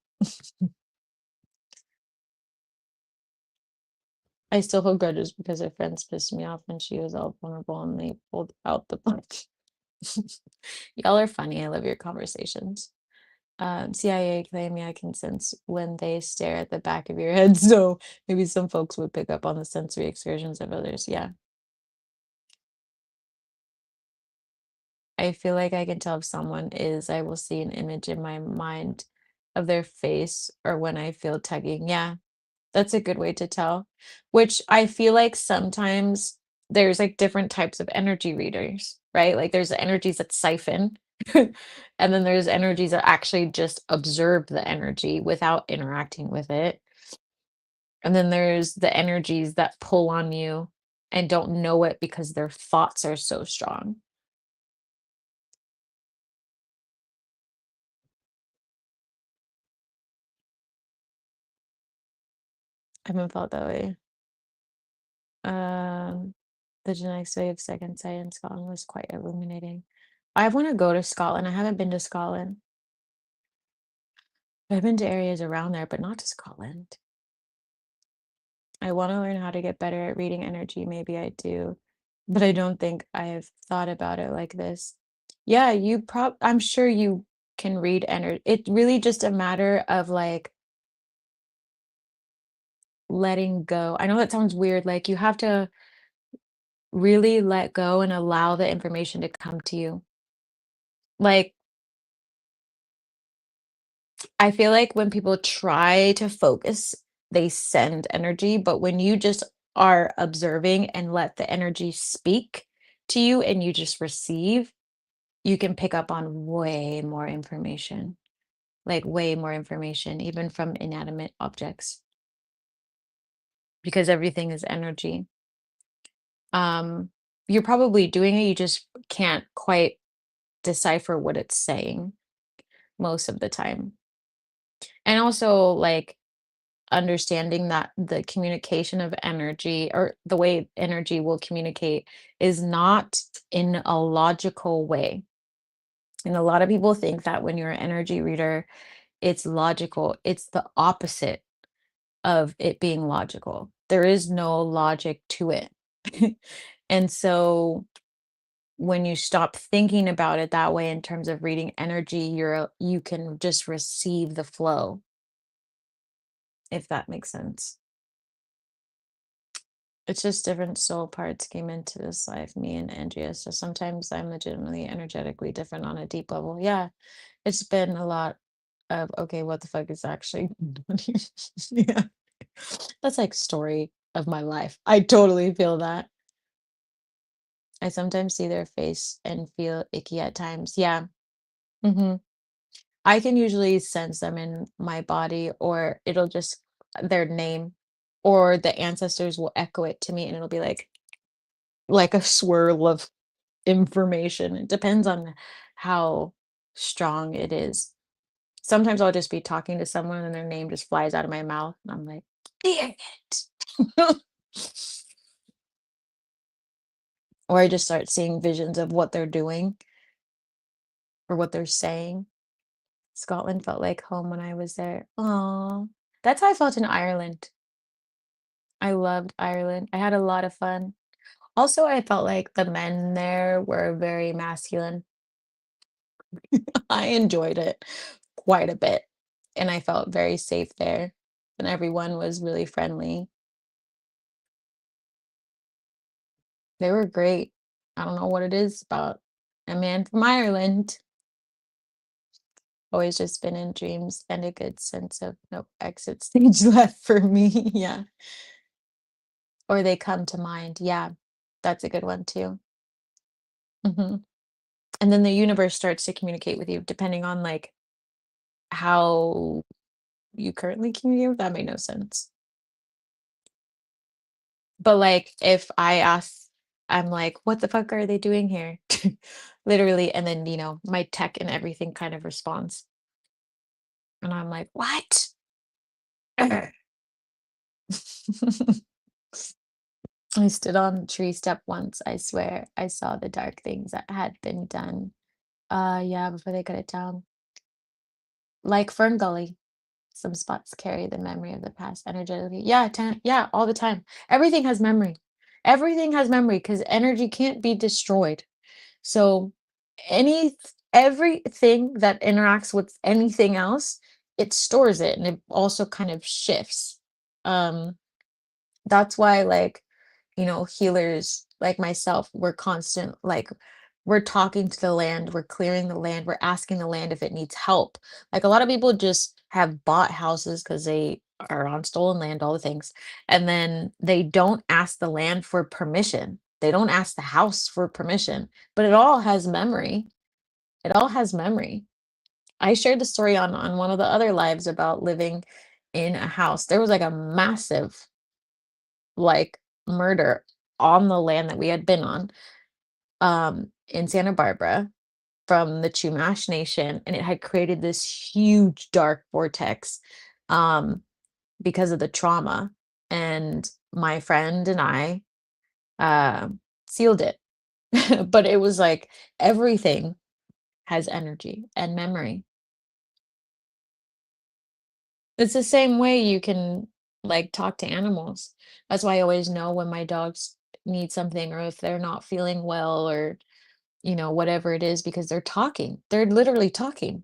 I still hold grudges because her friends pissed me off when she was all vulnerable and they pulled out the punch. Y'all are funny. I love your conversations. CIA claim, yeah, I can sense when they stare at the back of your head. So maybe some folks would pick up on the sensory excursions of others. Yeah. I feel like I can tell if someone is, I will see an image in my mind of their face or when I feel tugging. Yeah. That's a good way to tell, which I feel like sometimes there's like different types of energy readers, right? Like there's the energies that siphon, and then there's energies that actually just observe the energy without interacting with it. And then there's the energies that pull on you and don't know it because their thoughts are so strong. I haven't felt that way. Um, the genetic study of second sight in Scotland was quite illuminating. I want to go to Scotland. I haven't been to Scotland. I've been to areas around there, but not to Scotland. I want to learn how to get better at reading energy. Maybe I do, but I don't think I've thought about it like this. Yeah, I'm sure you can read energy. It's really just a matter of like letting go. I know that sounds weird. Like you have to really let go and allow the information to come to you. Like, I feel like when people try to focus, they send energy, but when you just are observing and let the energy speak to you and you just receive, you can pick up on way more information, like way more information, even from inanimate objects, because everything is energy. Um, you're probably doing it, you just can't quite decipher what it's saying most of the time. And also, like, understanding that the communication of energy or the way energy will communicate is not in a logical way. And a lot of people think that when you're an energy reader, it's logical. It's the opposite of it being logical. There is no logic to it. And so when you stop thinking about it that way in terms of reading energy, you can just receive the flow, if that makes sense. It's just different soul parts came into this life, me and Andrea. So sometimes I'm legitimately energetically different on a deep level. Yeah, it's been a lot of okay, what the fuck is actually going on here? Yeah. That's like story of my life. I totally feel that. I sometimes see their face and feel icky at times. Yeah. Hmm. I can usually sense them in my body, or it'll just their name, or the ancestors will echo it to me, and it'll be like a swirl of information. It depends on how strong it is. Sometimes I'll just be talking to someone and their name just flies out of my mouth, and I'm like, "Dang it." Or I just start seeing visions of what they're doing or what they're saying. Scotland felt like home when I was there. Aw. That's how I felt in Ireland. I loved Ireland. I had a lot of fun. Also, I felt like the men there were very masculine. I enjoyed it quite a bit, and I felt very safe there, and everyone was really friendly. They were great. I don't know what it is about a man from Ireland. Always just been in dreams and a good sense of no exit stage left for me. Yeah. Or they come to mind. Yeah. That's a good one too. Hmm. And then the universe starts to communicate with you depending on like how you currently communicate. That made no sense. But, like, if I ask I'm like, "What the fuck are they doing here?" Literally, and then, my tech and everything kind of responds, and I'm like, "What?" I stood on a tree step once, I swear. I saw the dark things that had been done. Yeah, before they cut it down. Like Fern Gully, some spots carry the memory of the past energetically. Yeah, yeah, all the time. Everything has memory. Everything has memory because energy can't be destroyed. So any everything that interacts with anything else, it stores it and it also kind of shifts. Um, that's why like, healers like myself, we're talking to the land, we're clearing the land, we're asking the land if it needs help. Like a lot of people just have bought houses because they are on stolen land, all the things, and then they don't ask the land for permission. They don't ask the house for permission, but it all has memory. It all has memory. I shared the story on one of the other lives about living in a house. There was like a massive like murder on the land that we had been on in Santa Barbara from the Chumash Nation, and it had created this huge dark vortex um because of the trauma. And my friend and I uh, sealed it. But it was like everything has energy and memory. It's the same way you can like talk to animals. That's why I always know when my dogs need something or if they're not feeling well or whatever it is because they're talking. They're literally talking.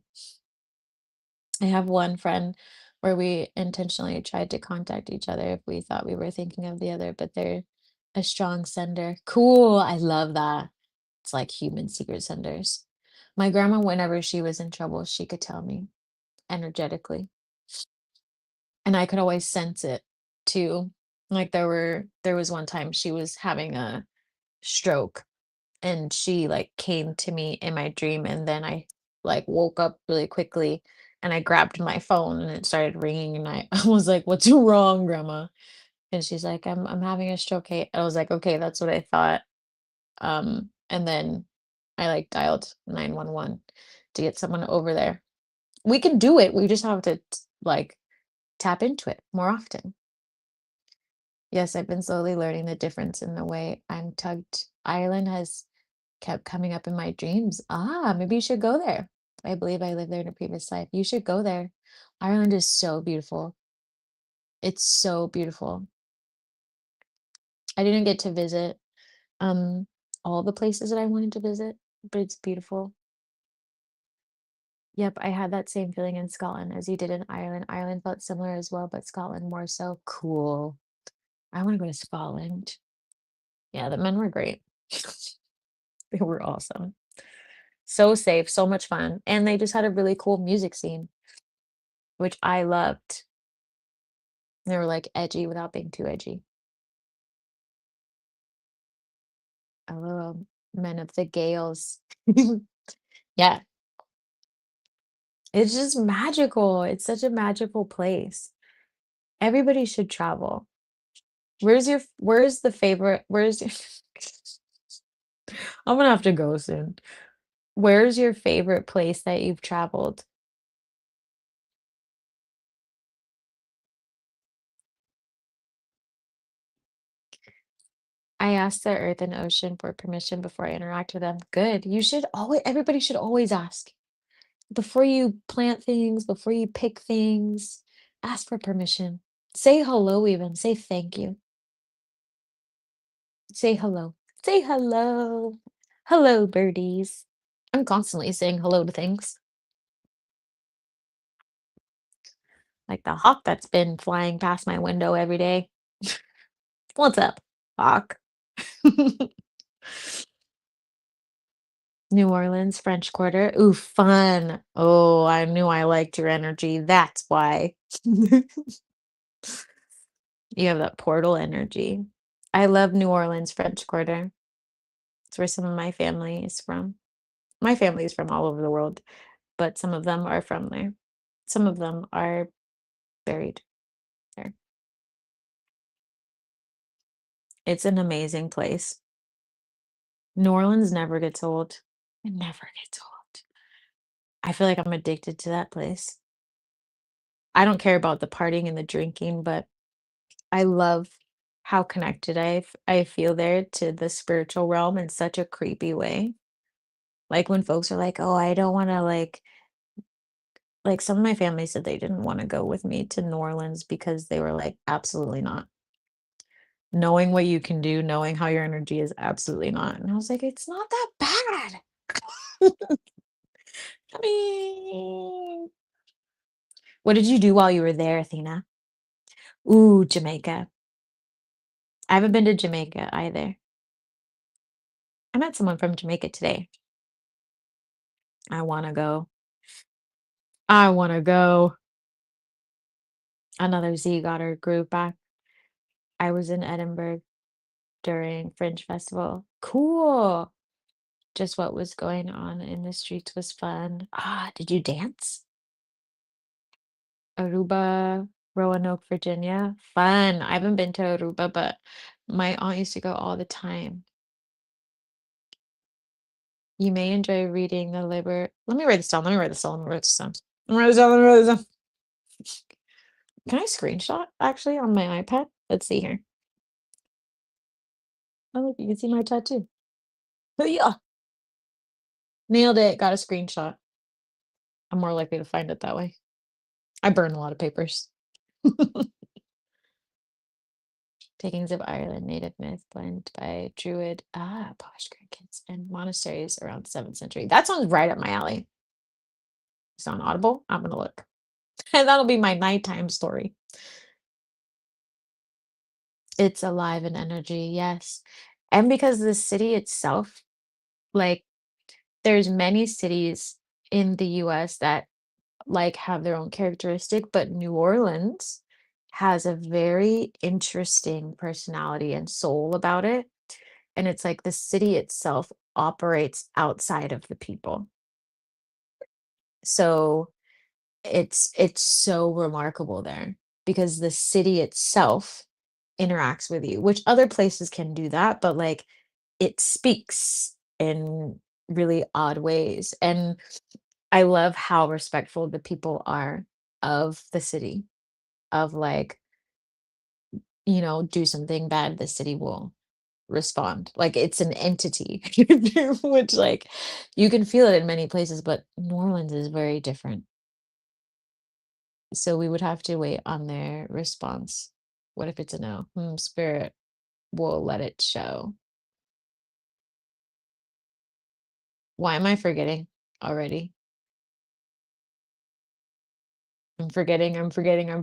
I have one friend where we intentionally tried to contact each other if we thought we were thinking of the other, but they're a strong sender. Cool. I love that. It's like human secret senders. My grandma, whenever she was in trouble, she could tell me energetically, and I could always sense it too. Like there was one time she was having a stroke and she like came to me in my dream and then I like woke up really quickly and I grabbed my phone and it started ringing and I was like, "What's wrong, grandma?" And she's like, I'm having a stroke." Hey, I was like, "Okay, that's what I thought." And then I like dialed 911 to get someone over there. We can do it. We just have to like tap into it more often. Yes, I've been slowly learning the difference in the way I'm tugged. Ireland has kept coming up in my dreams. Ah, maybe you should go there. I believe I lived there in a previous life. You should go there. Ireland is so beautiful. It's so beautiful. I didn't get to visit um all the places that I wanted to visit, but it's beautiful. Yep, I had that same feeling in Scotland as you did in Ireland. Ireland felt similar as well, but Scotland more so. Cool. I want to go to Scotland. Yeah, the men were great. They were awesome. So safe, so much fun. And they just had a really cool music scene, which I loved. They were like edgy without being too edgy. I love Men of the Gales. Yeah, it's just magical. It's such a magical place. Everybody should travel. Where's the favorite? Where's your I'm gonna have to go soon. Where's your favorite place that you've traveled? I ask the earth and ocean for permission before I interact with them. Good. You should always, everybody should always ask. Before you plant things, before you pick things, ask for permission. Say hello, even. Say thank you. Say hello. Say hello. Hello, birdies. I'm constantly saying hello to things, like the hawk that's been flying past my window every day. What's up, hawk? New Orleans, French Quarter. Ooh, fun. Oh, I knew I liked your energy. That's why. You have that portal energy. I love New Orleans, French Quarter. It's where some of my family is from. My family is from all over the world, but some of them are from there. Some of them are buried there. It's an amazing place. New Orleans never gets old. It never gets old. I feel like I'm addicted to that place. I don't care about the partying and the drinking, but I love how connected I feel there to the spiritual realm in such a creepy way. Like when folks are like, "Oh, I don't want to like some of my family said they didn't want to go with me to New Orleans because they were like, absolutely not. Knowing what you can do, knowing how your energy is absolutely not. And I was like, it's not that bad. I mean, what did you do while you were there, Athena? Ooh, Jamaica. I haven't been to Jamaica either. I met someone from Jamaica today. I want to go. I want to go. Another Z got her groove back. I was in Edinburgh during Fringe Festival. Cool. Just what was going on in the streets was fun. Ah, did you dance? Aruba, Roanoke, Virginia. Fun. I haven't been to Aruba, but my aunt used to go all the time. You may enjoy reading the liber. Let me write this down. Let me write this down. Let me write this down. Let me write this down. Let me write this down. Can I screenshot actually on my iPad? Let's see here. Oh, look, you can see my tattoo. Oh, yeah. Nailed it. Got a screenshot. I'm more likely to find it that way. I burn a lot of papers. Takings of Ireland, native myth blend by Druid, posh crickets and monasteries around the 7th century. That sounds right up my alley. It's on Audible. I'm gonna look. And that'll be my nighttime story. It's alive in energy, yes. And because the city itself, like there's many cities in the US that, like, have their own characteristic, but New Orleans has a very interesting personality and soul about it, and it's like the city itself operates outside of the people. So, it's so remarkable there because the city itself interacts with you, which other places can do that, but, like, it speaks in really odd ways, and I love how respectful the people are of the city, of, like, do something bad, the city will respond. Like, it's an entity, which, like, you can feel it in many places, but New Orleans is very different. So we would have to wait on their response. What if it's a no? Spirit will let it show. Why am I forgetting already? I'm forgetting, I'm forgetting. I'm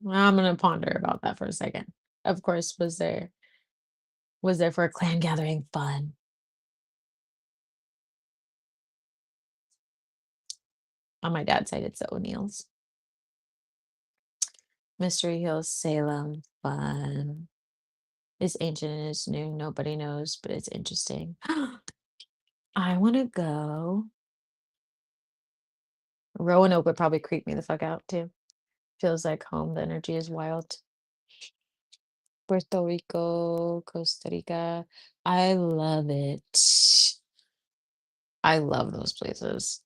gonna ponder about that for a second. Of course, was there for a clan gathering fun. On my dad's side, it's the O'Neills. Mystery Hills, Salem, fun. It's ancient and it's new. Nobody knows, but it's interesting. I want to go. Roanoke would probably creep me the fuck out too. Feels like home. The energy is wild. Puerto Rico, Costa Rica. I love it. I love those places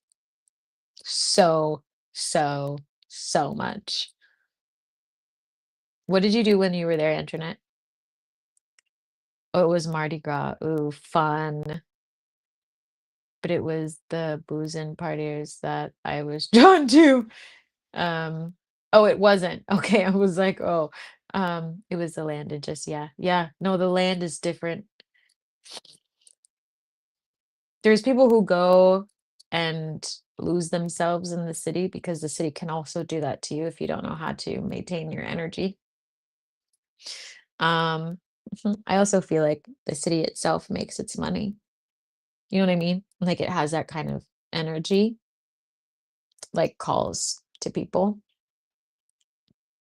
so, so, so much. What did you do when you were there, Internet? Oh, it was Mardi Gras. Ooh, fun. But it was the booze and partiers that I was drawn to. Um, oh, it wasn't. Okay, I was like, oh, it was the land and just yeah, yeah. No, the land is different. There's people who go and lose themselves in the city because the city can also do that to you if you don't know how to maintain your energy. I also feel like the city itself makes its money. You know what I mean? Like it has that kind of energy, like calls to people.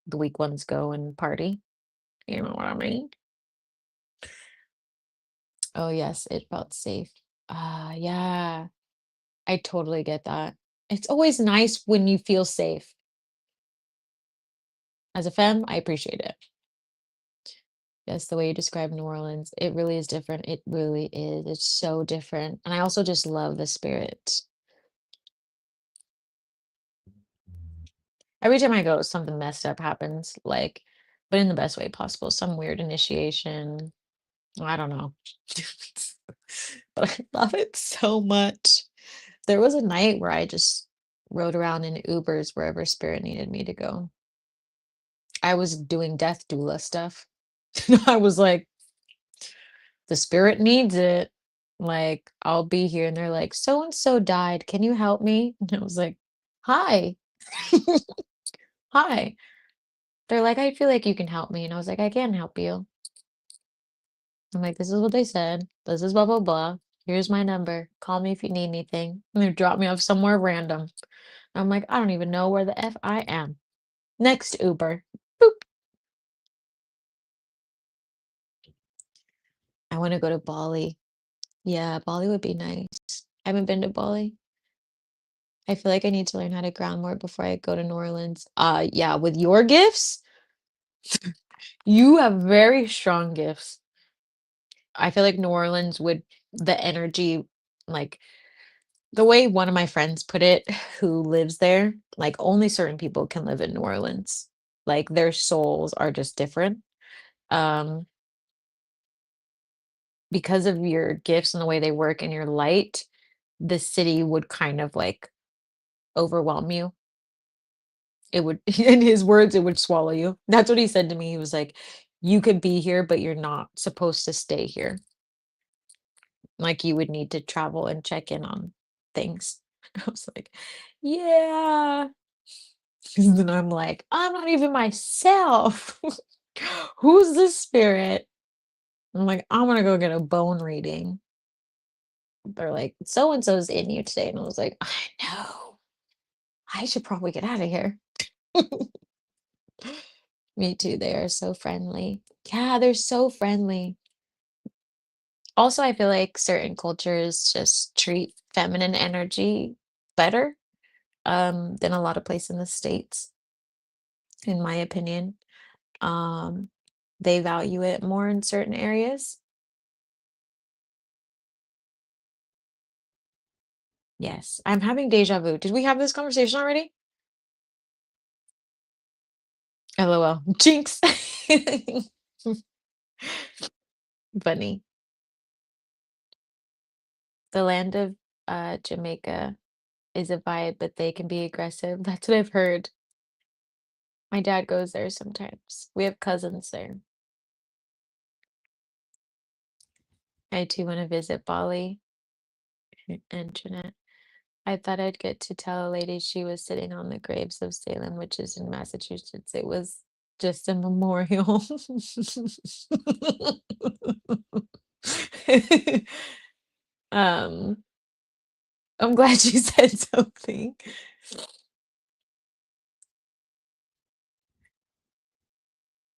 The weak ones go and party. You know what I mean? Oh, yes, it felt safe. Yeah, I totally get that. It's always nice when you feel safe. As a femme, I appreciate it. Yes, the way you describe New Orleans, it really is different. It really is. It's so different. And I also just love the spirit. Every time I go, something messed up happens, like, but in the best way possible. Some weird initiation. I don't know. But I love it so much. There was a night where I just rode around in Ubers wherever spirit needed me to go. I was doing death doula stuff. I was like, the spirit needs it. Like, I'll be here. And they're like, so and so died. Can you help me? And I was like, hi. Hi. They're like, I feel like you can help me. And I was like, I can help you. I'm like, this is what they said. This is blah, blah, blah. Here's my number. Call me if you need anything. And they drop me off somewhere random. I'm like, I don't even know where the F I am. Next Uber. Boop. I want to go to Bali. Yeah, Bali would be nice. I haven't been to Bali. I feel like I need to learn how to ground more before I go to New Orleans. Yeah, with your gifts, you have very strong gifts. I feel like New Orleans would the energy, like the way one of my friends put it, who lives there, like only certain people can live in New Orleans. Like their souls are just different. Um, because of your gifts and the way they work and your light, the city would kind of like overwhelm you. It would, in his words, it would swallow you. That's what he said to me. He was like, you could be here, but you're not supposed to stay here. Like you would need to travel and check in on things. I was like, yeah. And then I'm like, I'm not even myself. Who's the spirit? I'm like, "I wanna go get a bone reading." They're like, "So and so's in you today." And I was like, "I know. I should probably get out of here." Me too. They are so friendly. Yeah, they're so friendly. Also, I feel like certain cultures just treat feminine energy better, than a lot of places in the States, in my opinion. Um, they value it more in certain areas. Yes, I'm having deja vu. Did we have this conversation already? LOL. Jinx. Funny. The land of Jamaica is a vibe, but they can be aggressive. That's what I've heard. My dad goes there sometimes. We have cousins there. I too want to visit Bali and Trinidad. I thought I'd get to tell a lady she was sitting on the graves of Salem witches in Massachusetts. It was just a memorial. um, I'm glad you said something.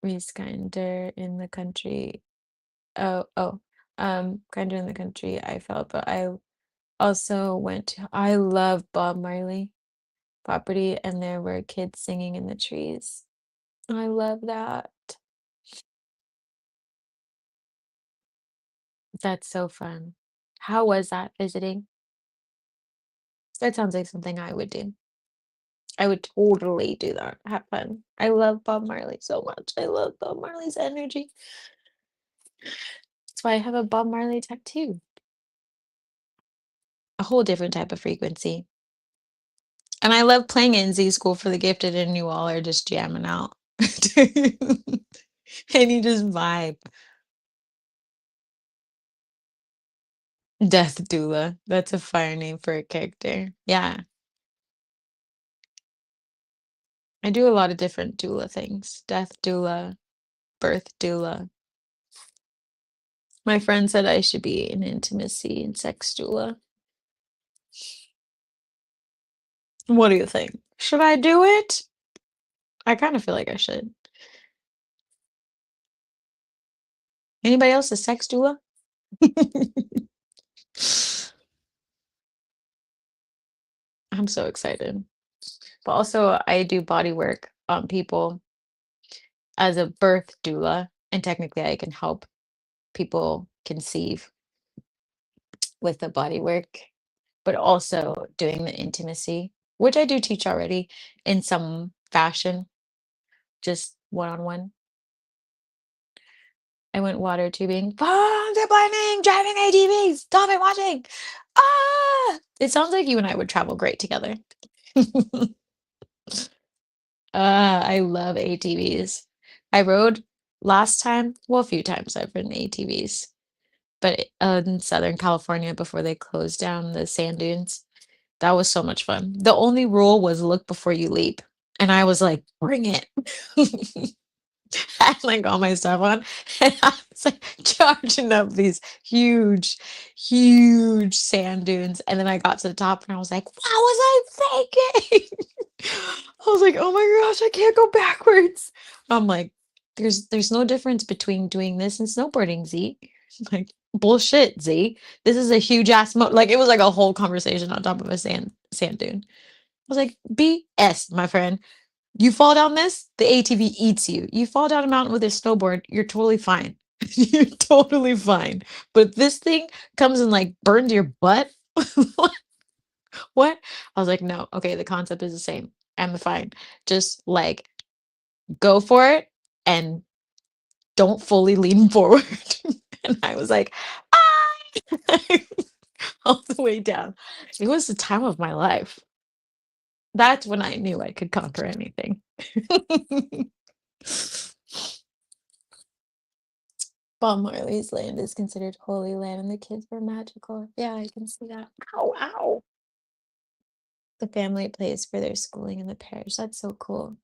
He's kinder in the country. Kinder in the country I felt, but I also went to, I love Bob Marley property, and there were kids singing in the trees. I love that. That's so fun. How was that visiting? That sounds like something I would do. I would totally do that. Have fun. I love Bob Marley so much. I love Bob Marley's energy. That's why I have a Bob Marley tattoo. A whole different type of frequency. And I love playing in Z School for the Gifted, and you all are just jamming out. And you just vibe. Death doula. That's a fire name for a character. Yeah. I do a lot of different doula things. Death doula, birth doula. My friend said I should be an intimacy and sex doula. What do you think? Should I do it? I kind of feel like I should. Anybody else a sex doula? I'm so excited. But also, I do body work on people as a birth doula, and technically, I can help people conceive with the body work, but also doing the intimacy, which I do teach already in some fashion, just one on one. I went water tubing. "Ah, they're blinding, driving ATVs. Stop it watching. Ah!" It sounds like you and I would travel great together. I love ATVs. I rode last time, well, a few times I've ridden ATVs, but in Southern California before they closed down the sand dunes. That was so much fun. The only rule was look before you leap. And I was like, bring it. I had like all my stuff on. And I was like charging up these huge, huge sand dunes. And then I got to the top and I was like, what was I thinking? I was like, oh my gosh, I can't go backwards. I'm like, there's no difference between doing this and snowboarding, Z. Like, bullshit, Z. This is a huge ass like it was like a whole conversation on top of a sand dune. I was like, BS, my friend. You fall down this, the ATV eats you. You fall down a mountain with a snowboard, you're totally fine. You're totally fine. But this thing comes and like burns your butt. What? I was like, no, okay, the concept is the same. I'm fine. Just like go for it and don't fully lean forward. And I was like, ah! All the way down. It was the time of my life. That's when I knew I could conquer anything. Bob Marley's land is considered holy land, and the kids were magical. Yeah, I can see that. Ow, ow. The family pays for their schooling in the parish. That's so cool.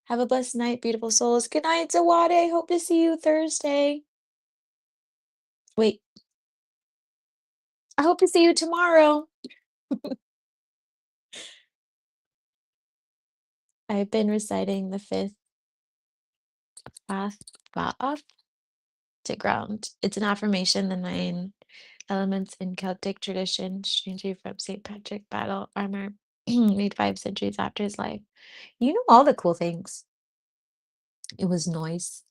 Have a blessed night, beautiful souls. Good night, Zawade. Hope to see you Thursday. Wait, I hope to see you tomorrow. I've been reciting the fifth path off to ground. It's an affirmation, the nine elements in Celtic tradition, strangely from St. Patrick battle armor made 5 centuries after his life. You know all the cool things. It was noise.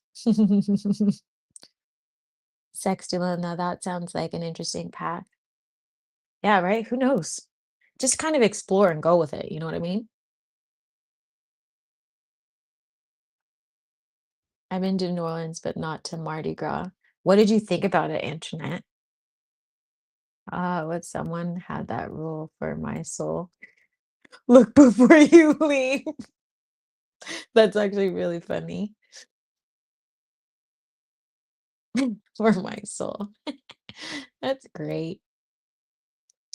Sextula, now that sounds like an interesting path. Yeah, right? Who knows? Just kind of explore and go with it. You know what I mean? I've been to New Orleans, but not to Mardi Gras. What did you think about it, Antoinette? Ah, what someone had that rule for my soul. Look before you leave. That's actually really funny. For my soul. That's great.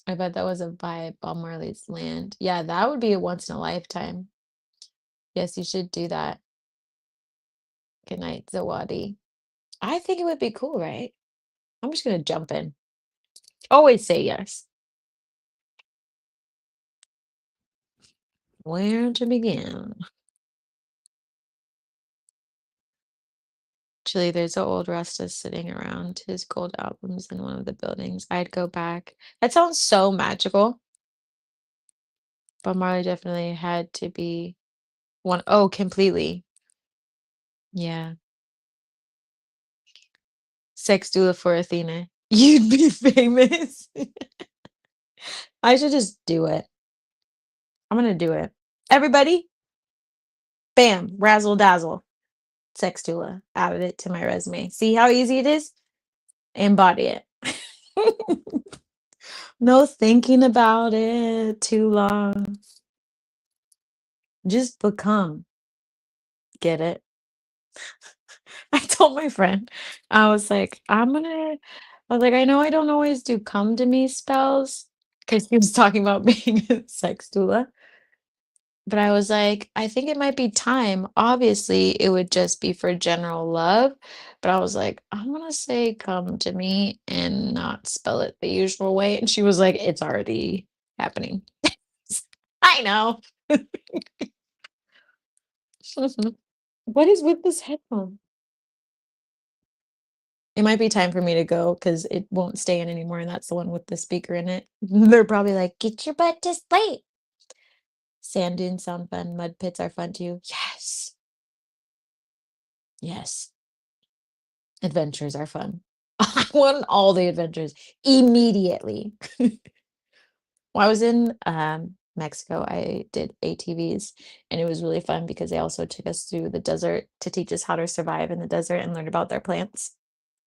I bet that was a vibe on Marley's Land. Yeah, that would be a once in a lifetime. Yes, you should do that. Good night, Zawadi. I think it would be cool, right? I'm just gonna jump in. Always say yes. Where to begin? Actually, there's an old Rasta sitting around his gold albums in one of the buildings. I'd go back. That sounds so magical, but Marley definitely had to be one. Oh, completely. Yeah. Sex doula for Athena. You'd be famous. I should just do it. I'm gonna do it. Everybody, bam, razzle dazzle. Sex doula. Added it to my resume. See how easy it is? Embody it. No thinking about it too long. Just become. Get it? I told my friend, I was like, I was like, I know I don't always do come to me spells because he was talking about being a sex doula. But I was like, I think it might be time. Obviously, it would just be for general love. But I was like, I'm gonna say come to me and not spell it the usual way. And she was like, it's already happening. I know. What is with this headphone? It might be time for me to go because it won't stay in anymore, and that's the one with the speaker in it. They're probably like, "Get your butt to sleep." Sand dunes sound fun. Mud pits are fun too. Yes. Yes. Adventures are fun. I want all the adventures immediately. When I was in Mexico, I did ATVs, and it was really fun because they also took us through the desert to teach us how to survive in the desert and learn about their plants.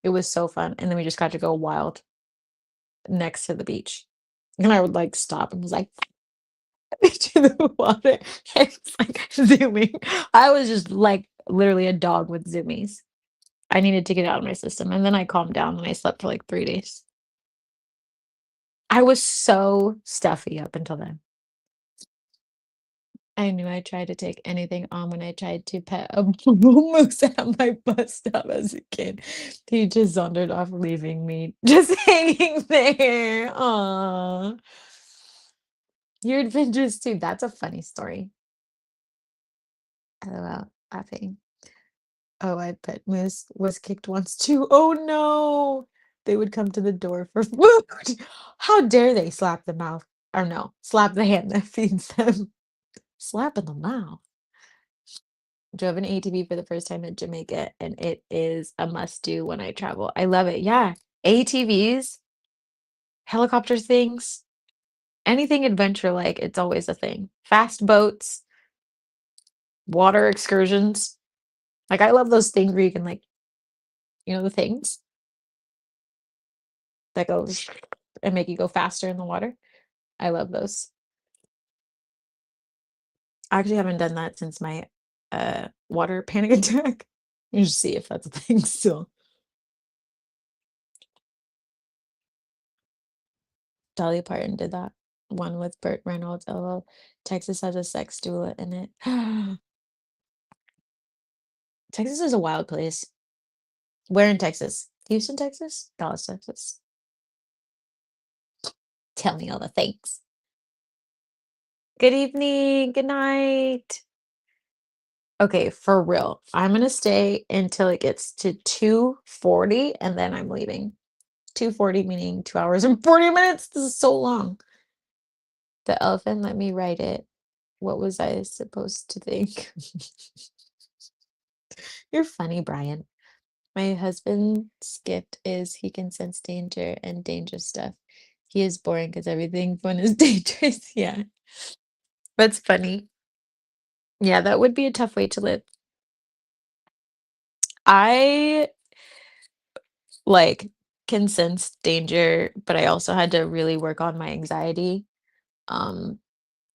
It was so fun. And then we just got to go wild next to the beach. And I would like stop and was like to the water. It's like zooming. I was just like literally a dog with zoomies. I needed to get out of my system. And then I calmed down and I slept for like 3 days. I was so stuffy up until then. I knew I tried to take anything on when I tried to pet a moose at my bus stop as a kid. He just wandered off, leaving me just hanging there. Aw. Your adventures too. That's a funny story. LOL, laughing. Oh, I bet Moose was kicked once too. Oh no! They would come to the door for food. How dare they slap the mouth? Or no, slap the hand that feeds them. Slap in the mouth. Drove an ATV for the first time in Jamaica, and it is a must do when I travel. I love it. Yeah. ATVs, helicopter things, anything adventure like, it's always a thing. Fast boats, water excursions. Like I love those things where you can like, the things that go and make you go faster in the water. I love those. I actually haven't done that since my water panic attack. You just see if that's a thing still. Dolly Parton did that one with Burt Reynolds. LOL. Texas has a sex doula in it. Texas is a wild place. Where in Texas? Houston, Texas? Dallas, Texas. Tell me all the things. Good evening. Good night. Okay, for real. I'm gonna stay until it gets to 2:40 and then I'm leaving. 2:40 meaning 2 hours and 40 minutes. This is so long. The elephant let me write it. What was I supposed to think? You're funny, Brian. My husband's gift is he can sense danger and dangerous stuff. He is boring because everything fun is dangerous. Yeah, that's funny. Yeah, that would be a tough way to live. I like can sense danger, but I also had to really work on my anxiety. Um,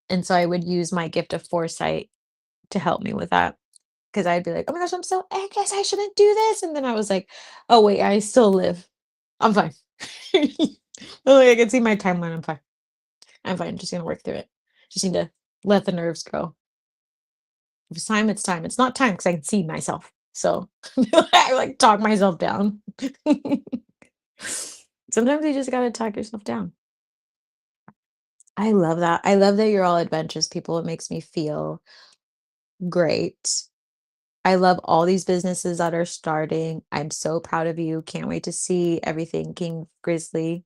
and so I would use my gift of foresight to help me with that. Because I'd be like, oh my gosh, I'm so anxious. I shouldn't do this. And then I was like, oh wait, I still live. I'm fine. Oh, I can see my timeline. I'm fine. I'm fine. Just gonna work through it. Just need to let the nerves go. If it's time, it's time. It's not time because I can see myself. So I like talk myself down. Sometimes you just gotta talk yourself down. I love that. I love that you're all adventurous people. It makes me feel great. I love all these businesses that are starting. I'm so proud of you. Can't wait to see everything King Grizzly.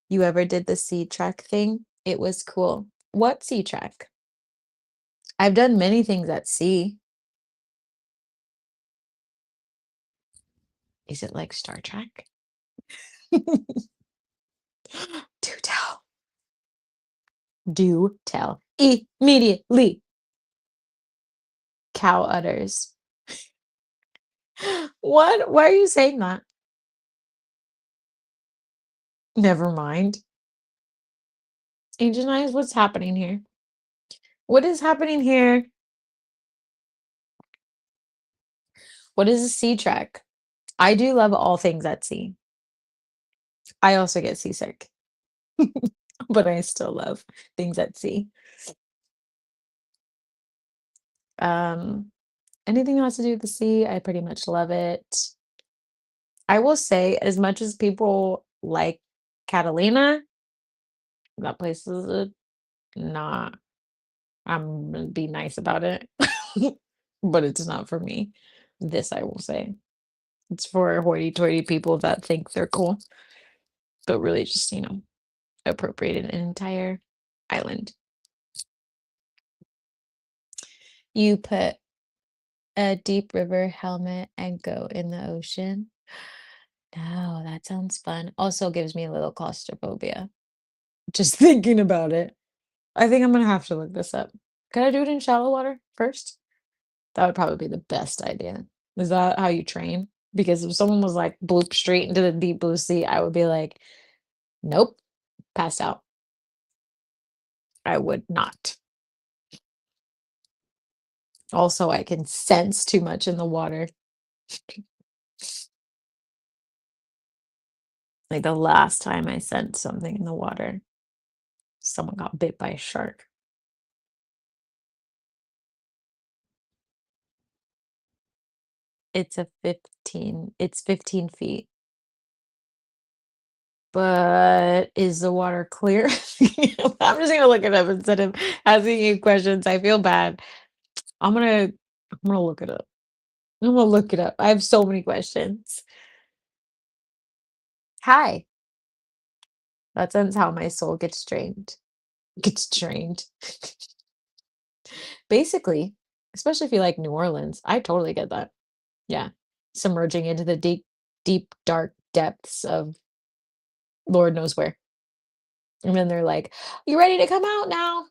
You ever did the sea trek thing? It was cool. What sea trek? I've done many things at sea. Is it like Star Trek? Do tell. Do tell. Immediately. Cow udders. What? Why are you saying that? Never mind. Ancient Eyes, what's happening here? What is happening here? What is a sea trek? I do love all things at sea. I also get seasick, but I still love things at sea. Um, Anything that has to do with the sea, I pretty much love it. I will say, as much as people like Catalina, that place is not. I'm gonna be nice about it, but it's not for me. This I will say. It's for hoity-toity people that think they're cool, but really just, appropriated an entire island. You put a deep river helmet and go in the ocean. Oh, that sounds fun. Also gives me a little claustrophobia. Just thinking about it. I think I'm gonna have to look this up. Can I do it in shallow water first? That would probably be the best idea. Is that how you train? Because if someone was like bloop straight into the deep blue sea, I would be like, nope, passed out. I would not. Also, I can sense too much in the water. Like the last time I sensed something in the water, someone got bit by a shark. It's 15 feet. But is the water clear? I'm just gonna look it up instead of asking you questions. I feel bad. I'm gonna look it up. I'm gonna look it up. I have so many questions. Hi. That's how my soul gets drained. Gets drained. Basically, especially if you like New Orleans. I totally get that. Yeah. Submerging into the deep, deep, dark depths of Lord knows where. And then they're like, "You ready to come out now?"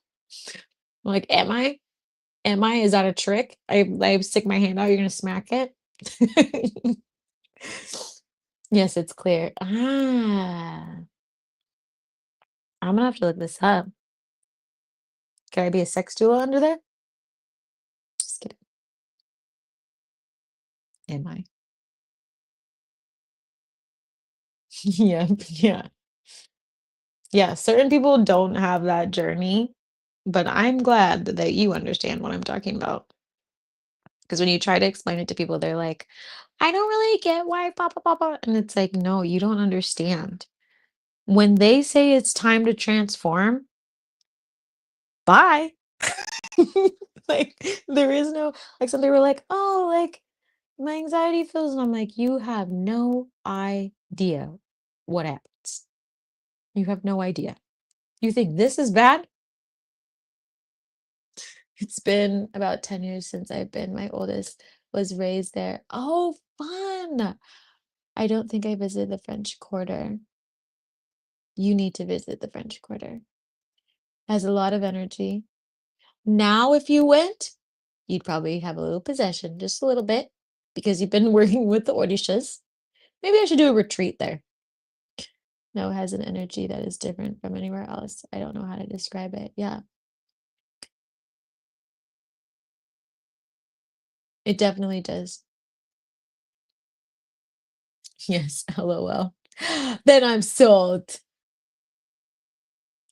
I'm like, "Am I? Am I? Is that a trick? I stick my hand out, you're gonna smack it?" Yes, it's clear. I'm gonna have to look this up. Can I be a sex doula under there? Just kidding. Am I? Yeah, yeah. Yeah, certain people don't have that journey, but I'm glad that you understand what I'm talking about. Because when you try to explain it to people, they're like, I don't really get why, blah, blah, blah, blah. And it's like, no, you don't understand. When they say it's time to transform, bye. Like, there is no, like, some people were like, oh, like, my anxiety feels, and I'm like, you have no idea what happens. You have no idea. You think this is bad? It's been about 10 years since I've been. My oldest was raised there. Oh, fun. I don't think I visited the French Quarter. You need to visit the French Quarter. Has a lot of energy. Now, if you went, you'd probably have a little possession, just a little bit, because you've been working with the Orishas. Maybe I should do a retreat there. No, it has an energy that is different from anywhere else. I don't know how to describe it. Yeah, it definitely does. Yes, LOL. Then I'm sold.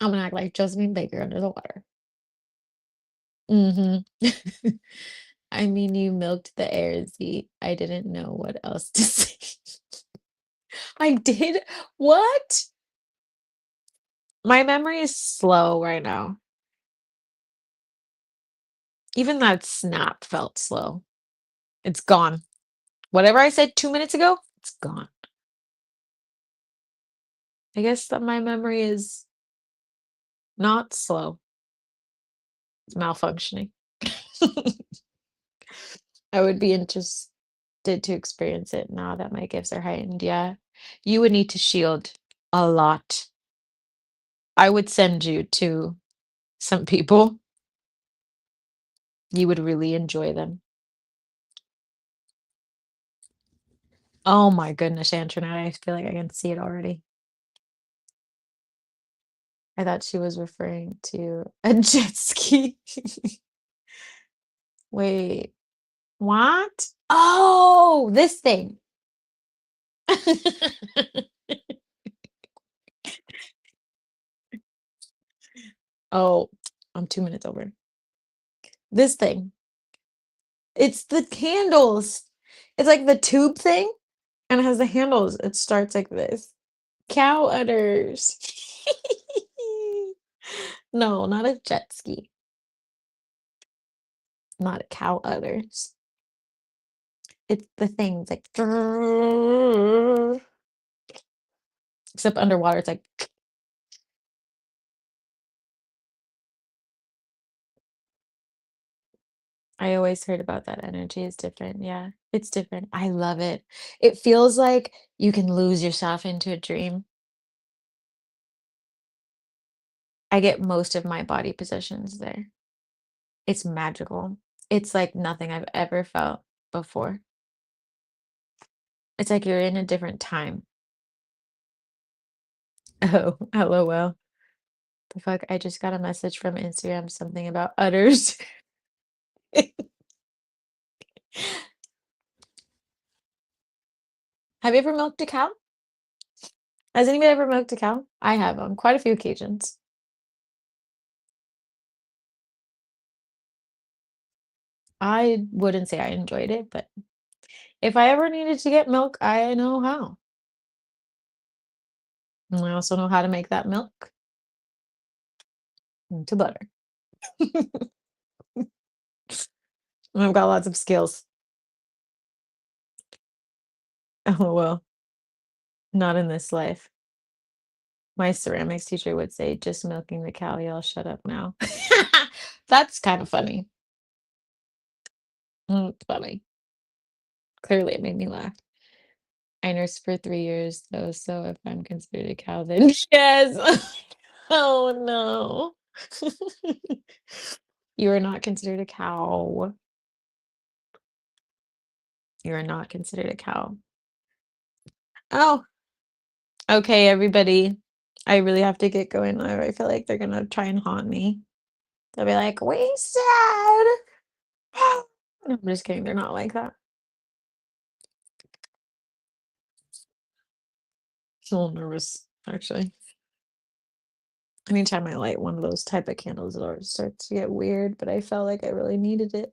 I'm gonna act like Josephine Baker under the water. Mhm. I mean, you milked the air, Z. I didn't know what else to say. I did? What? My memory is slow right now. Even that snap felt slow. It's gone. Whatever I said 2 minutes ago, it's gone. I guess that my memory is not slow. It's malfunctioning. I would be interested to experience it now that my gifts are heightened. Yeah. You would need to shield a lot. I would send you to some people. You would really enjoy them. Oh my goodness, Antoinette, I feel like I can see it already. I thought she was referring to a jet ski. Wait, what? Oh, this thing. Oh, I'm 2 minutes over. This thing. It's the handles. It's like the tube thing, and it has the handles. It starts like this. Cow udders. No, not a jet ski. Not a cow udders. It's the things like except underwater, it's like I always heard about that energy is different. Yeah, it's different. I love it. It feels like you can lose yourself into a dream. I get most of my body possessions there. It's magical. It's like nothing I've ever felt before. It's like you're in a different time. Oh, LOL. The fuck? I just got a message from Instagram, something about udders. Have you ever milked a cow? Has anybody ever milked a cow? I have on quite a few occasions. I wouldn't say I enjoyed it, but if I ever needed to get milk, I know how. And I also know how to make that milk into butter. And I've got lots of skills. Oh, well, not in this life. My ceramics teacher would say, just milking the cow, y'all shut up now. That's kind of funny. Funny. Clearly, it made me laugh. I nursed for 3 years, though, so if I'm considered a cow, then yes. Oh, no. You are not considered a cow. You are not considered a cow. Oh, okay, everybody. I really have to get going. I feel like they're gonna try and haunt me. They'll be like, "We said." I'm just kidding. They're not like that. I'm a little nervous, actually. Anytime I light one of those type of candles, it always starts to get weird, but I felt like I really needed it.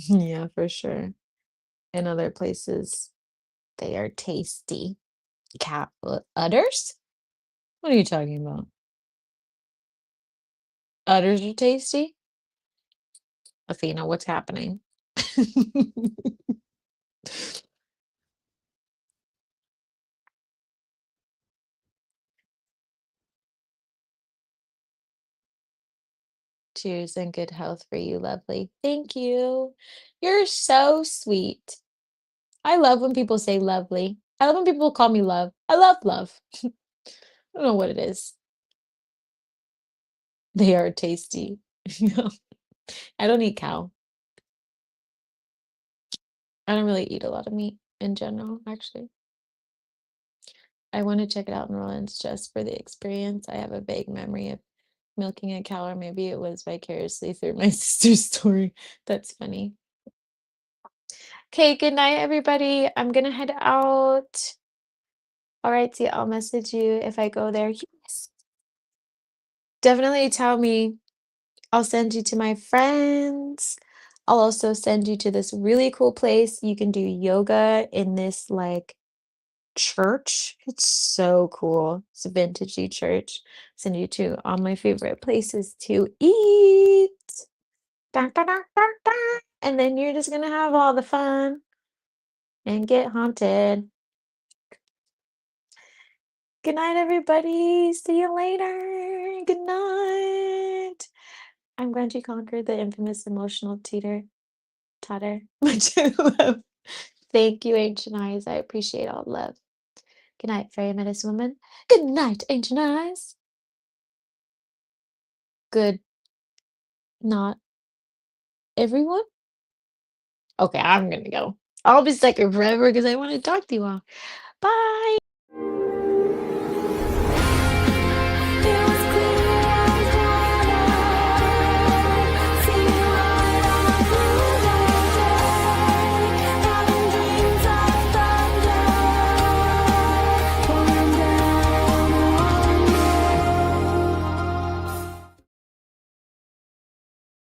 Yeah, for sure. In other places, they are tasty. Cat udders? What are you talking about? Udders are tasty? Athena, what's happening? Cheers and good health for you, lovely. Thank you. You're so sweet. I love when people say lovely. I love when people call me love. I love love. I don't know what it is. They are tasty. I don't eat cow. I don't really eat a lot of meat in general, actually. I want to check it out in Orleans just for the experience. I have a vague memory of milking a cow, or maybe it was vicariously through my sister's story. That's funny. Okay, good night, everybody. I'm gonna head out. All right, see, I'll message you if I go there. Yes. Definitely tell me. I'll send you to my friends. I'll also send you to this really cool place. You can do yoga in this like church. It's so cool. It's a vintagey church. Send you to all my favorite places to eat. Dun, dun, dun, dun, dun. And then you're just gonna have all the fun and get haunted. Good night, everybody. See you later. Good night. I'm glad you conquered the infamous emotional totter. Much love. Thank you, Ancient Eyes. I appreciate all the love. Good night, Fairy Medicine Woman. Good night, Ancient Eyes. Good, not everyone. Okay, I'm gonna go. I'll be stuck here forever because I want to talk to you all. Bye.